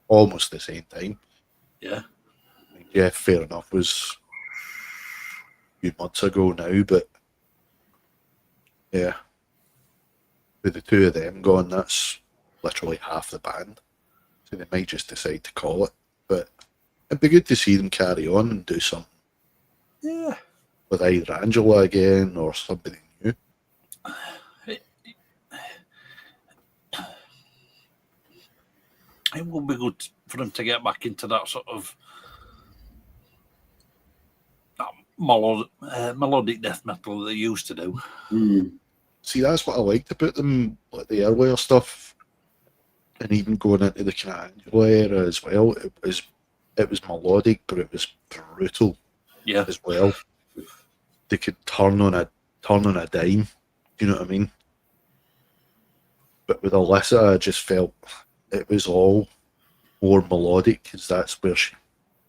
almost the same time. yeah. I mean, Jeff, fair enough, was a few months ago now, but yeah, with the two of them gone, that's literally half the band. So they might just decide to call it, but it'd be good to see them carry on and do something. Yeah. With either Angela again or somebody new. It would be good for them to get back into that sort of melodic death metal that they used to do. See, that's what I liked about them, like the earlier stuff, and even going into the kind of Angela era as well. It was melodic, but it was brutal. Yeah. As well. They could turn on a dime. Do you know what I mean? But with Alyssa, I just felt it was all more melodic because that's where she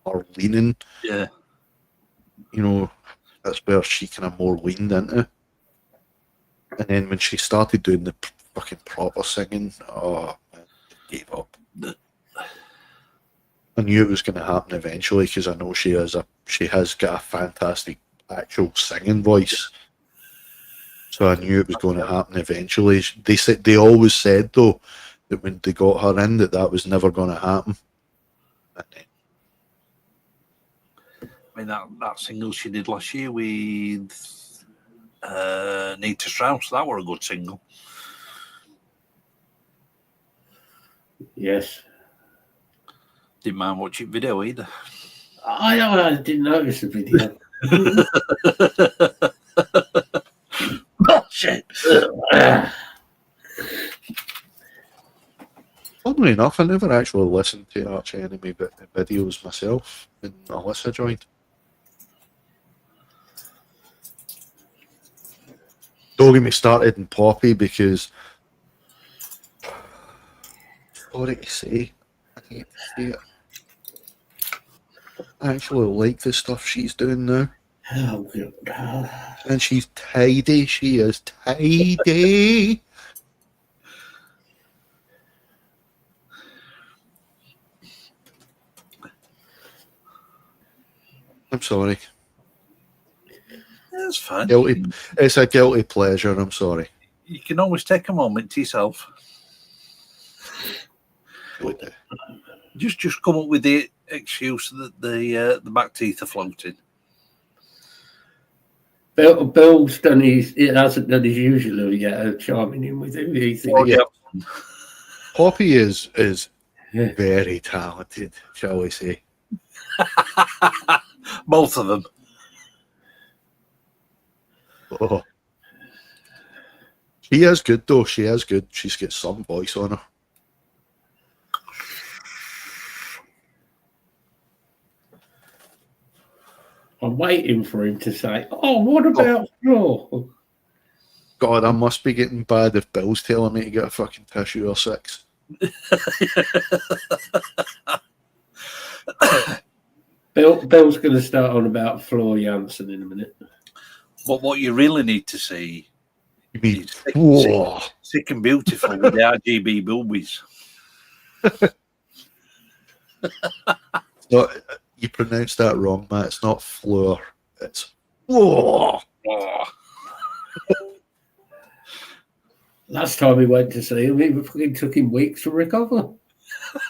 are leaning. Yeah. You know, that's where she kind of more leaned into. And then when she started doing the fucking proper singing, oh man, I gave up. I knew it was going to happen eventually because I know she has got a fantastic actual singing voice. So I knew it was going to happen eventually. They always said though that when they got her in that was never going to happen. I mean that single she did last year with Nita Strauss, that were a good single. Yes. Didn't mind watching video either. I didn't notice the video. Bullshit. Funnily enough, I never actually listened to Arch Enemy videos myself in Alyssa joined. Don't get me started in Poppy because sorry to say, I hate to say it. I actually like the stuff she's doing now. Oh, God. And she's tidy. She is tidy. I'm sorry. That's fine. Guilty. It's a guilty pleasure. I'm sorry. You can always take a moment to yourself. Just come up with the excuse that the back teeth are floating. Bill's done it hasn't done his usual yet, charming him with everything. Oh, yeah. Poppy is very talented, shall we say. Both of them. Oh. She is good though. She is good. She's got some voice on her. I'm waiting for him to say, "Oh, what about Raw?" God, I must be getting bad if Bill's telling me to get a fucking tissue or 6. Bill's going to start on about Floor Jansen in a minute. But what you really need to see You mean is sick and beautiful with the RGB boobies. No, you pronounced that wrong, Matt. It's not floor. It's whoa. Oh. Last time we went to see him, it fucking took him weeks to recover.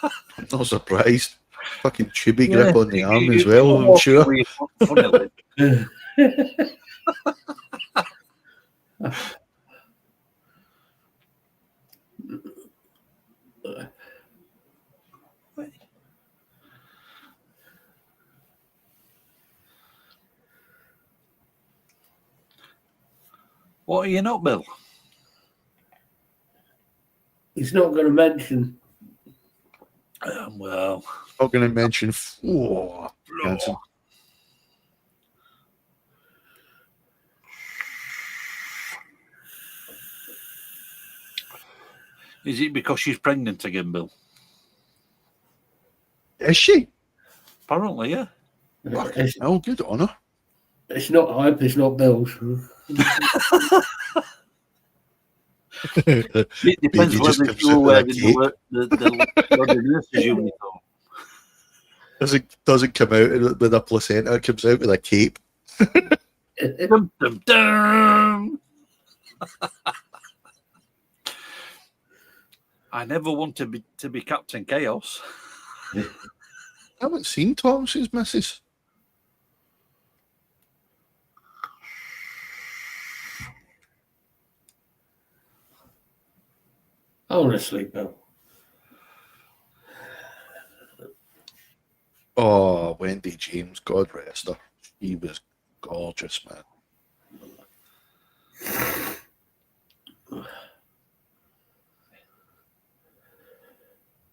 I'm not surprised. Fucking chubby grip on the arm as well, I'm sure. What are you not, Bill? He's not going to mention. Well, Not going to mention. Oh, Jansen. Is it because she's pregnant again, Bill? Is she? Apparently, yeah. Oh, good on her. It's not hype, it's not Bill's. It depends whether you were wearing the nurse's uniform. Doesn't come out with a placenta, it comes out with a cape. Dum, dum, dum. I never want to be Captain Chaos. I haven't seen Thomas's missus. Honestly, Bill. Oh, Wendy James, God rest her. She was gorgeous, man.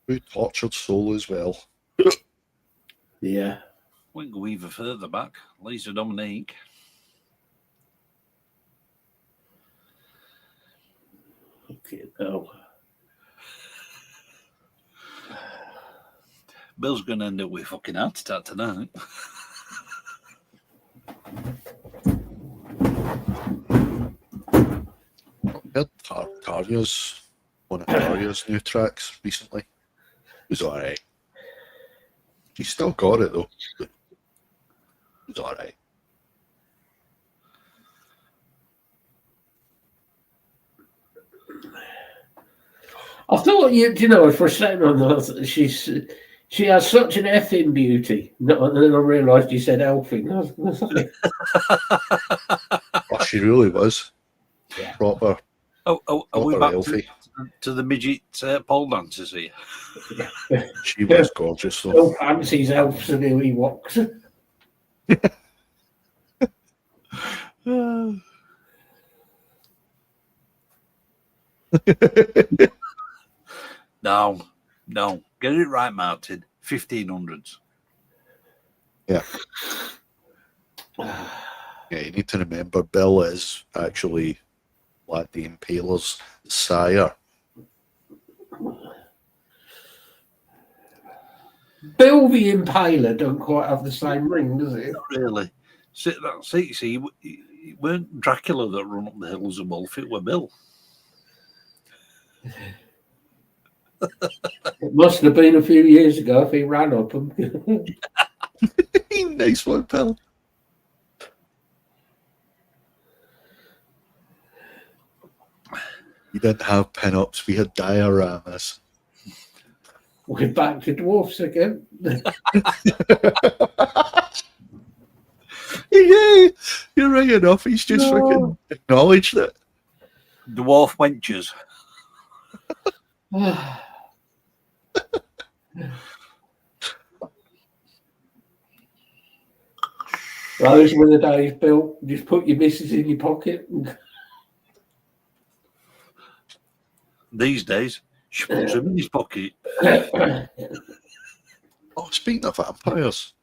Who tortured soul as well. Yeah. We can go even further back. Lisa Dominique. Okay, Bill. Bill's going to end up with a fucking heart attack tonight. I heard Tarja's one of Tarja's new tracks recently. It was alright. She's still got it though. But it was alright. I thought you know, for a second on that, she has such an effing beauty. No, and then I realised you said elfing. Oh, she really was. Yeah. Proper. Are we back elfie. to the midget pole dancers here? She was gorgeous though. Bill fancies elves and who he walks. No. Get it right, Martin. 1500s. Yeah. Yeah, you need to remember Bill is actually Vlad the Impaler's sire. Bill the Impaler don't quite have the same ring, does it? Not really. See, it weren't Dracula that run up the hill as a wolf, it were Bill. It must have been a few years ago if he ran up them. Nice one, Bill. We didn't have pin-ups, we had dioramas. We're back to dwarfs again. Yeah, you're right enough. He's just freaking acknowledged it. Dwarf wenches. Those were the days, Bill. Just put your missus in your pocket. These days, she puts them in his pocket. Oh, speaking of vampires,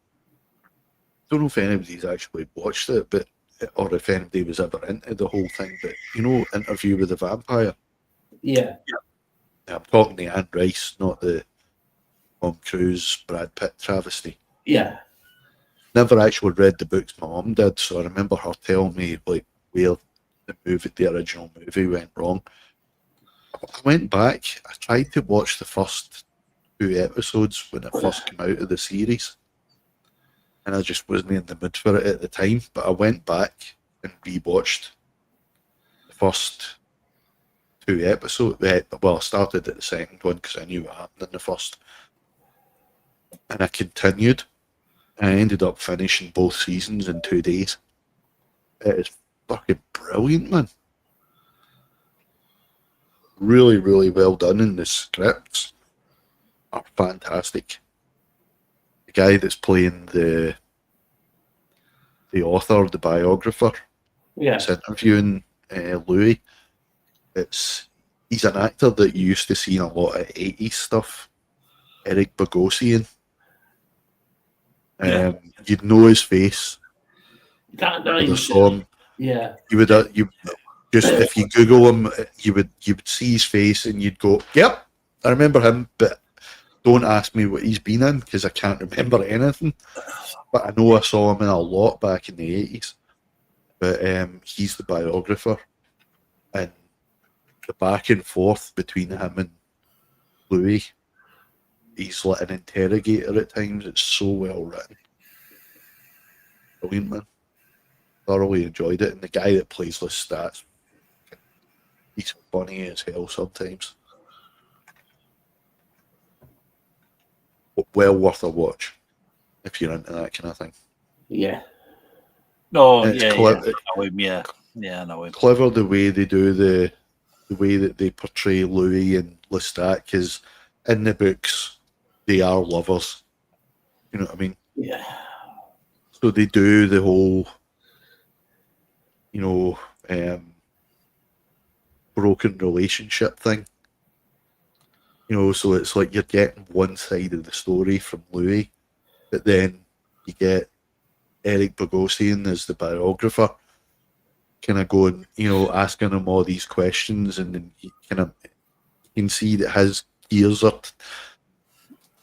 don't know if anybody's actually watched it, but or if anybody was ever into the whole thing, but you know, Interview with the Vampire. Yeah. I'm talking the Anne Rice, not the Tom Cruise, Brad Pitt travesty. Yeah. Never actually read the books. My mum did, so I remember her telling me like where the original movie went wrong. I went back. I tried to watch the first 2 episodes when it first came out of the series, and I just wasn't in the mood for it at the time. But I went back and rewatched the first 2 episodes. Well, I started at the second one because I knew what happened in the first. And I continued. I ended up finishing both seasons in 2 days. It is fucking brilliant, man. Really, really well done, and the scripts are fantastic. The guy that's playing the author, the biographer, Yeah. is interviewing Louis. He's an actor that you used to see in a lot of 80s stuff. Eric Bogosian. You'd know his face. That You'd name. have saw him. Yeah. You would just if you Google him, you would see his face and you'd go, "Yep, I remember him." But don't ask me what he's been in because I can't remember anything. But I know I saw him in a lot back in the 80s. But he's the biographer, and the back and forth between him and Louis, he's like an interrogator at times. It's so well written. Brilliant, man. Thoroughly enjoyed it. And the guy that plays Lestat, he's funny as hell sometimes. But well worth a watch if you're into that kind of thing. Yeah. No, And it's yeah, clever. I know him, yeah. Yeah, I know him. Clever the way they do the way that they portray Louis and Lestat, because in the books they are lovers. You know what I mean? Yeah. So they do the whole, broken relationship thing. So it's like you're getting one side of the story from Louis, but then you get Eric Bogosian as the biographer, kind of going, asking him all these questions, and then you can see that his gears are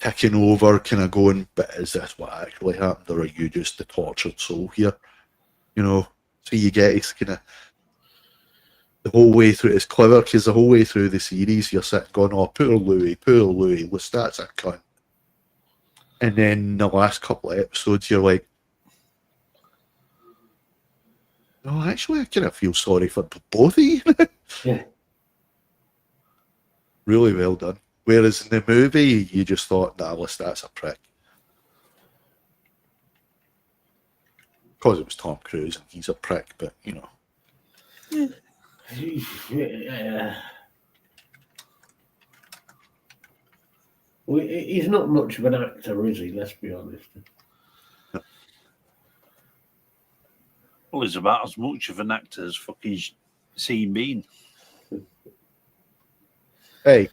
ticking over, kind of going, but is this what actually happened, or are you just the tortured soul here? So you get his kind of the whole way through. It's clever because the whole way through the series, you're sitting going, "Oh, poor Louis, Lestat's a cunt." And then the last couple of episodes, you're like, "No, actually, I kind of feel sorry for both of you." Yeah. Really well done. Whereas in the movie, you just thought, "Nah, Lestat's a prick." Because it was Tom Cruise and he's a prick, but Yeah. Well, he's not much of an actor, is he? Let's be honest. Well, he's about as much of an actor as fucking Sean Bean. Hey,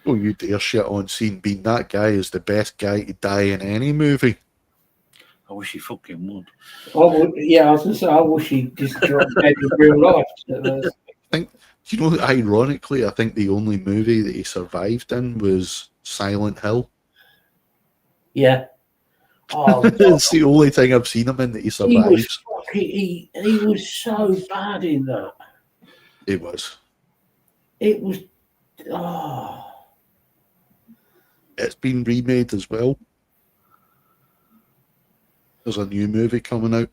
don't you dare shit on Sean Bean. That guy is the best guy to die in any movie. I wish he fucking would. I was going to say, I wish he just dropped dead in real life. Ironically, I think the only movie that he survived in was Silent Hill. Yeah. Oh, It's the only thing I've seen him in that he survives. he was so bad in that. It was. It was. Oh. It's been remade as well. There's a new movie coming out.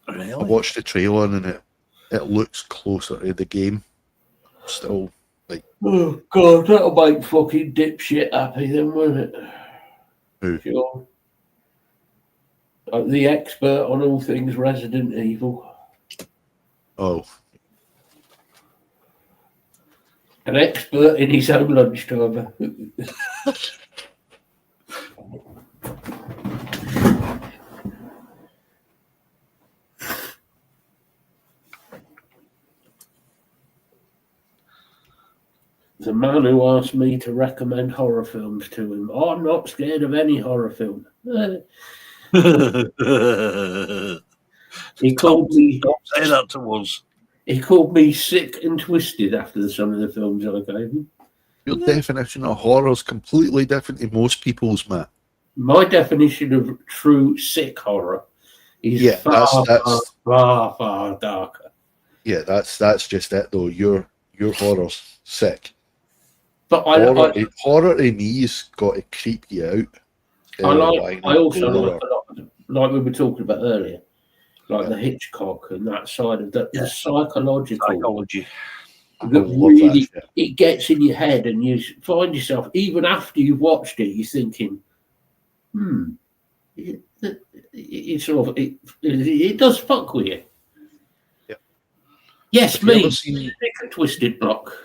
Really? I watched the trailer and it looks closer to the game. Still, like... Oh, God, that'll make fucking dipshit happy then, won't it? Who? Sure. Like the expert on all things Resident Evil. Oh. An expert in his own lunchtime. The man who asked me to recommend horror films to him. Oh, I'm not scared of any horror film. He called me. Don't say that to us. He called me sick and twisted after some of the films I gave him. Your definition of horror is completely different to most people's, Matt. My definition of true sick horror is far darker. Yeah, that's just it though. Your horror's sick. But horror to me's got to creep you out. I also like a lot, like we were talking about earlier. like the Hitchcock and that side of the psychological. Psychology. I That love really, that shit. it gets in your head, and you find yourself, even after you've watched it, you're thinking, it sort of it does fuck with you. Yep. Yes, Have you me, ever seen- Stick a Twisted Block.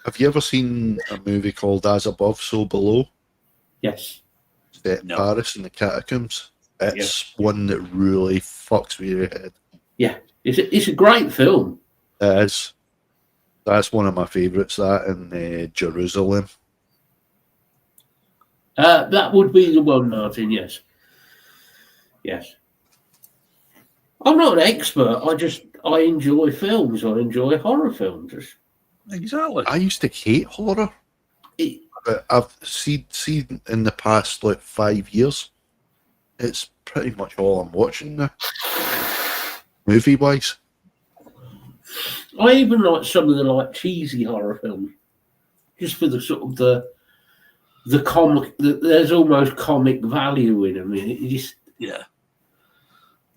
Have you ever seen a movie called As Above, So Below? Yes. Set in No. Paris in the catacombs. It's one that really fucks with your head. Yeah, it's a great film. It is. That's one of my favourites, that in Jerusalem. That would be the one, Martin. Yes. I'm not an expert. I enjoy films. I enjoy horror films. Exactly. I used to hate horror, but I've seen in the past 5 years, it's pretty much all I'm watching now, movie-wise. I even like some of the cheesy horror films, just for the sort of the comic. There's almost comic value in them. It just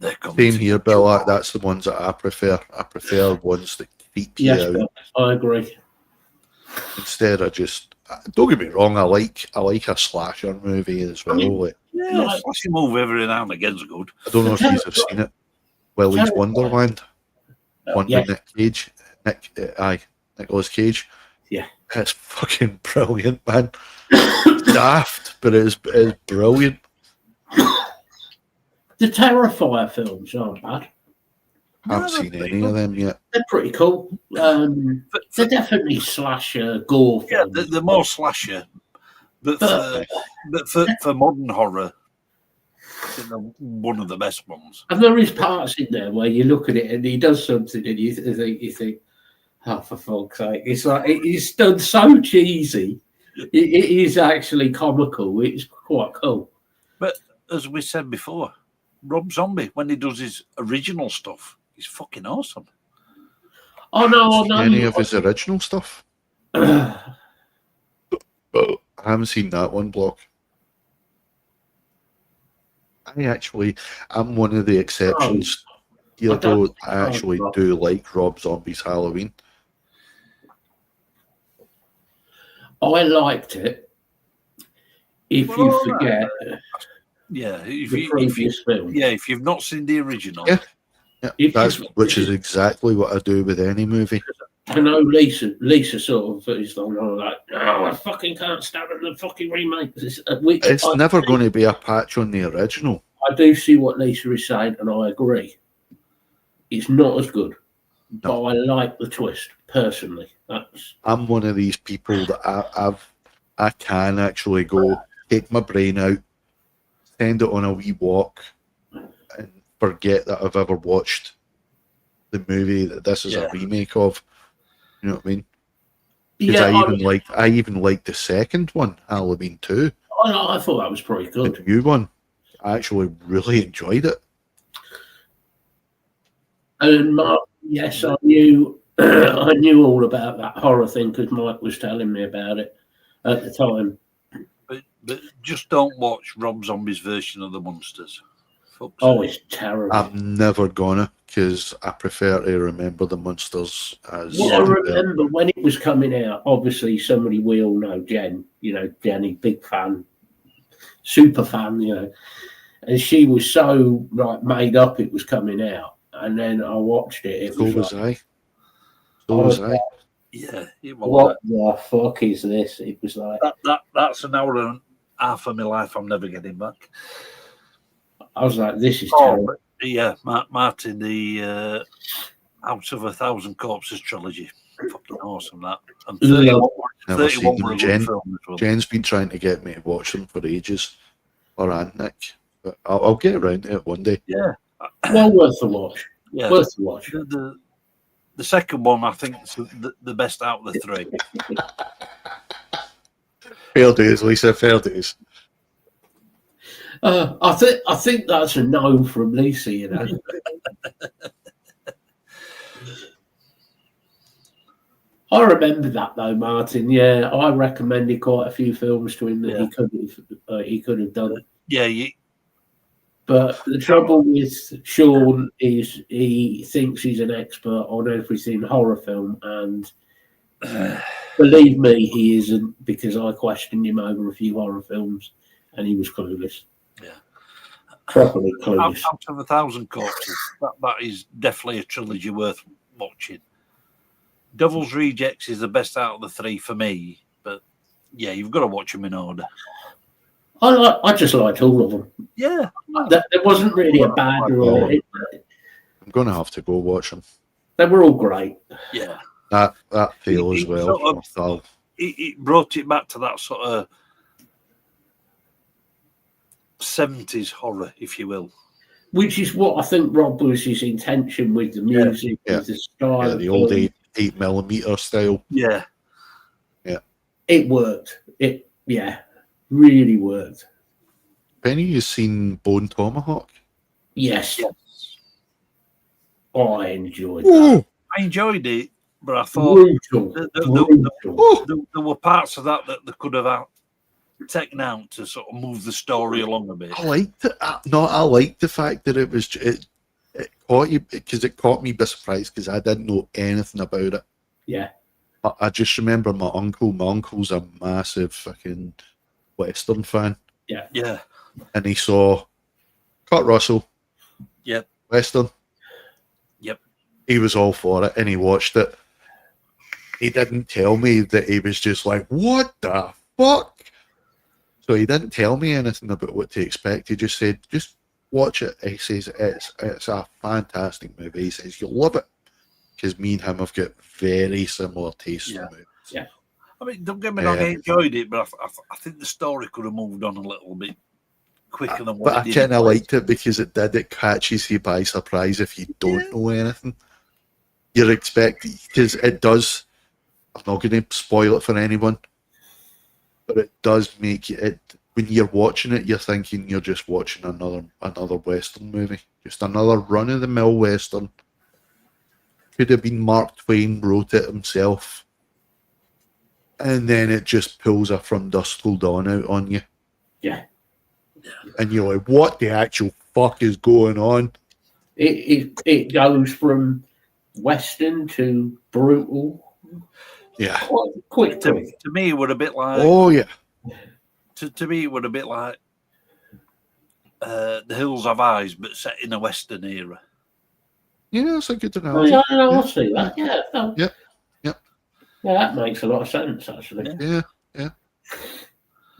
They're coming Same here, Bill. That's the ones that I prefer. I prefer ones that creep you out. Bill, I agree. Instead of just, don't get me wrong, I like a slasher movie as well. slashy move every now and again's good. I don't know if you've seen it. Willy's Wonderland. One with Nick Cage. Nicolas Cage. Yeah. It's fucking brilliant, man. Daft, but it's brilliant. The Terrifier films aren't bad. I haven't seen any of them yet. They're pretty cool. They're definitely slasher gore films. Yeah, they're more slasher. But for modern horror, they're one of the best ones. And there is parts in there where you look at it and he does something and you think, oh, for fuck's sake. It's like, it's done so cheesy. It is actually comical. It's quite cool. But as we said before, Rob Zombie, when he does his original stuff, he's fucking awesome. Oh, no, I know. Any of his original stuff? But I haven't seen that one, Block. I'm one of the exceptions. Though I actually do like Rob Zombie's Halloween. I liked it. If you forget, if you've not seen the original, which is exactly what I do with any movie. I know Lisa sort of is like, oh, I fucking can't stand the fucking remake. It's never going to be a patch on the original. I do see what Lisa is saying, and I agree. It's not as good, but I like the twist personally. I'm one of these people that I can actually go take my brain out, send it on a wee walk, and forget that I've ever watched the movie that this is a remake of. You know what I mean? Because I even liked the second one, Halloween 2. I thought that was pretty good. The new one, I actually really enjoyed it. And Mark, yes, I knew I knew all about that horror thing because Mike was telling me about it at the time. But just don't watch Rob Zombie's version of the Monsters. It's terrible. I'm never gonna, because I prefer to remember the Monsters as. Well, I remember when it was coming out. Obviously, somebody we all know, Jen. You know, Jenny, big fan, super fan. You know, and she was so made up it was coming out, and then I watched it. So was I. Yeah. What the fuck is this? It was like that's an hour and a half of my life I'm never getting back. I was like, this is terrible. Yeah, Martin, the Out of 1,000 Corpses trilogy. Fucking awesome, that. And 31 were a good film as well. Jen's been trying to get me to watch them for ages. Or Aunt Nick. But I'll get around to it one day. Yeah. Well, worth a watch. Yeah, worth a watch. The second one, I think, is the best out of the three. Fair dues, Lisa, fair dues. I think that's a no from Lisa, you know. I remember that though, Martin. Yeah, I recommended quite a few films to him that he could have done. Yeah, But the trouble with Sean is he thinks he's an expert on everything horror film, and believe me, he isn't, because I questioned him over a few horror films, and he was clueless. Yeah. Properly clueless. Out of 1,000 Corpses, that is definitely a trilogy worth watching. Devil's Rejects is the best out of the three for me, but yeah, you've got to watch them in order. I just liked all of them. Yeah. There wasn't really a bad or I'm going to have to go watch them. they were all great. Yeah. That feel as It well. sort of- It brought it back to that sort of 70s horror, if you will. Which is what I think Rob was his intention with the music, Yeah. with the style. Yeah, of the old film. 8mm style. Yeah. It worked. It really worked. Penny, you seen Bone Tomahawk? Yes. Yes. I enjoyed that. I enjoyed it, but I thought Brutal. there were parts of that they could have taken out to sort of move the story along a bit. I liked it. I liked the fact that it was it caught you, because it caught me by surprise, because I didn't know anything about it. Yeah. I just remember my uncle. My uncle's a massive fucking Western fan, Yeah. and he saw Kurt Russell. Yep. Western. Yep. He was all for it, and he watched it. He didn't tell me that he was just like, "What the fuck?" So he didn't tell me anything about what to expect. He just said, "Just watch it." He says it's a fantastic movie. He says you'll love it, because me and him have got very similar tastes in movies. Yeah. I mean, don't get me wrong, I enjoyed it, but I think the story could have moved on a little bit quicker than what But it I did. kind of liked it because it catches you by surprise if you don't know anything. You're expecting, because it does. I'm not going to spoil it for anyone, but it does make it. When you're watching it, you're thinking you're just watching another Western movie, just another run of the mill Western. Could have been Mark Twain wrote it himself, and then it just pulls a From Dusk Till Dawn out on you. Yeah. And you're like, what the actual fuck is going on? It goes from Western to brutal. Yeah. Quick. To me, it would a bit like. Oh yeah. To me, it would a bit like The Hills Have Eyes, but set in a Western era. Yeah, that's a good Oh, analogy. yeah, I'll see that. Yeah. No. Yep. Yeah, that makes a lot of sense, actually. Yeah.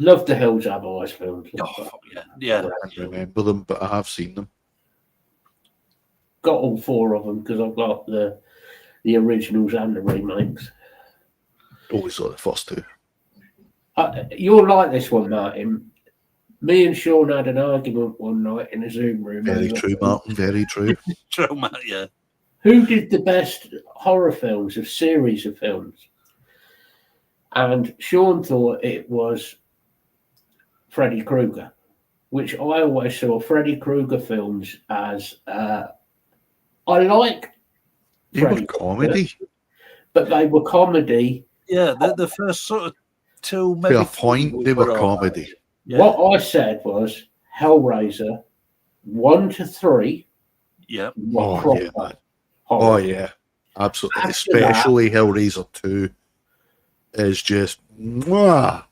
Love the Hills Have Eyes films. Oh, fuck yeah. Yeah. I can't remember them, but I have seen them. Got all four of them because I've got the originals and the remakes. Always saw the first two. You'll like this one, Martin. Me and Sean had an argument one night in a Zoom room. Very true, Martin. Very true. True, Matt, yeah. Who did the best horror films, of series of films? And Sean thought it was Freddy Krueger, which I always saw Freddy Krueger films as I like They were Freddy comedy. Krueger, but they were comedy. Yeah, the first sort of two, maybe. To a point, they were comedy. Yeah. What I said was Hellraiser 1 to 3. Yeah. were Oh, proper yeah, man. horror. Oh, yeah. Absolutely. After that- Especially Hellraiser 2 is just... Mwah.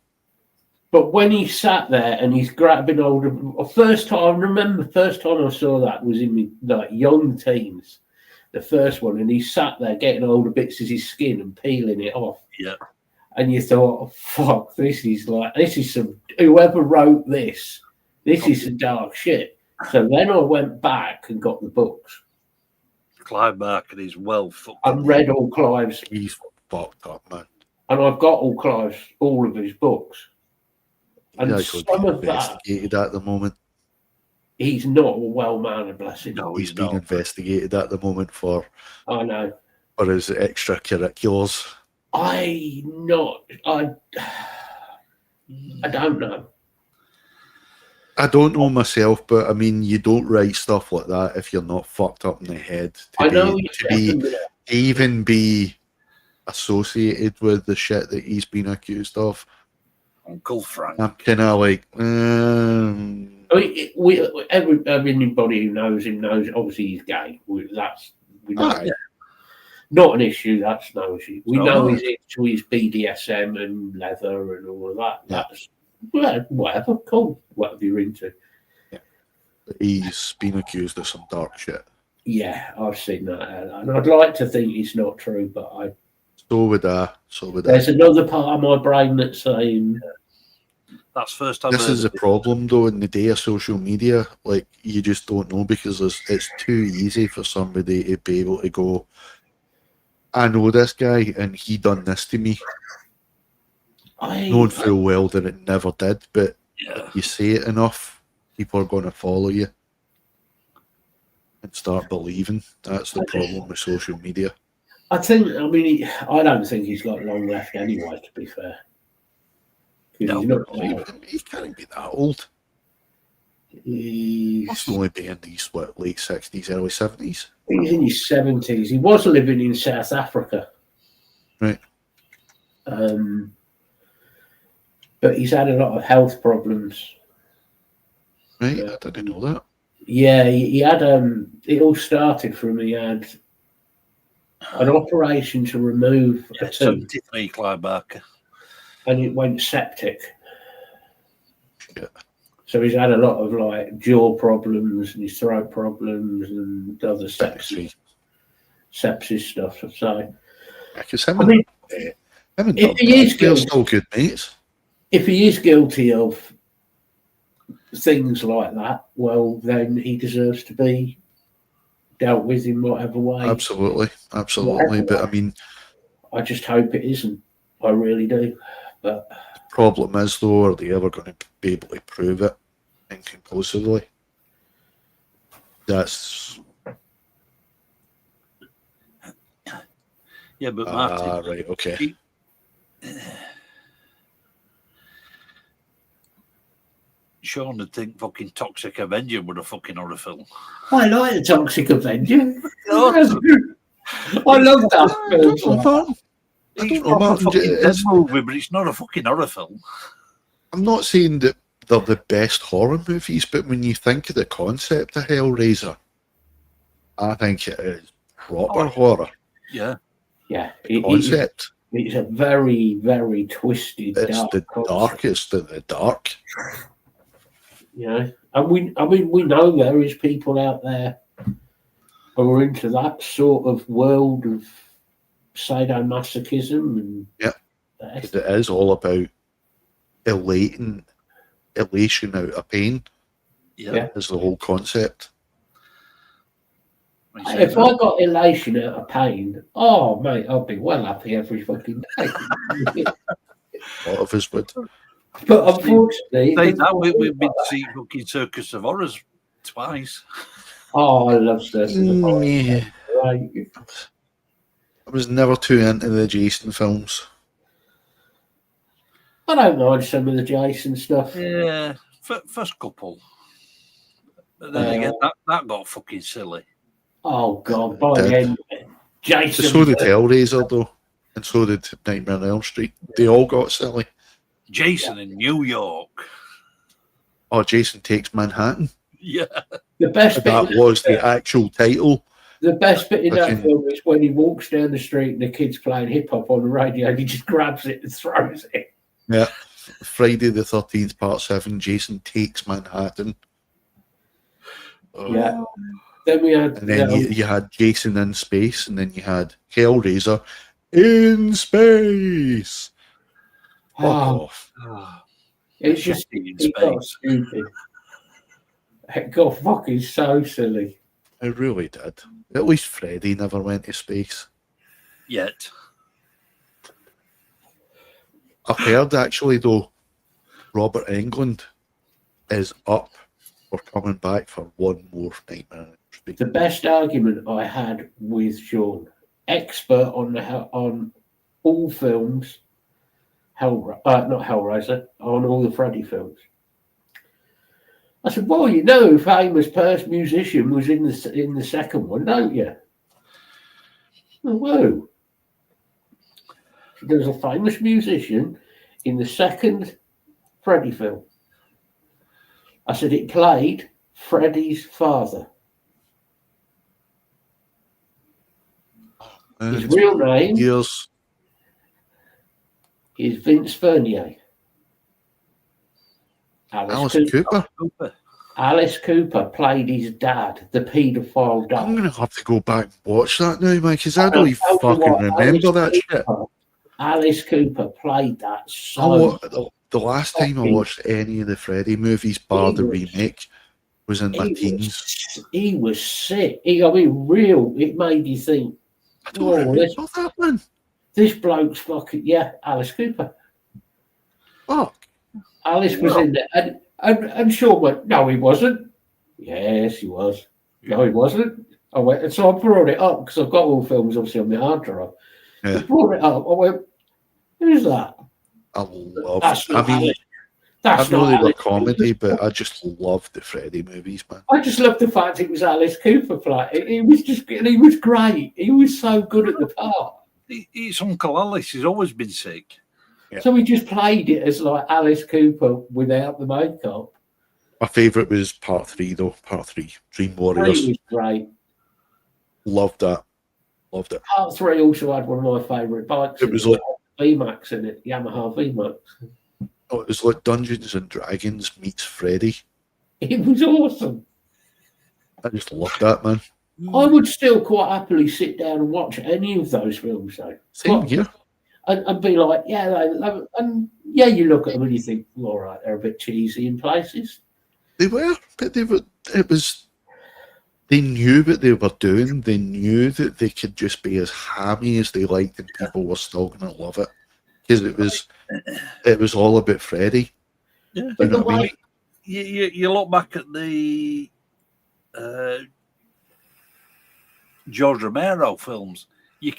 But when he sat there and he's grabbing hold of first time, I remember the first time I saw that was in my young teens, the first one, and he sat there getting hold of bits of his skin and peeling it off. Yeah. And you thought, oh, fuck, this is some, whoever wrote this is some dark shit. So then I went back and got the books. Clive Barker is well fucked. And read all Clive's, He's fucked up, man. and I've got all of his books. And He's actually some being of that, investigated at the moment. he's not a well-mannered, bless him. No, He's he's being not. investigated at the moment for I know. his extracurriculars. I don't know. I don't know myself, but I mean, you don't write stuff like that if you're not fucked up in the head. I know To even be associated with the shit that he's been accused of. Uncle Frank. I'm kind of like, I mean, everybody who knows him knows. Obviously, he's gay. We know. Aye. Not an issue. That's no issue. We No, know no. he's into his BDSM and leather and all of that. Yeah. That's whatever. Cool. Whatever you're into. He's been accused of some dark shit. Yeah, I've seen that, and I'd like to think it's not true, but So would I. there's another part of my brain that's saying, That's first time. This is a problem, though, in the day of social media. Like, you just don't know, because it's too easy for somebody to be able to go, I know this guy, and he done this to me. Knowing full well that it never did, but Yeah. you say it enough, people are going to follow you and start believing. That's the problem with social media. I don't think he's got long left anyway, to be fair. No, He's not He can't be that old. He must only be in these, late 60s, early 70s. He's in his 70s. He was living in South Africa. Right. But he's had a lot of health problems. Right, I didn't know that. Yeah, he had it all started from he had an operation to remove a tooth, 73 Clive Barker. and it went septic. Yeah. So he's had a lot of like jaw problems and his throat problems and other sepsis stuff. So Because him I and mean, him and if he is they're guilty, still good mates. if he is guilty of things like that, well, then he deserves to be dealt with in whatever way. Absolutely. Whatever But I way. mean, I just hope it isn't. I really do. But the problem is, though, are they ever going to be able to prove it inconclusively? That's Yeah, but Martin. right. Okay. Sean would think fucking Toxic Avenger would a fucking horror film. I like the Toxic Avenger. Oh, I love that film. I It's don't know, not a Martin. fucking dead movie, but it's not a fucking horror film. I'm not saying that they're the best horror movies, but when you think of the concept of Hellraiser, I think it is proper horror. Yeah. Yeah, Concept. it's a very, very twisted. It's dark the concept, darkest of the dark. you know. And we know there is people out there who are into that sort of world of sadomasochism and Yep. It is all about elation out of pain. Yeah. Is the whole concept. If I got elation out of pain, oh mate, I'd be well happy every fucking day. A lot of us would. But unfortunately, we've been to see fucking Circus of Horrors twice. oh, I love Circus of Horrors. Yeah. Right. I was never too into the Jason films. I don't mind some of the Jason stuff. Yeah, first couple. But then again, that got fucking silly. Oh God, by the end, Jason. So did Hellraiser, though, and so did Nightmare on Elm Street. They all got silly. Jason in New York. Oh, Jason Takes Manhattan. Yeah. The best bit. That was the actual title. The best bit in that Fucking- film is when he walks down the street and the kid's playing hip hop on the radio and he just grabs it and throws it. Yeah. Friday the 13th, Part 7, Jason Takes Manhattan. Oh. Yeah. Then we had. And then you had Jason in space, and then you had Hellraiser in space. Fuck off. It's just in it got space. stupid. It got fucking so silly. It really did. At least Freddy never went to space. Yet. I've heard, actually, though, Robert Englund is up for coming back for one more Nightmare on Elm Street. The best argument I had with Sean, expert on all films, not Hellraiser, on all the Freddy films. I said, "Well, you know, a famous musician was in the second one, don't you?" Whoa! There's a famous musician in the second Freddy film. I said it played Freddy's father. His It's real name years. is Vince Vernier. Alice Cooper. Alice Cooper played his dad, the paedophile I'm dad. gonna have to go back and watch that now, man, because I don't even fucking remember that shit. Alice Cooper played that so. The last time I watched any of the Freddy movies, bar the remake, was in my teens. He was sick. Real. It made you think. I don't remember that, man. This bloke's fucking Alice Cooper. Fuck. Alice was in there, and Sean went, "No, he wasn't." Yes, he was. No, he wasn't. I went, and so I brought it up because I've got all films obviously on my hard drive. Yeah. I brought it up. I went, "Who's that?" I love. That's not Alice. I That's know not they were Alice comedy, Cooper. but I just love the Freddy movies, man. I just love the fact it was Alice Cooper playing. He was great. He was so good at the part. It's Uncle Alice. He's always been sick. Yeah. So he just played it as like Alice Cooper without the makeup. My favourite was part 3, though. Part 3, Dream Warriors. He was great. Loved that. Loved it. Part 3 also had one of my favourite bikes. It was like VMAX in it, Yamaha VMAX. Oh, it was like Dungeons and Dragons meets Freddy. It was awesome. I just loved that, man. I would still quite happily sit down and watch any of those films, though. Same here. And be like, you look at them and you think, well, all right, they're a bit cheesy in places. They were, but they knew what they were doing. They knew that they could just be as hammy as they liked and people were still going to love it. Because it was all about Freddy. Yeah. You know what I mean? You look back at the George Romero films, you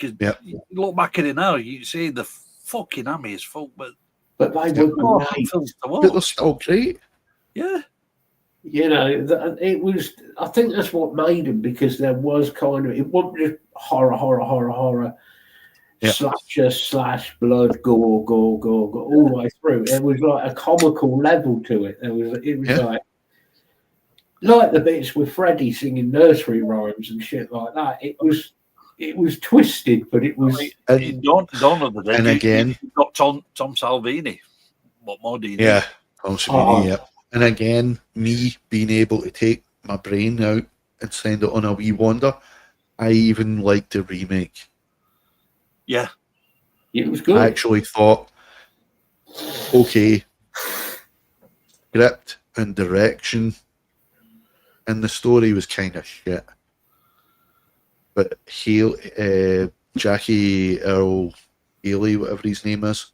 look back at it now, you see the fucking hammy as fuck, but they were great. But they're still great. Yeah. You know, it was. I think that's what made them, because there was it wasn't just horror, slasher / blood, gore all the way through. It was like a comical level to it. It was like the bits with Freddy singing nursery rhymes and shit like that. It was twisted, but it was. And Dawn of the Dead. And again, you got Tom Salvini. What more do you need? Yeah, Tom Savini. Yeah. And again, me being able to take my brain out and send it on a wee wander, I even liked the remake. Yeah. It was good. I actually thought, okay, script and direction and the story was kind of shit. But Jackie Earl Haley, whatever his name is,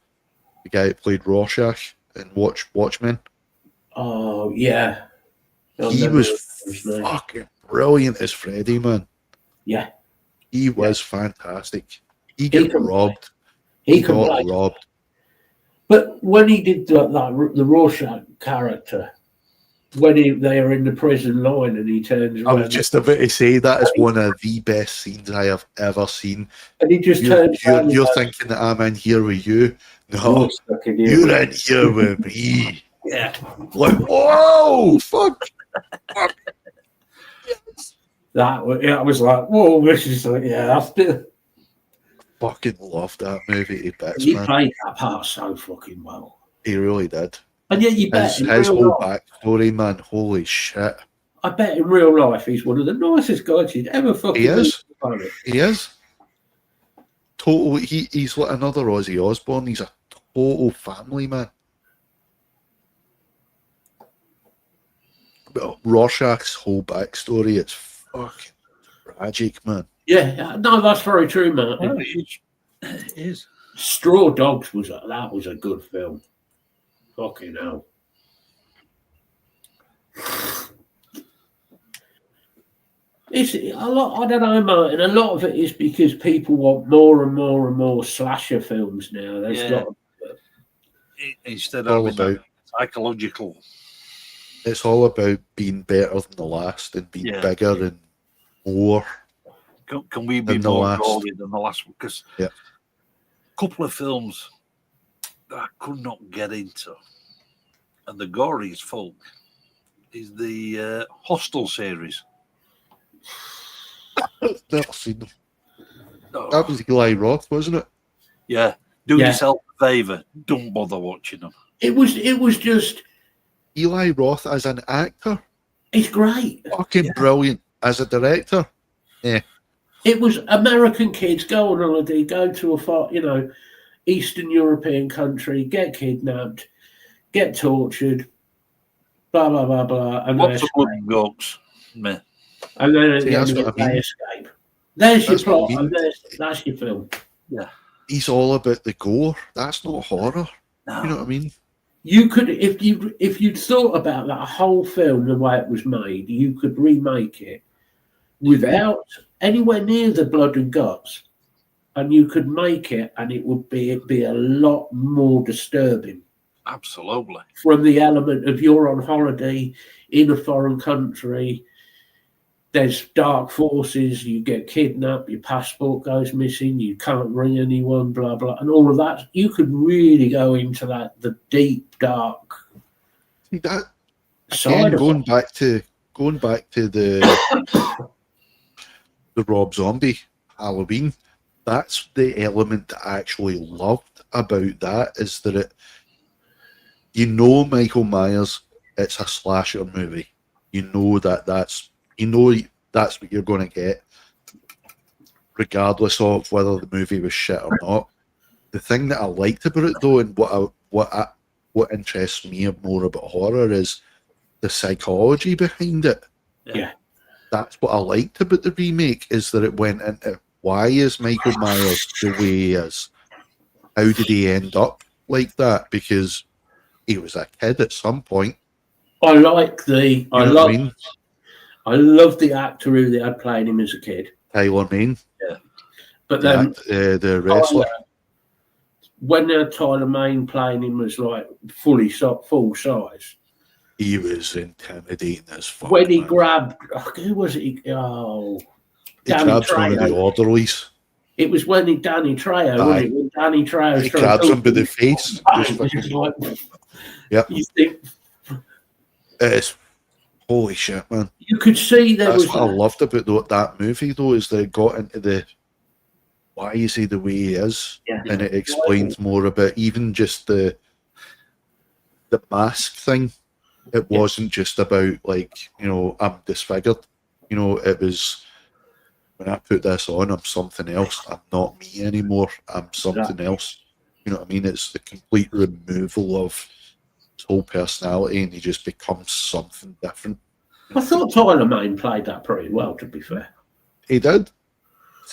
the guy who played Rorschach in Watchmen. Oh, yeah. He was fucking brilliant as Freddy, man. Yeah. He was fantastic. He got robbed. He got robbed. But when he did the Rorschach character, when they are in the prison line and he turns around. I was just about to say that is one of the best scenes I have ever seen. And he just turns around. You're thinking that I'm in here with you. No, you're in here with me. Yeah. Like, whoa, fuck. Yes. That was like, whoa, this is like, that's the. Fucking love that movie to bits, He man. played that part so fucking well. He really did. And yet you bet his whole backstory, man, holy shit. I bet in real life he's one of the nicest guys you'd ever fucking He is. He is. Total, he's like another Ozzy Osbourne. He's a total family man. But Rorschach's whole backstory, it's fucking tragic, man. Yeah, no, that's very true, man. Oh, it is. Straw Dogs was a good film. Fucking hell. It's a lot. I don't know, Martin. A lot of it is because people want more and more and more slasher films now. Instead of having psychological. It's all about being better than the last and being bigger and more. Can we be more gory than the last one? Because a couple of films that I could not get into, and the gory is full, is the Hostel series. Never seen them. Oh, That was Eli Roth, wasn't it? yeah. Do Yeah. yourself a favour. Don't bother watching them. It was just, Eli Roth as an actor, it's great. fucking brilliant. As a director, It was American kids go on holiday, go to a Eastern European country, get kidnapped, get tortured, blah blah blah blah, and they Lots of blood escape. and guts. Meh. And then at See, the end that's of it, what I they mean. escape. There's your That's what I plot, mean. and that's your film. he's all about the gore. That's not horror. No. You know what I mean? You could, if you'd thought about that whole film the way it was made, you could remake it without anywhere near the blood and guts, and you could make it, and it would be a lot more disturbing. Absolutely. From the element of you're on holiday in a foreign country, there's dark forces, you get kidnapped, your passport goes missing, you can't ring anyone, blah blah, and all of that. You could really go into the deep dark See that side again, of going it. back to the Rob Zombie Halloween. That's the element that I actually loved about that, is that Michael Myers, it's a slasher movie. That's what you're going to get, regardless of whether the movie was shit or not. The thing that I liked about it, though, and what interests me more about horror is the psychology behind it. Yeah. That's what I liked about the remake, is that it went into why is Michael Myers the way he is? How did he end up like that? Because he was a kid at some point. I love the actor who they had playing him as a kid. Tyler Mane, But then the wrestler. when they had Tyler Mane playing him as like full size, He was intimidating as fuck. when he man. grabbed, who was it? Oh, He Danny grabs one of the Trejo. orderlies. It was when Danny Trejo, Aye. wasn't it? When Danny Trejo He grabs him by the face. Just fucking- Yep. You think It's holy shit, man. you could see there That's was what I loved about that movie, though, is that it got into the why is he the way he is, and it explains more about even just the mask thing. It wasn't just about I'm disfigured. It was when I put this on, I'm something else. I'm not me anymore. I'm something else. You know what I mean? It's the complete removal of his whole personality, and he just becomes something different. I thought Tyler Mane played that pretty well, to be fair. He did.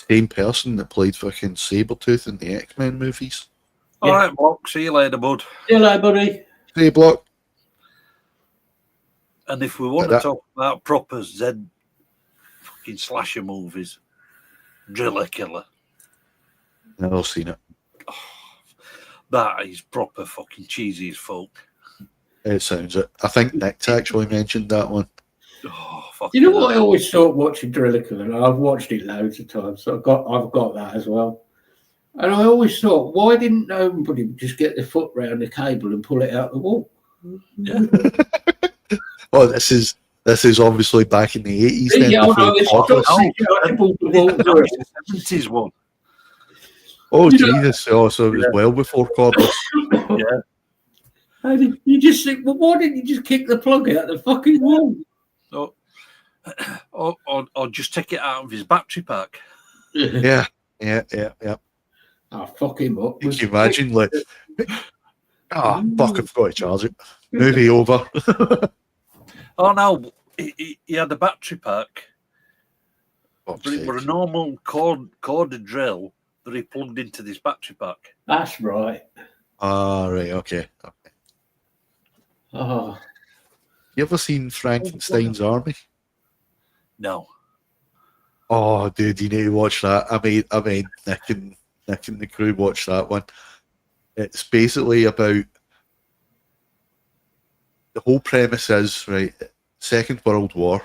Same person that played fucking Sabretooth in the X-Men movies. All right, Block. See you later, bud. Hello, buddy. Hey, Block. And if we want to talk about proper Z fucking slasher movies, Driller Killer. Never seen it. That is proper fucking cheesy as fuck. It sounds it. I think Nick's actually mentioned that one. Oh, fuck. You know what I always thought watching Driller Killer, and I've watched it loads of times, so I've got that as well. And I always thought, why didn't nobody just get their foot round the cable and pull it out the wall? Yeah. Oh, this is obviously back in the 80s. Then, Yeah, I know, before it's cordless. I pulled the wall through it. 70s one. Oh, You know- Jesus. Oh, so it was well before cordless. Yeah. And you just think, well, why didn't you just kick the plug out the fucking wall? Or just take it out of his battery pack. Yeah. Oh, fuck him up. Can you imagine, like, fuck, I forgot to charge it. Movie over. Oh no, he had a battery pack, Fuck's but it was a sake. normal corded drill that he plugged into this battery pack. That's right. Ah, right, okay. Oh, You ever seen Frankenstein's Army? No. Oh, dude, you need to watch that. I made Nick and the crew watch that one. It's basically about the whole premise is right. Second World War.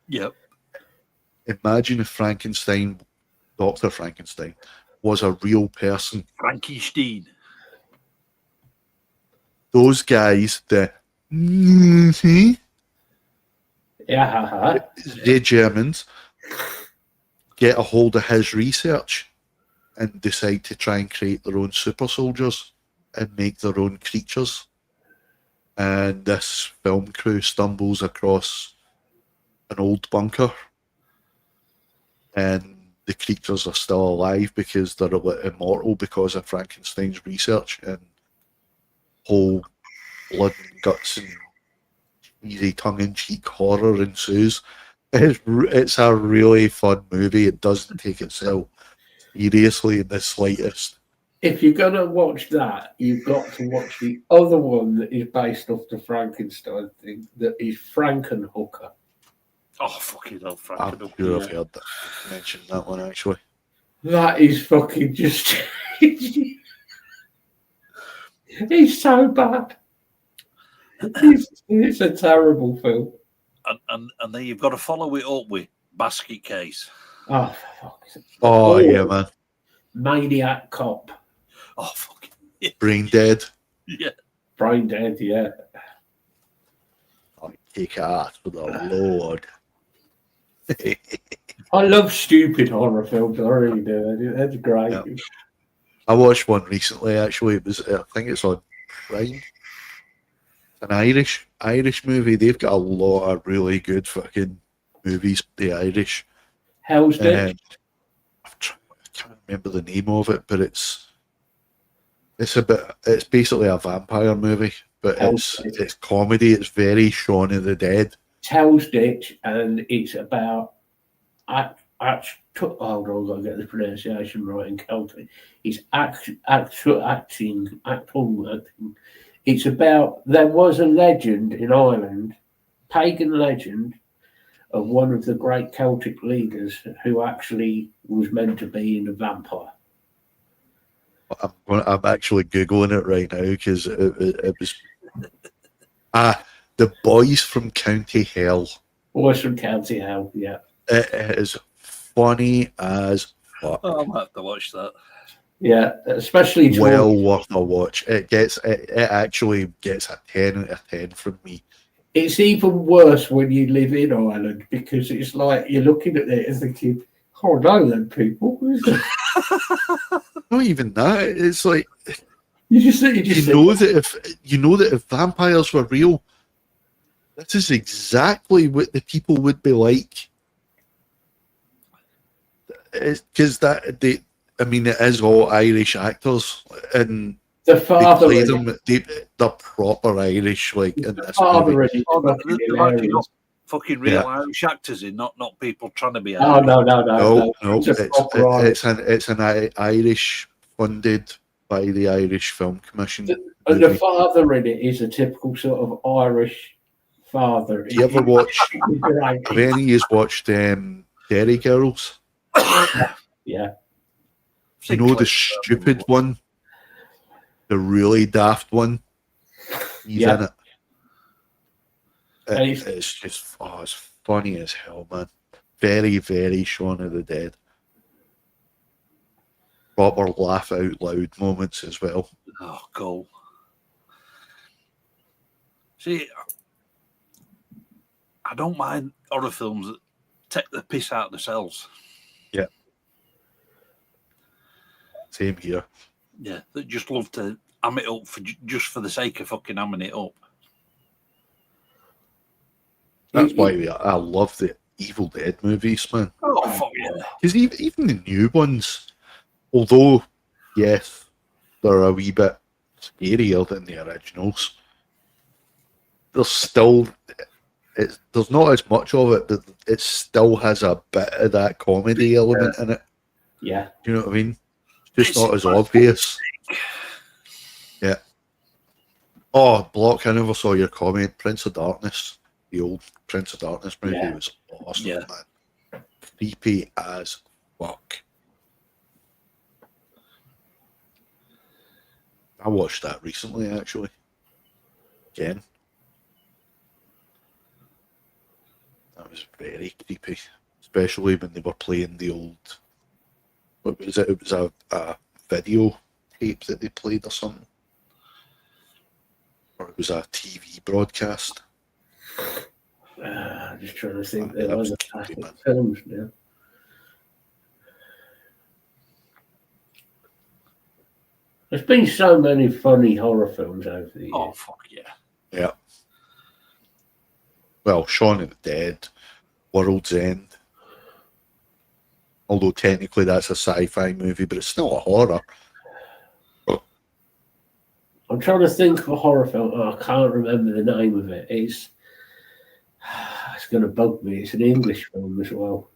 Yep. Imagine if Dr. Frankenstein, was a real person. Frankenstein. Those guys, Yeah. the Germans get a hold of his research and decide to try and create their own super soldiers and make their own creatures. And this film crew stumbles across an old bunker, and the creatures are still alive because they're immortal because of Frankenstein's research, and whole blood and guts and easy tongue-in-cheek horror ensues. It's a really fun movie. It doesn't take itself seriously in the slightest. If you're going to watch that, you've got to watch the other one that is based off the Frankenstein thing, that is Frankenhooker. Oh, fucking hell, I'm Frank. sure I've heard that mentioned that one actually. That is fucking just... He's so bad. It's a terrible film. And then you've got to follow it up with Basket Case. Oh, fuck. Oh yeah, man. Maniac Cop. Oh, fucking yeah. Brain Dead. Yeah. Brain Dead, yeah. I kick ass for the Lord. I love stupid horror films. I really do. That's great. Yeah. I watched one recently. Actually, I think it's on Prime. It's an Irish movie. They've got a lot of really good fucking movies. The Irish. Hell's Ditch. I can't remember the name of it, but it's basically a vampire movie, but it's comedy. It's very Shaun of the Dead. Hell's Ditch, and it's about hold on, I've got to get the pronunciation right in Celtic. It's acting. It's about, there was a legend in Ireland, pagan legend, of one of the great Celtic leaders who actually was meant to be in a vampire. I'm actually Googling it right now because it was the Boys from County Hell. Boys from County Hell, yeah. It is funny as fuck. Oh, I might have to watch that. Yeah, especially well worth a watch. It actually gets a 10 out of 10 from me. It's even worse when you live in Ireland because it's like you're looking at it and thinking, "Oh no, them people." Not even that. It's like you know that if vampires were real, this is exactly what the people would be like. Because it is all Irish actors, and the father they play them. They're proper Irish, like in this movie. Fucking real Irish actors in, not people trying to be Irish. No. It's an Irish funded by the Irish Film Commission. And the father in it is a typical sort of Irish father. Do you ever watch? Have any of you watched Derry Girls? Yeah. You know the stupid one, the really daft one. He's in it. It's just it's funny as hell, man. Very, very Shaun of the Dead. Proper laugh out loud moments as well. Oh, cool. See, I don't mind horror films that take the piss out of themselves. Yeah. Same here. Yeah, that just love to am it up just for the sake of fucking hamming it up. That's why I love the Evil Dead movies, man. Oh, fuck yeah. Because even the new ones, although, yes, they're a wee bit scarier than the originals, there's still, there's not as much of it, but it still has a bit of that comedy element in it. Yeah. Do you know what I mean? It's just not as obvious. Yeah. Oh, Block, I never saw your comment. Prince of Darkness. The old Prince of Darkness movie was awesome, man. Creepy as fuck. I watched that recently, actually. Again. That was very creepy. Especially when they were playing the old... What was it? It was a video tape that they played or something. Or it was a TV broadcast. Just trying to think. Yeah, There was that a was classic man. films now. There's been so many funny horror films over the years. Oh, fuck yeah. Yeah. Well, Shaun of the Dead, World's End. Although technically that's a sci-fi movie, but it's still a horror. I'm trying to think of a horror film. Oh, I can't remember the name of it. It's going to bug me. It's an English film as well.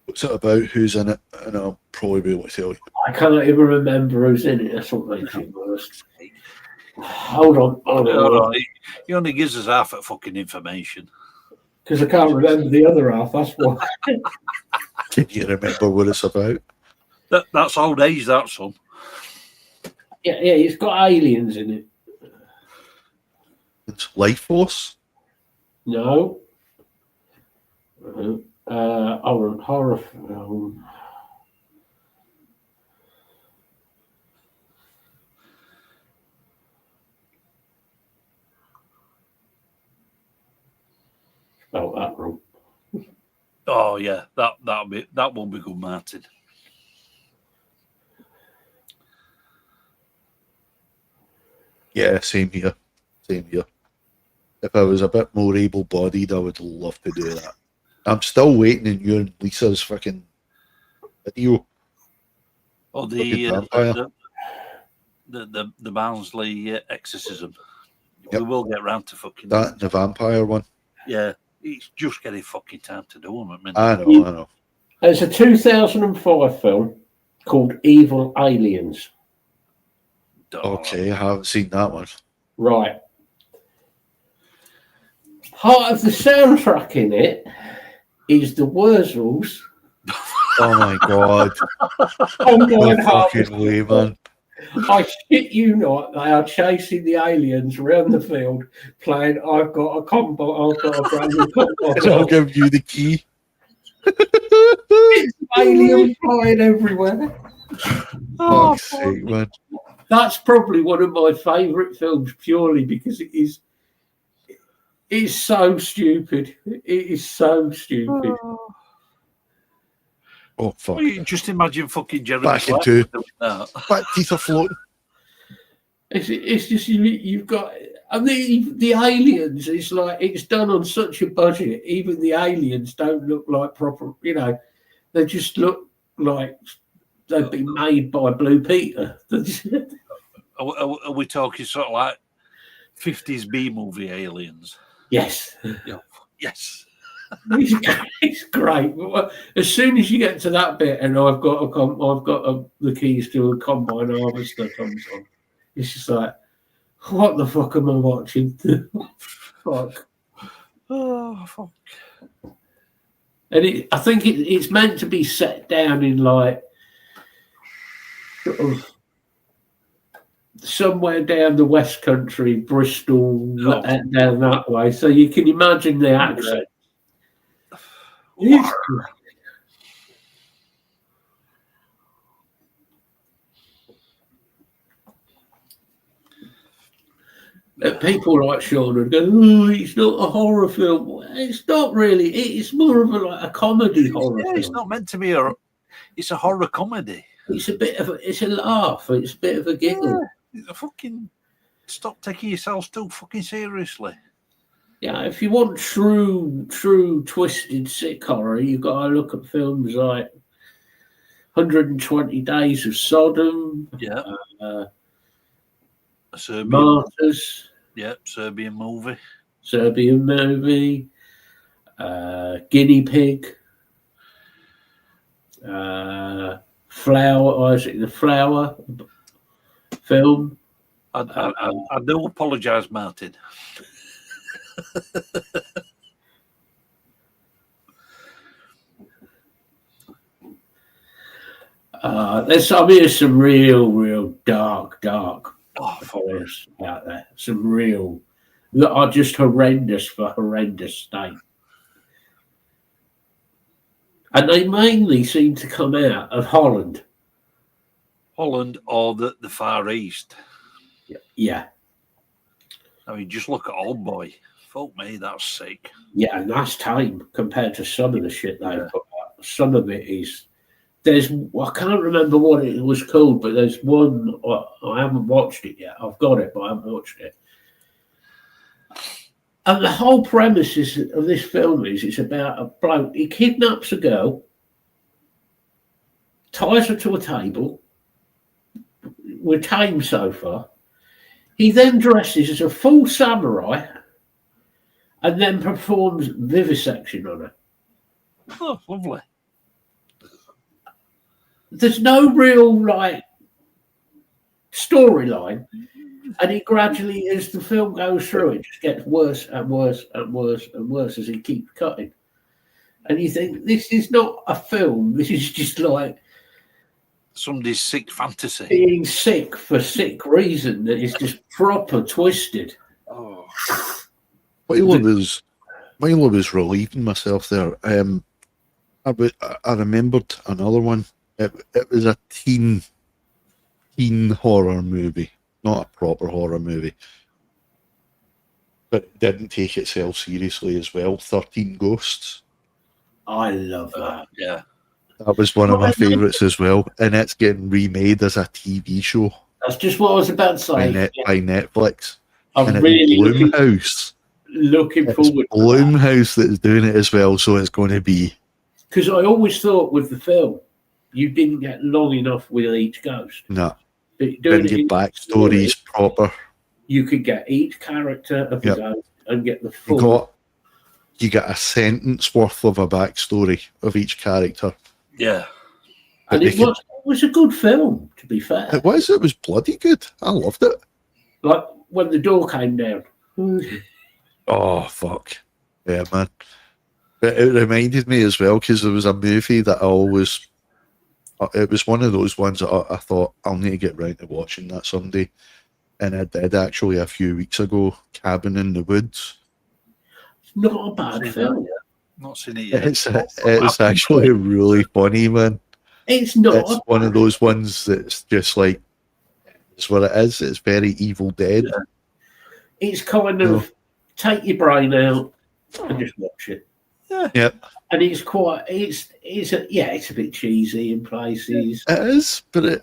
What's it about? Who's in it? And I'll probably be able to tell you. I can't even remember who's in it. That's what makes it worse. Hold on. He only gives us half of fucking information. Because I can't remember the other half. That's why. Can you remember what it's about? That's old age, that son. Yeah, it's got aliens in it. It's Life Force. No. Horror film. Spelled that wrong. Oh yeah, that won't be good, Martin. Yeah, same here. If I was a bit more able-bodied, I would love to do that. I'm still waiting in you and Lisa's fucking video. Or Fucking the Barnsley exorcism. Yep. We will get round to fucking that and the vampire one. Yeah, it's just getting fucking time to do them. I know. There's a 2005 film called Evil Aliens. Okay, I haven't seen that one. Right. Part of the soundtrack in it is the Wurzels. Oh my god. No fucking way, man. I shit you not, they are chasing the aliens around the field playing I've got a combo, I've got a brand new combo. And I'll give you the key. It's alien flying everywhere. Fuck's sake, man. That's probably one of my favourite films purely because it's so stupid. It is so stupid. Oh, fuck. Well, you just imagine fucking Jeremy Back Clark into doing that. back teeth are floating. It's just you've got. I mean, the aliens. It's like it's done on such a budget. Even the aliens don't look like proper. You know, they just look like they've been made by Blue Peter. Are we talking sort of like 50s B movie aliens? Yes. Yeah. Yes. It's great. As soon as you get to that bit, and I've got the keys to a combine harvester comes on, it's just like, what the fuck am I watching? Fuck. Oh fuck. And I think it's meant to be set down in like sort of somewhere down the West Country, Bristol, down that way. So you can imagine the accent. People like Sean would go, "Oh, it's not a horror film." It's not really. It's more of a comedy horror film. It's not meant to be it's a horror comedy. It's it's a laugh. It's a bit of a giggle. Yeah, fucking stop taking yourselves too fucking seriously. Yeah, if you want true twisted sick horror, you've got to look at films like 120 Days of Sodom. Yeah. Martyrs. Yeah, Serbian movie. Guinea Pig. Flower. Is it the Flower film? I do apologise, Martin. There's some real dark horrors out there. Some real that are just horrendous for horrendous sake. And they mainly seem to come out of Holland. Holland or the Far East. Yeah. I mean, just look at Old Boy. Fuck me, that's sick. Yeah, and that's tame compared to some of the shit they've put out. Some of it is. I can't remember what it was called, but there's one. I haven't watched it yet. I've got it, but I haven't watched it. And the whole premise of this film is it's about a bloke. He kidnaps a girl, ties her to a table. We're tame so far. He then dresses as a full samurai and then performs vivisection on her. Oh, lovely. There's no real storyline, and it gradually, as the film goes through, it just gets worse and worse and worse and worse as he keeps cutting. And you think, this is not a film. This is just like somebody's sick fantasy. Being sick for sick reason that is just proper twisted. Oh. While I was relieving myself there, I remembered another one. It was a teen horror movie, not a proper horror movie, but it didn't take itself seriously as well. 13 Ghosts. I love that. Yeah. That was one of my favourites as well, and it's getting remade as a TV show. That's just what I was about to say. By Netflix. I'm and really Blumhouse. Looking forward to Blumhouse that's doing it as well, so it's going to be. Because I always thought with the film, you didn't get long enough with each ghost. No. But Didn't get backstories proper. You could get each character of the ghost and get the full. You got a sentence worth of a backstory of each character. Yeah. And it was a good film, to be fair. It was bloody good. I loved it. Like when the door came down. Oh, fuck. Yeah, man. But it reminded me as well, because there was a movie that it was one of those ones that I thought, I'll need to get round to watching that someday. And I did actually a few weeks ago, Cabin in the Woods. It's not a bad film. Not seen it yet. It's actually really funny, man. It's not. It's one of those ones that's just like, it's what it is. It's very Evil Dead. Yeah. It's kind of take your brain out and just watch it. Yeah. And it's quite, it's a bit cheesy in places. It is, but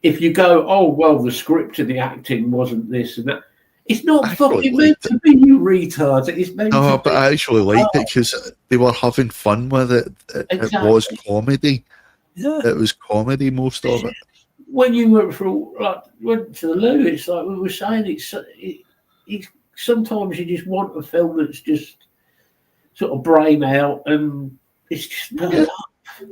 if you go, oh, well, the script and the acting wasn't this and that, it's not fucking meant to be, you retards. It's meant to but I actually liked it because they were having fun with it. It was comedy. Yeah. It was comedy, most of it. When you went to the loo, it's like we were saying, it's sometimes you just want a film that's just sort of brain out and it's just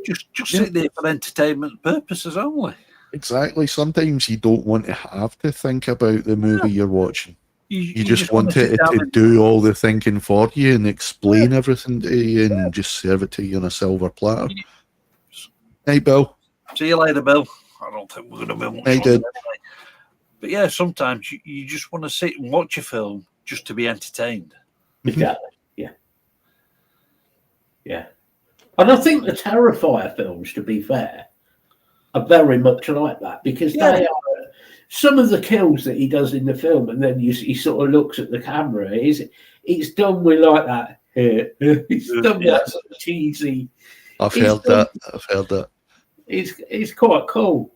just sit there for entertainment purposes only. Exactly. Sometimes you don't want to have to think about the movie you're watching. You just want it to do all the thinking for you and explain everything to you and just serve it to you on a silver platter. Hey, Bill. See you later, Bill. I don't think we're going to be much longer anyway. But yeah, sometimes you just want to sit and watch a film just to be entertained. Exactly. Yeah. And I think the Terrifier films, to be fair, are very much like that because they are some of the kills that he does in the film, and then he sort of looks at the camera. It's done with like that. It's done with that sort of cheesy. I've heard that. It's quite cool.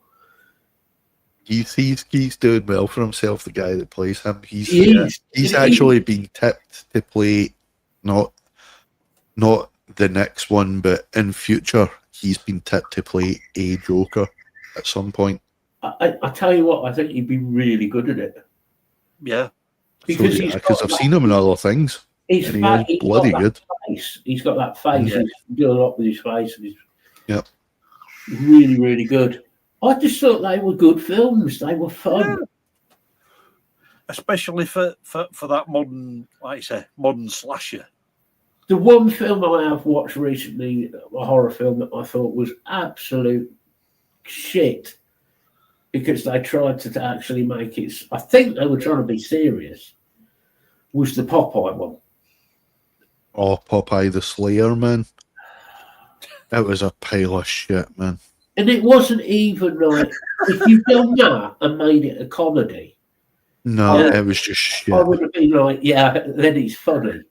He's doing well for himself. The guy that plays him, he's actually been tipped to play not the next one, but in future he's been tipped to play a Joker at some point. I tell you what, I think he'd be really good at it. Yeah, because I've seen him in other things. He's bloody good. He's got that face. Yeah. He's doing a lot with his face. And he's really, really good. I just thought they were good films. They were fun. Yeah. Especially for that modern, like you say, modern slasher. The one film I have watched recently, a horror film that I thought was absolute shit, because they tried to actually make it, I think they were trying to be serious, was the Popeye one. Oh, Popeye the Slayer, man. That was a pile of shit, man. And it wasn't even like, if you'd done that and made it a comedy, No, Yeah. it was just shit. I would have been like, yeah, then it's funny.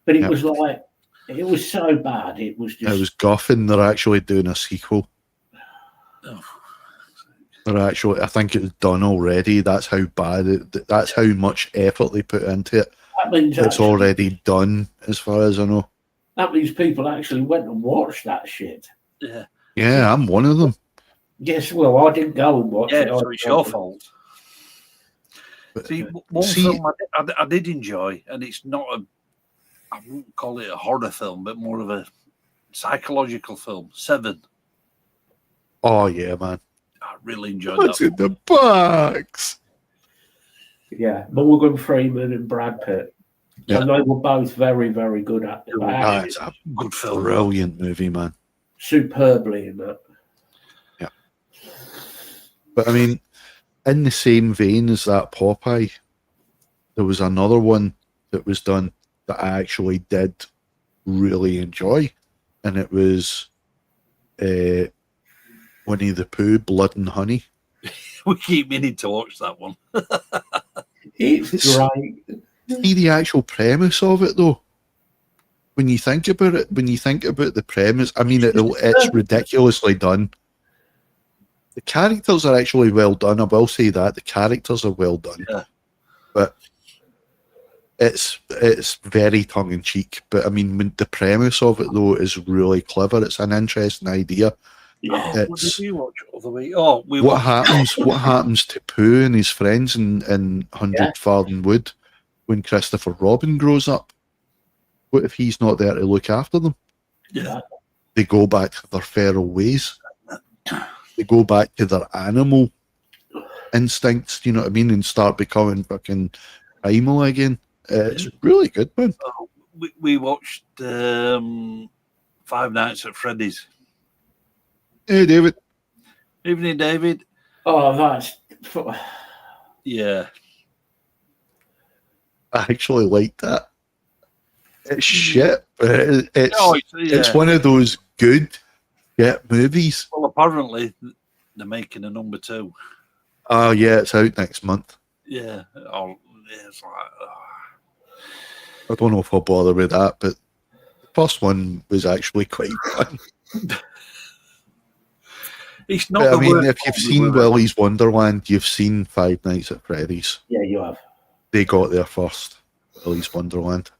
But it Yep. was like, it was so bad. It was just. It was guffing. They're actually doing a sequel. Oh, They're actually, I think it's done already. That's how bad it. That's how much effort they put into it. That means It's actually, already done, as far as I know. that means people actually went and watched that shit. yeah. Yeah, I'm one of them. Yes, well, I didn't go and watch Yeah, it. so it's your fault. But, See, one film I did enjoy, and it's not I wouldn't call it a horror film, but more of a psychological film, Seven. oh yeah, man. I really enjoyed What's that. in the box? Yeah, Morgan Freeman and Brad Pitt. Yeah. And they were both very, very good at it. Ah, it's a Good film. brilliant movie, man. Superbly in that. But I mean, in the same vein as that Popeye, there was another one that was done that I actually did really enjoy, and it was Winnie the Pooh, Blood and Honey. We keep meaning to watch that one. It's great. See the actual premise of it, though. When you think about it, when you think about the premise, I mean, it's ridiculously done. The characters are actually well done. I will say that the characters are well done, Yeah. but it's very tongue in cheek. But I mean, the premise of it though is really clever. It's an interesting idea. Yeah. Oh, what did we watch the other week? Oh, we What watched happens? What happens to Pooh and his friends in 100 Yeah. Farden Wood when Christopher Robin grows up? What if he's not there to look after them? Yeah. They go back to their feral ways. They go back to their animal instincts, you know what I mean, and start becoming fucking primal again. It's really good, man. we watched Five Nights at Freddy's. Hey, David. Evening, David. Oh, that's. Yeah. I actually like that. It's shit, but it's Oh, it's one of those good movies. Well, apparently they're making a number 2. Oh, yeah, it's out next month. Yeah. Oh, yeah, it's like, I don't know if I'll bother with that, but the first one was actually quite fun. it's not. But, The I mean, worst if you've one seen we've Willy's Wonderland, you've seen Five Nights at Freddy's. Yeah, you have. They got there first. Willy's Wonderland.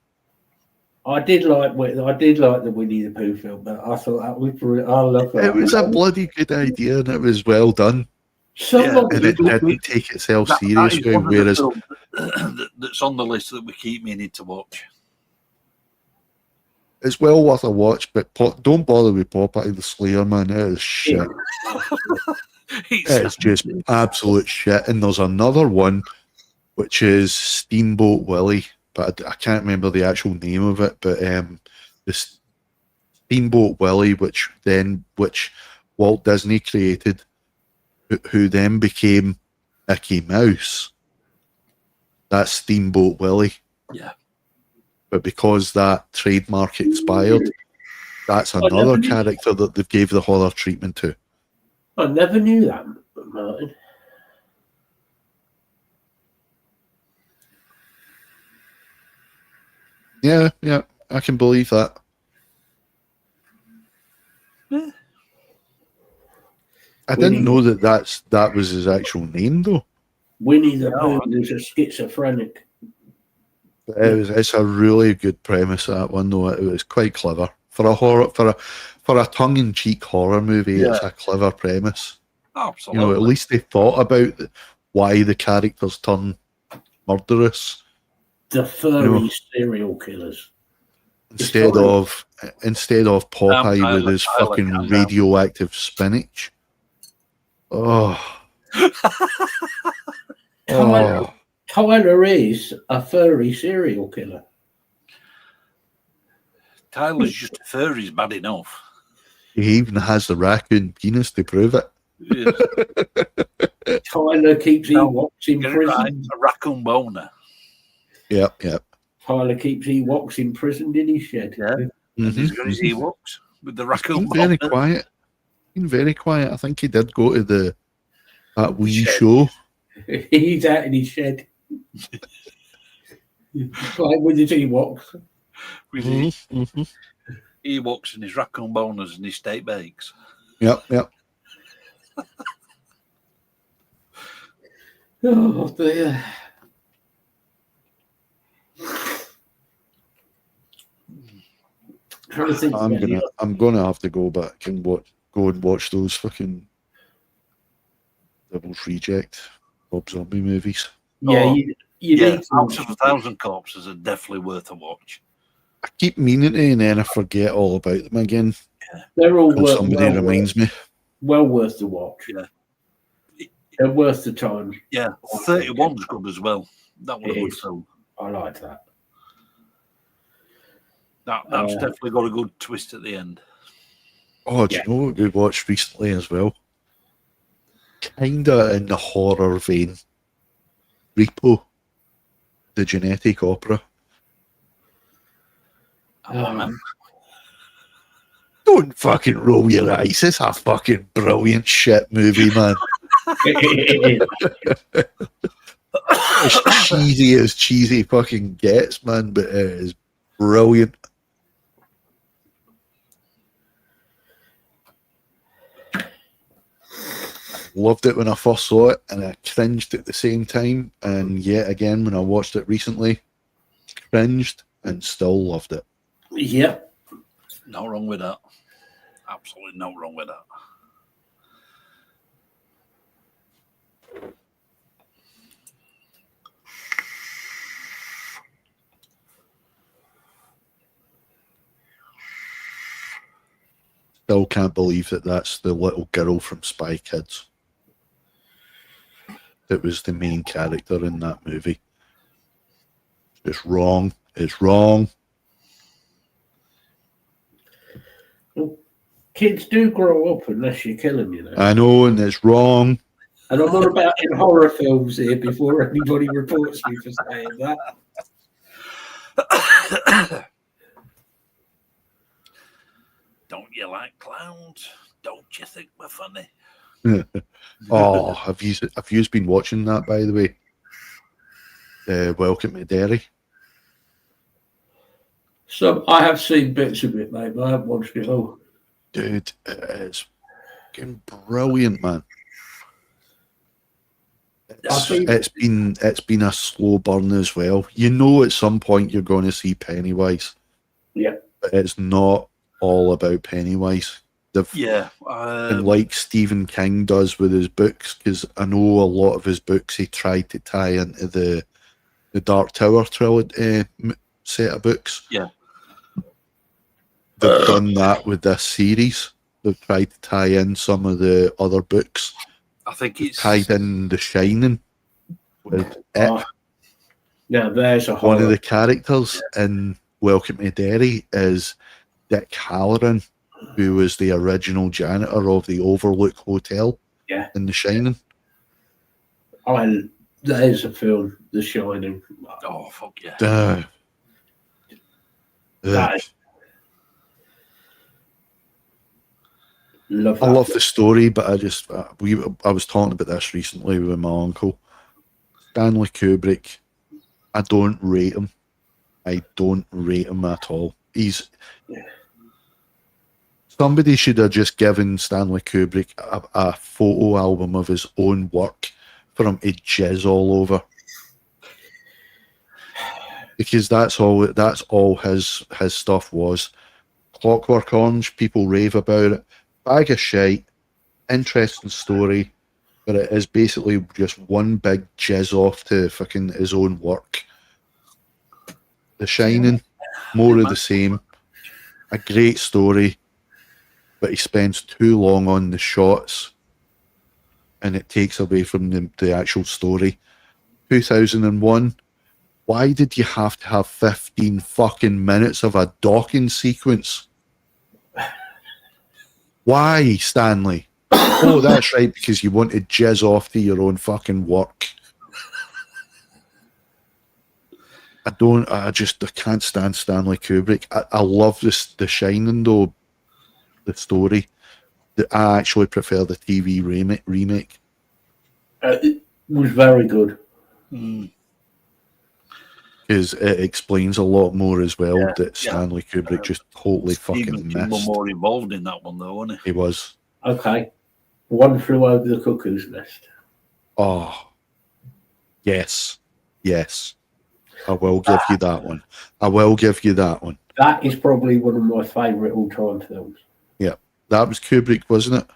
I did like the Winnie the Pooh film, but I thought that was brilliant. I love that. It was a bloody good idea, and it was well done. Someone And it didn't take itself that seriously, is one of the whereas films that's on the list that we keep meaning to watch. it's well worth a watch, but don't bother with Popeye the Slayer, man. It is shit. It's just absolute shit. And there's another one, which is Steamboat Willie, but I can't remember the actual name of it, but the Steamboat Willie, which Walt Disney created, who then became Mickey Mouse. That's Steamboat Willie. Yeah. But because that trademark expired, that's another character that they gave the horror treatment to. I never knew that, Martin. Yeah, I can believe that. Yeah. I didn't know that was his actual name, though. Winnie the Pooh was a schizophrenic. It's a really good premise, that one, though. It was quite clever for a horror, for a tongue-in-cheek horror movie. Yeah. It's a clever premise. Absolutely. You know, at least they thought about why the characters turn murderous The furry serial killers. instead of Popeye Tyler, with his Tyler, fucking calm down. radioactive spinach. Oh. Oh. Tyler is a furry serial killer. Tyler's just a furry's bad enough. He even has the raccoon penis to prove it. Yeah. Tyler keeps No, Ewoks in Get it right. prison. A raccoon boner. Yep. Tyler keeps Ewoks imprisoned in his shed. Yeah. And he's got his Ewoks with the raccoon Been very boner. quiet. Been very quiet. I think he did go to that wee Shed. show. He's out in his shed. Playing with his Ewoks. With his Ewoks and his raccoon boners and his steak bakes. Yep, yep. Oh dear. Trying to think. I'm gonna have to go back and go and watch those fucking Devil's Reject Rob Zombie movies. Yeah, you need to. House of a Thousand Corpses are definitely worth a watch. I keep meaning to, and then I forget all about them again. They're all Until somebody reminds me. Well worth the watch. Yeah. They're worth the time. Yeah, 31's good as well. That was a good film. I like that. That's definitely got a good twist at the end. Oh, do you know what we watched recently as well? Kinda in the horror vein. Repo, the genetic opera. Don't fucking roll your eyes. It's a fucking brilliant shit movie, man. As cheesy fucking gets, man, but it is brilliant. Loved it when I first saw it, and I cringed at the same time. And yet again, when I watched it recently, cringed and still loved it. Yep. No wrong with that. Absolutely no wrong with that. Still can't believe that that's the little girl from Spy Kids that was the main character in that movie. It's wrong. It's wrong. Well, kids do grow up unless you kill them, you know. I know, and it's wrong. And I'm on about in horror films here before anybody reports me for saying that. Don't you like clowns? Don't you think we're funny? Oh, have you been watching that, by the way? Welcome to Derry. So I have seen bits of it, mate, but I haven't watched it all. Dude, it's fucking brilliant, man. It's been a slow burn as well. You know, at some point you're going to see Pennywise. Yeah, but it's not all about Pennywise. And like Stephen King does with his books, because I know a lot of his books he tried to tie into the Dark Tower trilogy set of books. Yeah, they've done that with this series. They've tried to tie in some of the other books. I think it's tied in The Shining with it. Now there's a horror. One of the characters in Welcome to Derry is Dick Halloran, who was the original janitor of the Overlook Hotel in The Shining. There's a film, The Shining. Oh, fuck yeah. I love the story, but I was talking about this recently with my uncle. Stanley Kubrick, I don't rate him. I don't rate him at all. Somebody should have just given Stanley Kubrick a photo album of his own work for him to jizz all over. Because that's all his stuff was. Clockwork Orange, people rave about it. Bag of shite, interesting story, but it is basically just one big jizz off to fucking his own work. The Shining, more of the same. A great story, but he spends too long on the shots and it takes away from the actual story. 2001, why did you have to have 15 fucking minutes of a docking sequence? Why, Stanley? Oh, that's right, because you want to jizz off to your own fucking work. I can't stand Stanley Kubrick. I love The Shining, though, the story. I actually prefer the TV remake. It was very good. Because it explains a lot more as well Yeah, that Stanley Kubrick just totally Stephen fucking King was missed. more involved in that one, though, wasn't He was. Okay. One Flew Over the Cuckoo's Nest. Oh, yes. Yes. I will give you that one. I will give you that one. That is probably one of my favourite all-time films. Yeah. That was Kubrick, wasn't it?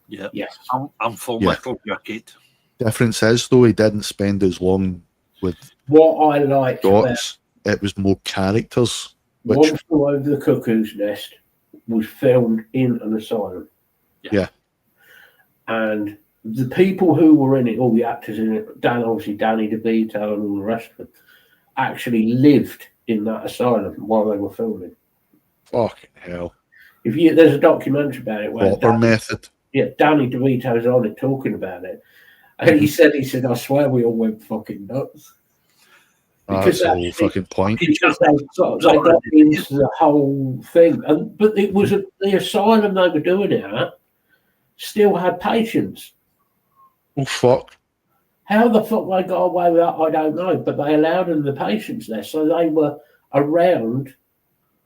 he? Yeah. Yes. I'm Full Yeah. Metal Jacket. Difference is, though, he didn't spend as long with What I liked about shots. It was more characters. One Which, Flew Over the Cuckoo's Nest was filmed in an asylum. yeah. And the people who were in it, all the actors in it, obviously Danny DeVito and all the rest of them, actually lived in that asylum while they were filming. Fucking hell. There's a documentary about it where Proper method. Danny DeVito's on it talking about it, and he said, I swear we all went fucking nuts. That's the whole fucking point. Because they got into the whole thing, but it was the asylum they were doing it at still had patients. Oh, fuck. How the fuck they got away with that, I don't know, but they allowed them the patients there, so they were around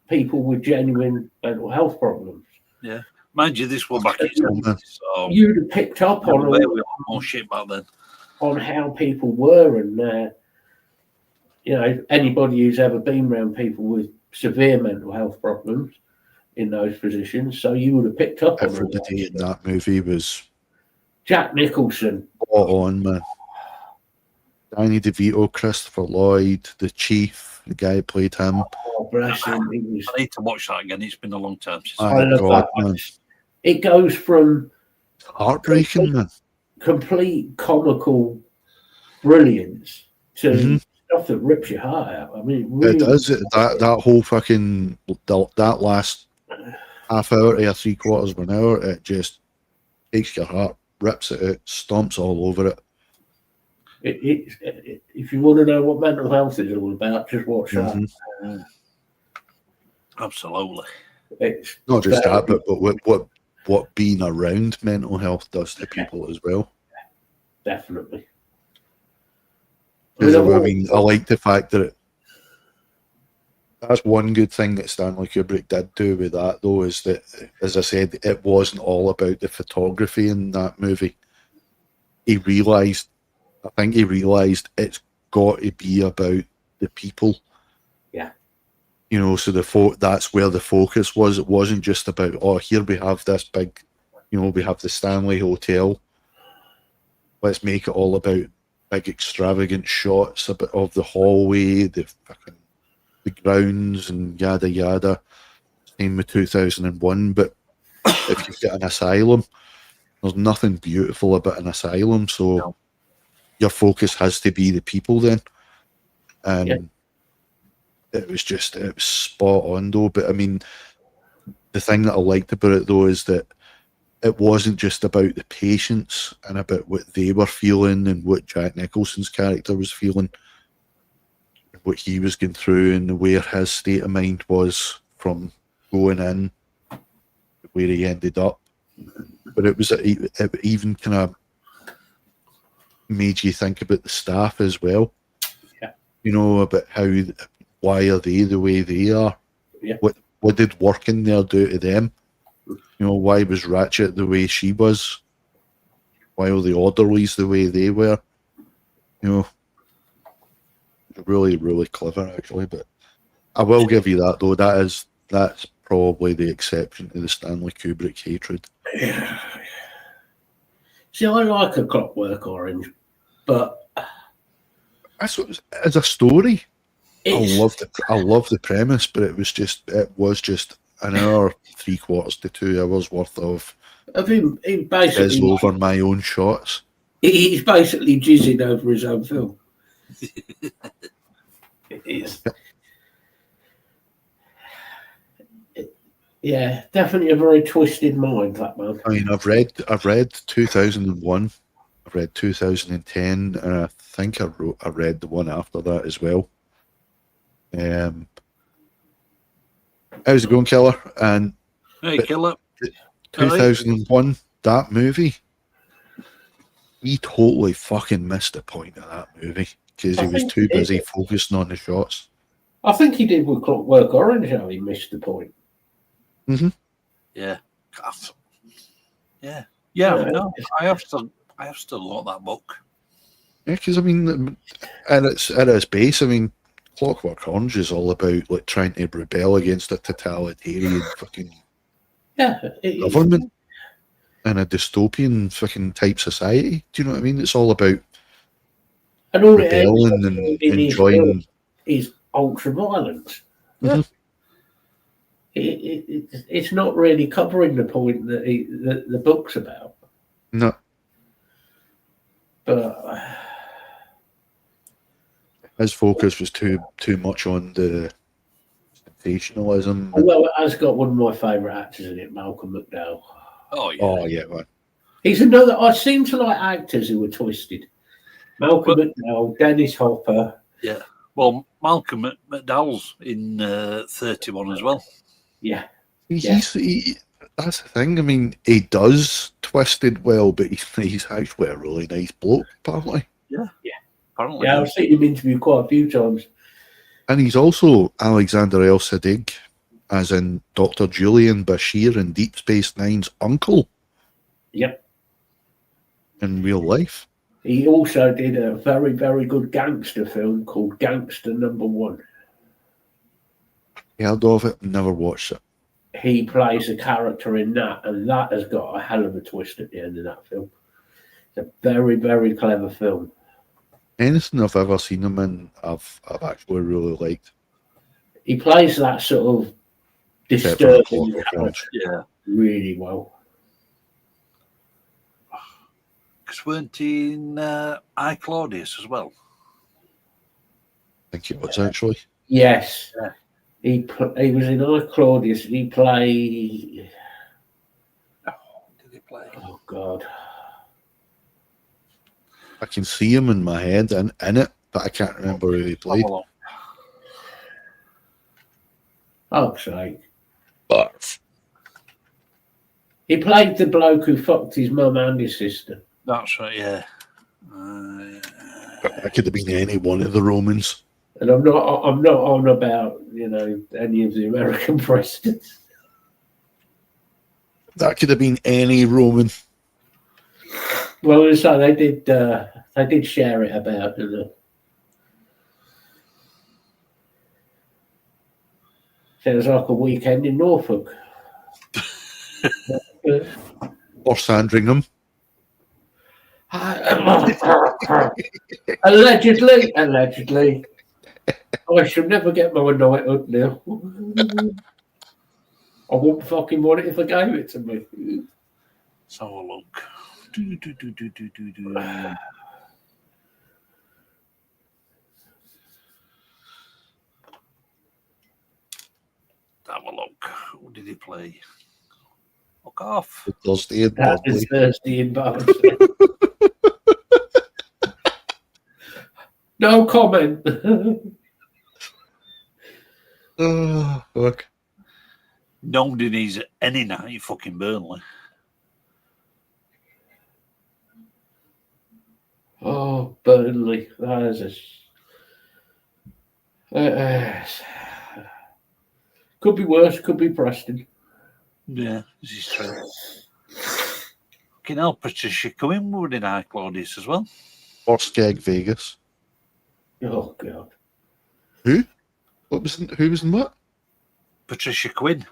people with genuine mental health problems. Yeah. Mind you, this was back in so you'd have picked up on more shit back then. On how people were, and anybody who's ever been around people with severe mental health problems in those positions, so you would have picked up on Everybody in that movie was Jack Nicholson. spot on, man. Danny DeVito, Christopher Lloyd, the Chief, the guy who played him. Oh, bless him. I need to watch that again. It's been a long time since I love God, that. man. It goes from Heartbreaking, man. complete comical brilliance to stuff that rips your heart out. I mean, It does. That whole fucking that last half hour to 3/4 of an hour, it just takes your heart, rips it out, stomps all over it. If you want to know what mental health is all about, just watch that. Absolutely. It's not just that, but what being around mental health does to people as well. Definitely. Because I like the fact that that's one good thing that Stanley Kubrick did do with that, though, is that, as I said, it wasn't all about the photography in that movie. I think he realised it's got to be about the people. Yeah. So that's where the focus was. It wasn't just about, here we have this big, we have the Stanley Hotel. Let's make it all about big extravagant shots of the hallway, the grounds and yada yada. Same with 2001, but if you've got an asylum, there's nothing beautiful about an asylum, so your focus has to be the people then. And it was spot on though. But I mean, the thing that I liked about it though is that it wasn't just about the patients and about what they were feeling and what Jack Nicholson's character was feeling, what he was going through and where his state of mind was from going in, where he ended up. But it even kind of made you think about the staff as well. Yeah. About why are they the way they are? Yeah. What did working there do to them? Why was Ratchet the way she was? Why were the orderlies the way they were? Really, really clever actually. But I will give you that though. That's probably the exception to the Stanley Kubrick hatred. Yeah. See, I like A Clockwork Orange, but as a story, I love the premise, but it was just an hour, 3/4 to 2 hours worth of he basically over my own shots. He's basically jizzing over his own film. It is. Yeah, definitely a very twisted mind, that man. I mean, I've read 2001, I've read 2010, and I think I read the one after that as well. How's it going, Killer? And hey, Killer. 2001, that movie, he totally fucking missed the point of that movie. because I he was think too he did. busy focusing on the shots. I think he did with Clockwork Orange, how he missed the point. Mm-hmm. Yeah. Yeah. Yeah. No, I have still got that book. Yeah, because I mean, at its base, I mean, Clockwork Orange is all about like trying to rebel against a totalitarian fucking Yeah. government in a dystopian fucking type society. Do you know what I mean? It's all about And all rebelling and enjoying. Is ultra violence. Mhm. It's not really covering the point that the book's about. No, But his focus was too much on the sensationalism. although it has got one of my favourite actors in it, Malcolm McDowell. Oh yeah. Oh yeah, man. He's another. I seem to like actors who were twisted. Malcolm McDowell, Dennis Hopper. Yeah. Well, Malcolm McDowell's in 31 as well. Yeah. That's the thing. I mean, he does twisted well, but he's actually a really nice bloke, apparently. Apparently. Yeah, I've seen him interviewed quite a few times. And he's also Alexander El Siddig, as in Dr. Julian Bashir in Deep Space Nine's uncle. Yep. In real life. He also did a very, very good gangster film called Gangster #1. Heard of it, never watched it. He plays a character in that, and that has got a hell of a twist at the end of that film. It's a very, very clever film. Anything I've ever seen him in, I've actually really liked. He plays that sort of Except for disturbing Clockwork character Orange. Yeah. really well. Because weren't he in I, Claudius as well? I think it was actually. Yes. Yeah. He was in I, Claudius. He played. Did he play? Oh God. I can see him in my head in it, but I can't remember who he played. Fuck's sake. But He played the bloke who fucked his mum and his sister. That's right, yeah. that could have been any one of the Romans. And I'm not on about, any of the American presidents. That could have been any Roman. Well, so they did share it about, didn't they? Sounds like a weekend in Norfolk. Or Sandringham. Allegedly. I should never get my night up now. I wouldn't fucking want it if they gave it to me. Let's have a look. Have a look. Who did he play? Fuck off. Thursday and That Dudley. is Thursday in Barnes. No comment. Oh, fuck. Nobody needs any night fucking Burnley. Oh, Burnley. That is could be worse, could be Preston. Yeah, this is true. Fucking hell, Patricia Cumming were in I, Claudius as well. Or Skeg Vegas. Oh, God. Who was in what? Patricia Quinn.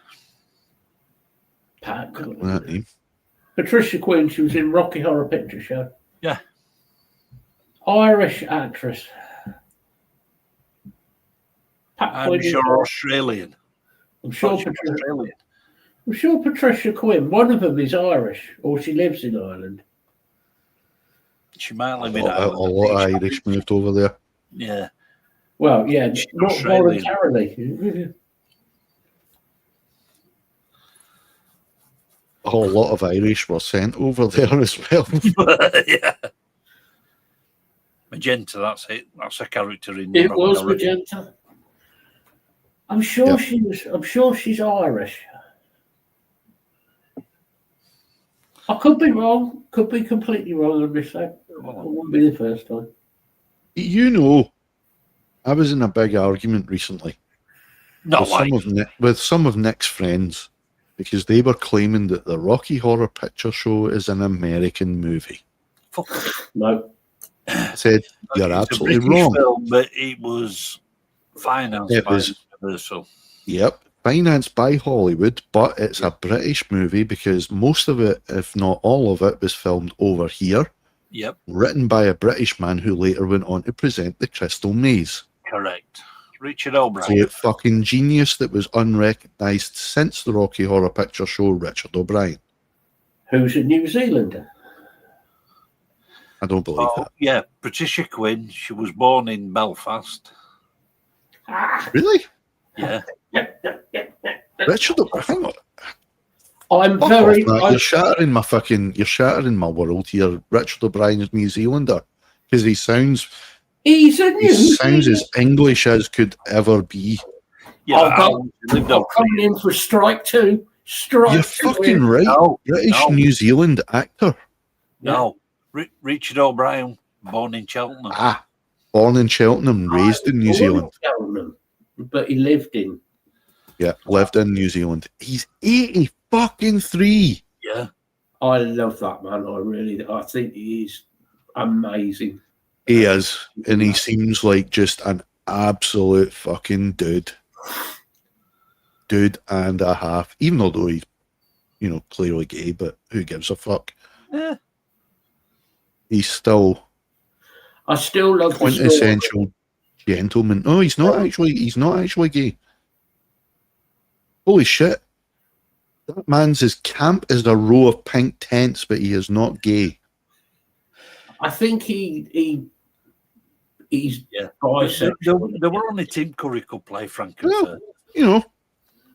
Pat That name. Patricia Quinn, she was in Rocky Horror Picture Show. Yeah. Irish actress. Pat I'm Quinn is- sure Australian. I'm sure Oh, she's Patricia, Australian. I'm sure Patricia Quinn, one of them is Irish, or she lives in Ireland. She might A live in lot Ireland. of Irish moved over there. Yeah. Well, yeah, She's not Australian. voluntarily. A whole lot of Irish were sent over there as well. Yeah. Magenta, that's it. That's a character in It Rocky was Horror. Magenta. I'm sure Yeah. she was. I'm sure she's Irish. I could be wrong. Could be completely wrong on this. It wouldn't be the first time. You know, I was in a big argument recently Not like with some of Nick's friends because they were claiming that the Rocky Horror Picture Show is an American movie. fuck. No. I said, you're It's absolutely a British wrong. film, but it was financed by Universal. Yep, financed by Hollywood, but it's a British movie because most of it, if not all of it, was filmed over here. Yep, Written by a British man who later went on to present The Crystal Maze. correct. Richard O'Brien. Great fucking genius that was unrecognised since the Rocky Horror Picture Show, Richard O'Brien. Who's a New Zealander? I don't believe that. Yeah, Patricia Quinn. She was born in Belfast. Really? Yeah. Richard O'Brien? I'm Fuck very. off, Matt. You're shattering my world here. Richard O'Brien is New Zealander because he sounds as English as could ever be. Yeah, I'm coming in for strike two. You're fucking right. No, British New Zealand actor. No, Richard O'Brien, born in Cheltenham. Born in Cheltenham, raised in New Zealand. Cheltenham, but he lived in. Yeah, lived in New Zealand. He's 80 fucking 3. Yeah. I love that man. I think he is amazing. He is, and he seems like just an absolute fucking dude. Dude and a half. Even although he's, clearly gay, but who gives a fuck? Yeah. He's still I still love quintessential gentleman. No, he's not actually gay. Holy shit. That man's as camp as a row of pink tents, but he is not gay. I think he's bisexual. There were only Tim Curry could play Frankenstein.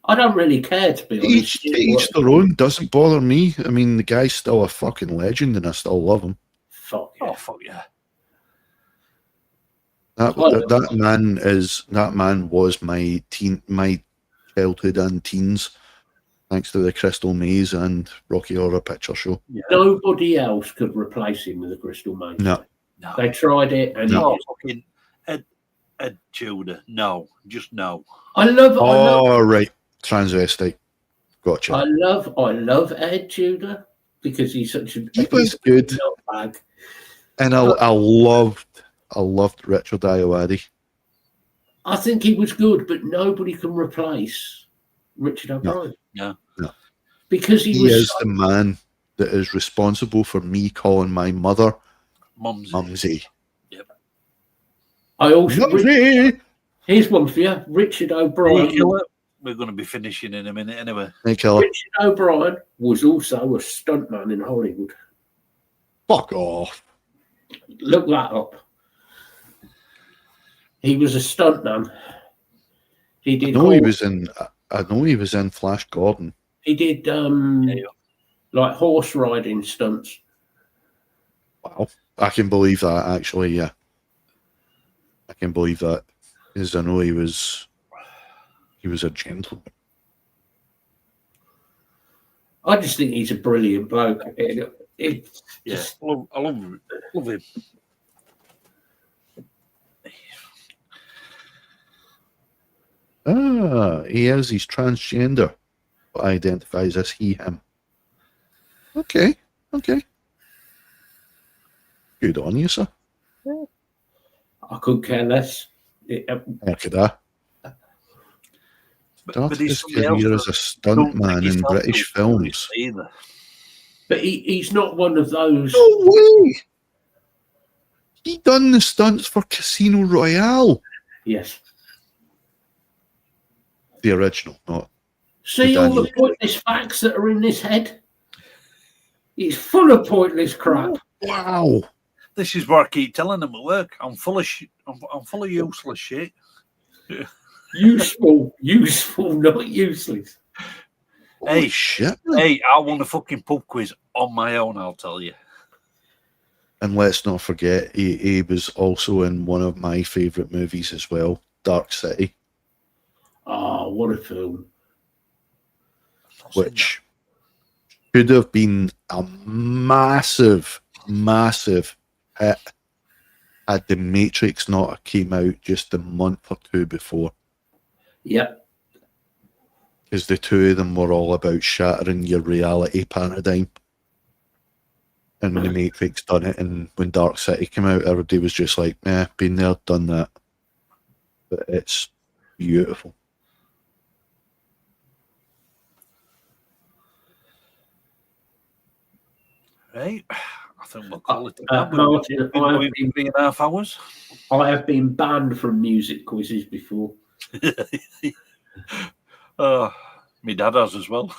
I don't really care, to be honest. Each their own. Doesn't bother me. I mean, the guy's still a fucking legend, and I still love him. Fuck yeah. Oh, fuck yeah. That man was my childhood and teens, thanks to the Crystal Maze and Rocky Horror Picture Show. Yeah. Nobody else could replace him with the Crystal Maze. No. They tried it, and fucking Ed Tudor. No, just no. I love. Right, transvestite. Gotcha. I love Ed Tudor because he's such a. He was good. And I loved Richard Ayoade. I think he was good, but nobody can replace Richard O'Brien. No. Because he is the man that is responsible for me calling my mother Mumsy. Yep. I also Mumsy! Here's one for you, Richard O'Brien. We're going to be finishing in a minute anyway. Richard O'Brien was also a stuntman in Hollywood. Fuck off. Look that up. He was a stuntman. He did. I know he was in Flash Gordon. He did like horse riding stunts. Wow, I can believe that. Actually, yeah, I can believe that because I know he was a gentleman. I just think he's a brilliant bloke. I love him. He's transgender, but identifies as he, him. Okay. Good on you, sir. I couldn't care less. Heck of Started his career as a stuntman in British films. But he's not one of those. No way! He done the stunts for Casino Royale. Yes. The original, not. See all the pointless facts that are in this head? It's full of pointless crap. Wow. This is what I keep telling them at work. I'm full of I'm full of useless shit. Useful, not useless. Hey, shit. Hey, I won a fucking pub quiz on my own, I'll tell you. And let's not forget, he was also in one of my favourite movies as well, Dark City. Oh, what a film. Which could have been a massive hit had The Matrix not came out just a month or two before. Yep. Because the two of them were all about shattering your reality paradigm. And when The Matrix done it, and when Dark City came out, everybody was just like, been there, done that. But it's beautiful. Right. I think we'll call it. Martin, We've been going 3.5 hours. I have been banned from music quizzes before. Oh, my dad has as well.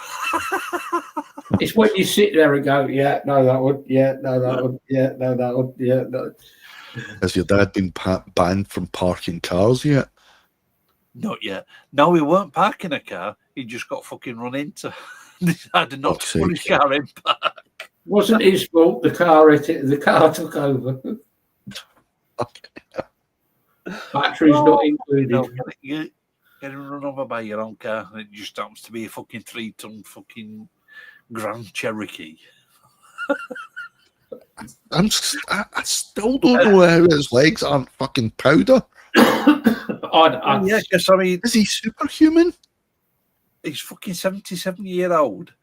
It's when you sit there and go, yeah, no, that one, yeah, no, that one, yeah, no, that one, yeah, no. Has your dad been banned from parking cars yet? Not yet. No, he weren't parking a car. He just got fucking run into. Decided not to put his car in park. Wasn't his fault. The car hit it. The car took over. Batteries not included. No, getting run over by your own car, and it just happens to be a fucking 3-ton fucking Grand Cherokee. I still don't know how his legs aren't fucking powder. Yeah, because I mean, is he superhuman? He's fucking 77-year-old,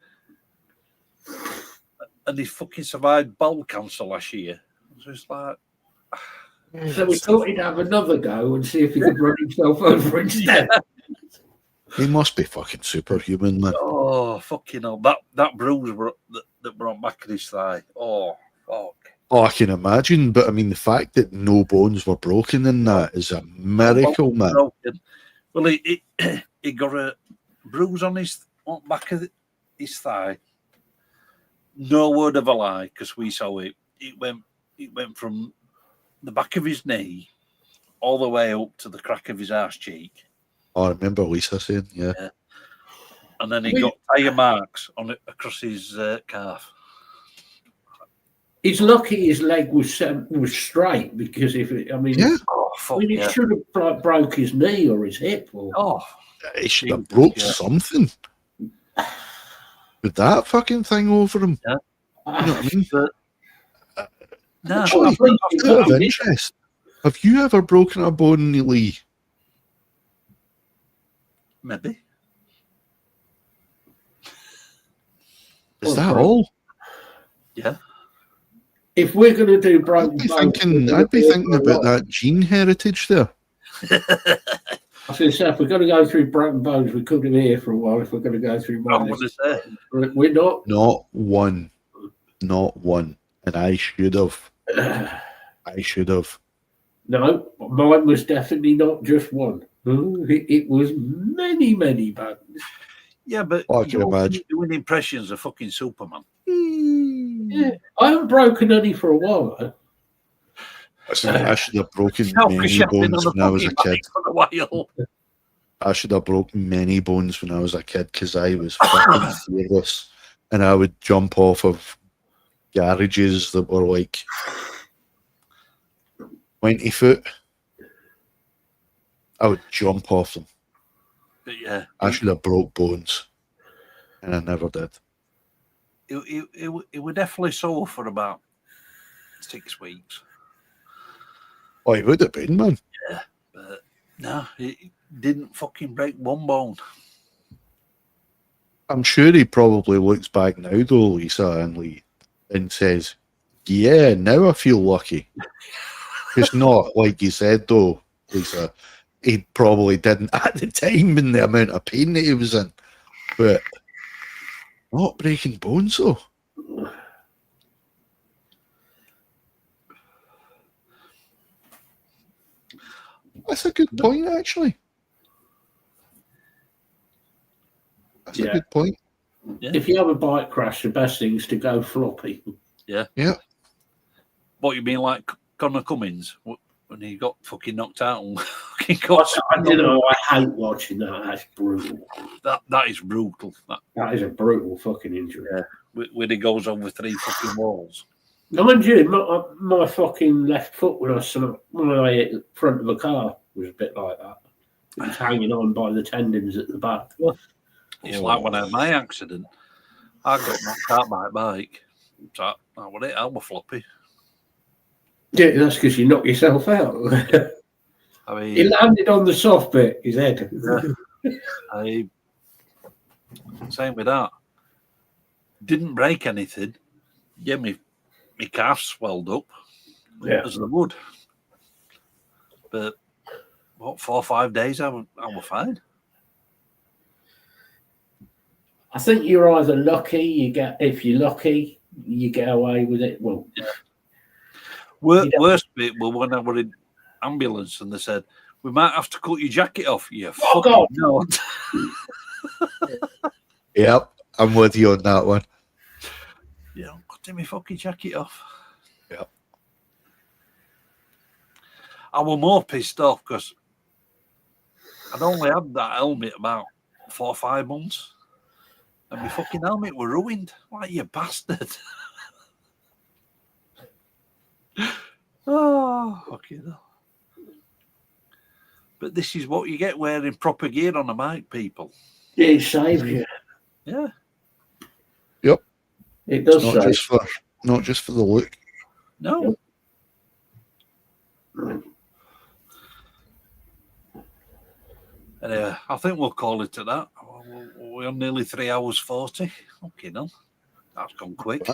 and he fucking survived bowel cancer last year. So it's like, so we thought he'd have another go and see if he could run himself over instead. He must be fucking superhuman, man. Oh, fucking hell. That bruise that were on back of his thigh. Oh, fuck. Oh, I can imagine, but I mean, the fact that no bones were broken in that is a miracle, man. Broken. Well, he got a bruise on back of his thigh. No word of a lie, because we saw it. It went from the back of his knee all the way up to the crack of his arse cheek. Oh, I remember Lisa saying, yeah. And then he got tire marks on it across his calf. He's lucky his leg was straight, because if it, I mean, it should have broke his knee or his hip. Or he should have broke something with that fucking thing over him. Yeah. You know what I mean? But, no, out of interest, have you ever broken a bone, Lee? Maybe. Is that all? Yeah. If we're going to do broken bones, I'd be thinking about that gene heritage there. I was going to say, if we're going to go through broken bones, we couldn't be here for a while. If we're going to go through bones, we're not. Not one. And I should have. No, mine was definitely not just one. It was many bones. Yeah, but I can imagine doing impressions of fucking Superman. Yeah, I haven't broken any for a while, though. I should have broken many bones when I was a kid. I should have broken many bones when I was a kid because I was fucking fearless, and I would jump off of garages that were like 20 foot. I would jump off them. But yeah, I should have broke bones, and I never did. It was definitely sore for about 6 weeks. Oh, it would have been, man. Yeah, but no, it didn't fucking break one bone. I'm sure he probably looks back now, though, Lisa, and says, yeah, now I feel lucky. It's not, like you said, though, Lisa, he probably didn't at the time in the amount of pain that he was in. But not breaking bones, though. That's a good point, actually. That's a good point. Yeah. If you have a bike crash, the best thing is to go floppy. Yeah. Yeah. What, you mean like Connor Cummins when he got fucking knocked out? And fucking I hate watching that. That's brutal. That is brutal. That is a brutal fucking injury. Yeah. When he goes over 3 fucking walls. Mind you, my fucking left foot when I hit the front of a car was a bit like that. It was hanging on by the tendons at the back. It's like when I had my accident. I got knocked out by a bike. So I was floppy. Yeah, that's because you knocked yourself out. I He mean, landed on the soft bit, his head. same with that. Didn't break anything. Yeah, my calf swelled up Yeah. as the wood. But what, 4 or 5 days, I was fine. I think you're either lucky, if you're lucky, you get away with it. Well, Worst bit was when I were in ambulance and they said, we might have to cut your jacket off. You fucking no. Yep, I'm with you on that one. Yeah, I'm cutting my fucking jacket off. Yep. I was more pissed off because I'd only had that helmet about 4 or 5 months. And my fucking helmet were ruined. Like, you bastard. Oh, fucking hell. But this is what you get wearing proper gear on a bike, people. it saves you. Yeah. Yep. It does Not just for the look. No. Anyway, I think we'll call it at that. We're on nearly 3 hours 40. Okay, no. That's gone quick.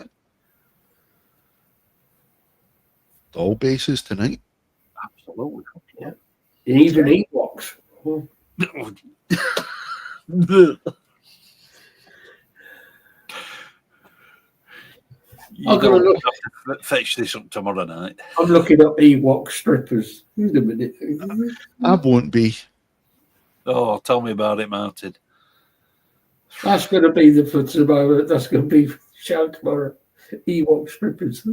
All bases tonight. Absolutely. Yeah. And even Ewoks. I'm going to fetch this up tomorrow night. I'm looking up Ewok strippers. Wait a minute. I won't be. Oh, tell me about it, Martin. That's going to be for tomorrow. That's going to be show tomorrow. Ewok strippers.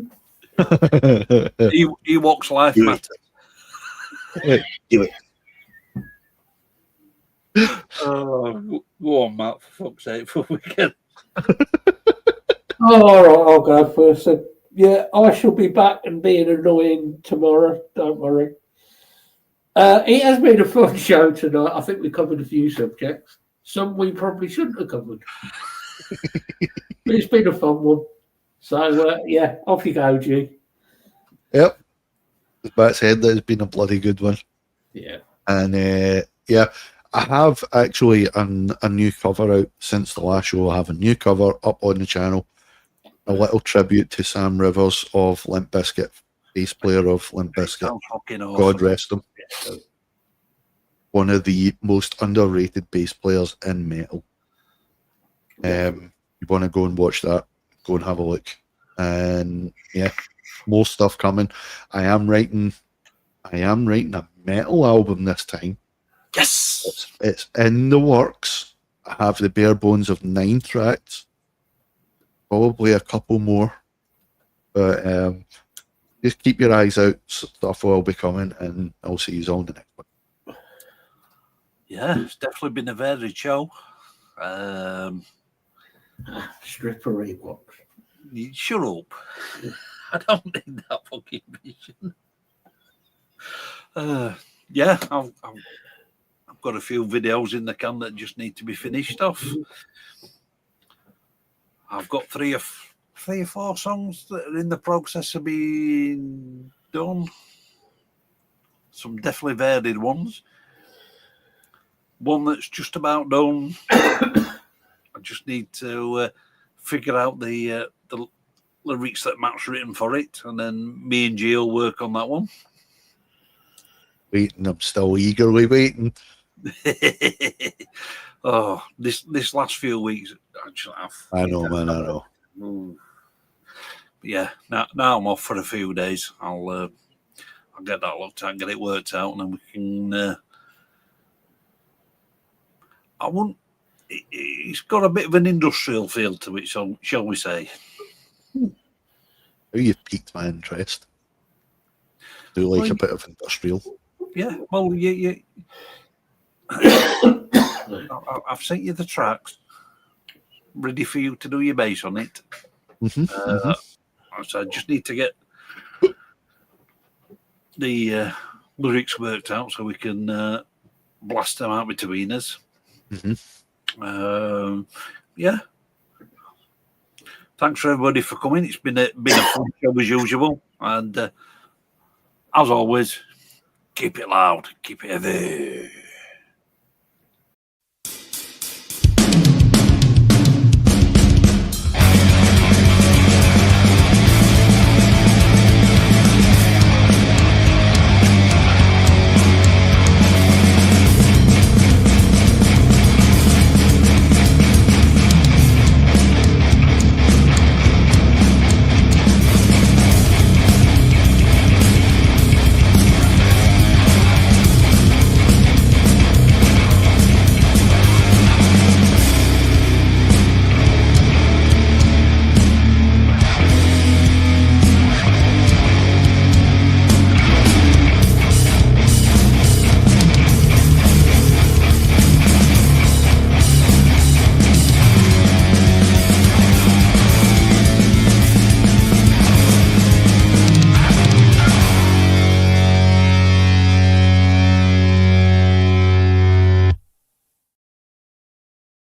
Ewok's life matters. Do it. Oh, go on, Matt, for fuck's sake, for weekend. Oh, all right, I'll go first. So, yeah, I shall be back and being annoying tomorrow. Don't worry. It has been a fun show tonight. I think we covered a few subjects. Some we probably shouldn't have covered. But it's been a fun one. So, yeah, off you go, G. Yep. That said, that has been a bloody good one. Yeah. And yeah, I have actually a new cover out since the last show. I have a new cover up on the channel. A little tribute to Sam Rivers of Limp Bizkit, bass player of Limp Bizkit. God rest him. One of the most underrated bass players in metal. You want to go and watch that, go and have a look. And yeah, more stuff coming. I am writing a metal album this time. Yes! It's in the works. I have the bare bones of 9 tracks. Probably a couple more. But just keep your eyes out. Stuff will be coming, and I'll see you on the next one. Yeah, it's definitely been a varied show. Stripper Ewoks. Shut up. I don't need that fucking vision. Yeah, I've got a few videos in the can that just need to be finished off. I've got three or four songs that are in the process of being done. Some definitely varied ones. One that's just about done. I just need to figure out the lyrics that Matt's written for it, and then me and G will work on that one. Waiting, I'm still eagerly waiting. Oh, this last few weeks, actually, I know, man. I know. But yeah, now I'm off for a few days. I'll get that looked at, get it worked out, and then we can. I wouldn't. It's got a bit of an industrial feel to it, so shall we say? You've piqued my interest. Do like a bit of industrial. Yeah, well, yeah. I've sent you the tracks, ready for you to do your bass on it. So I just need to get the lyrics worked out so we can blast them out between us. Yeah. Thanks for everybody for coming. It's been a fun show as usual, and As always, keep it loud, keep it heavy.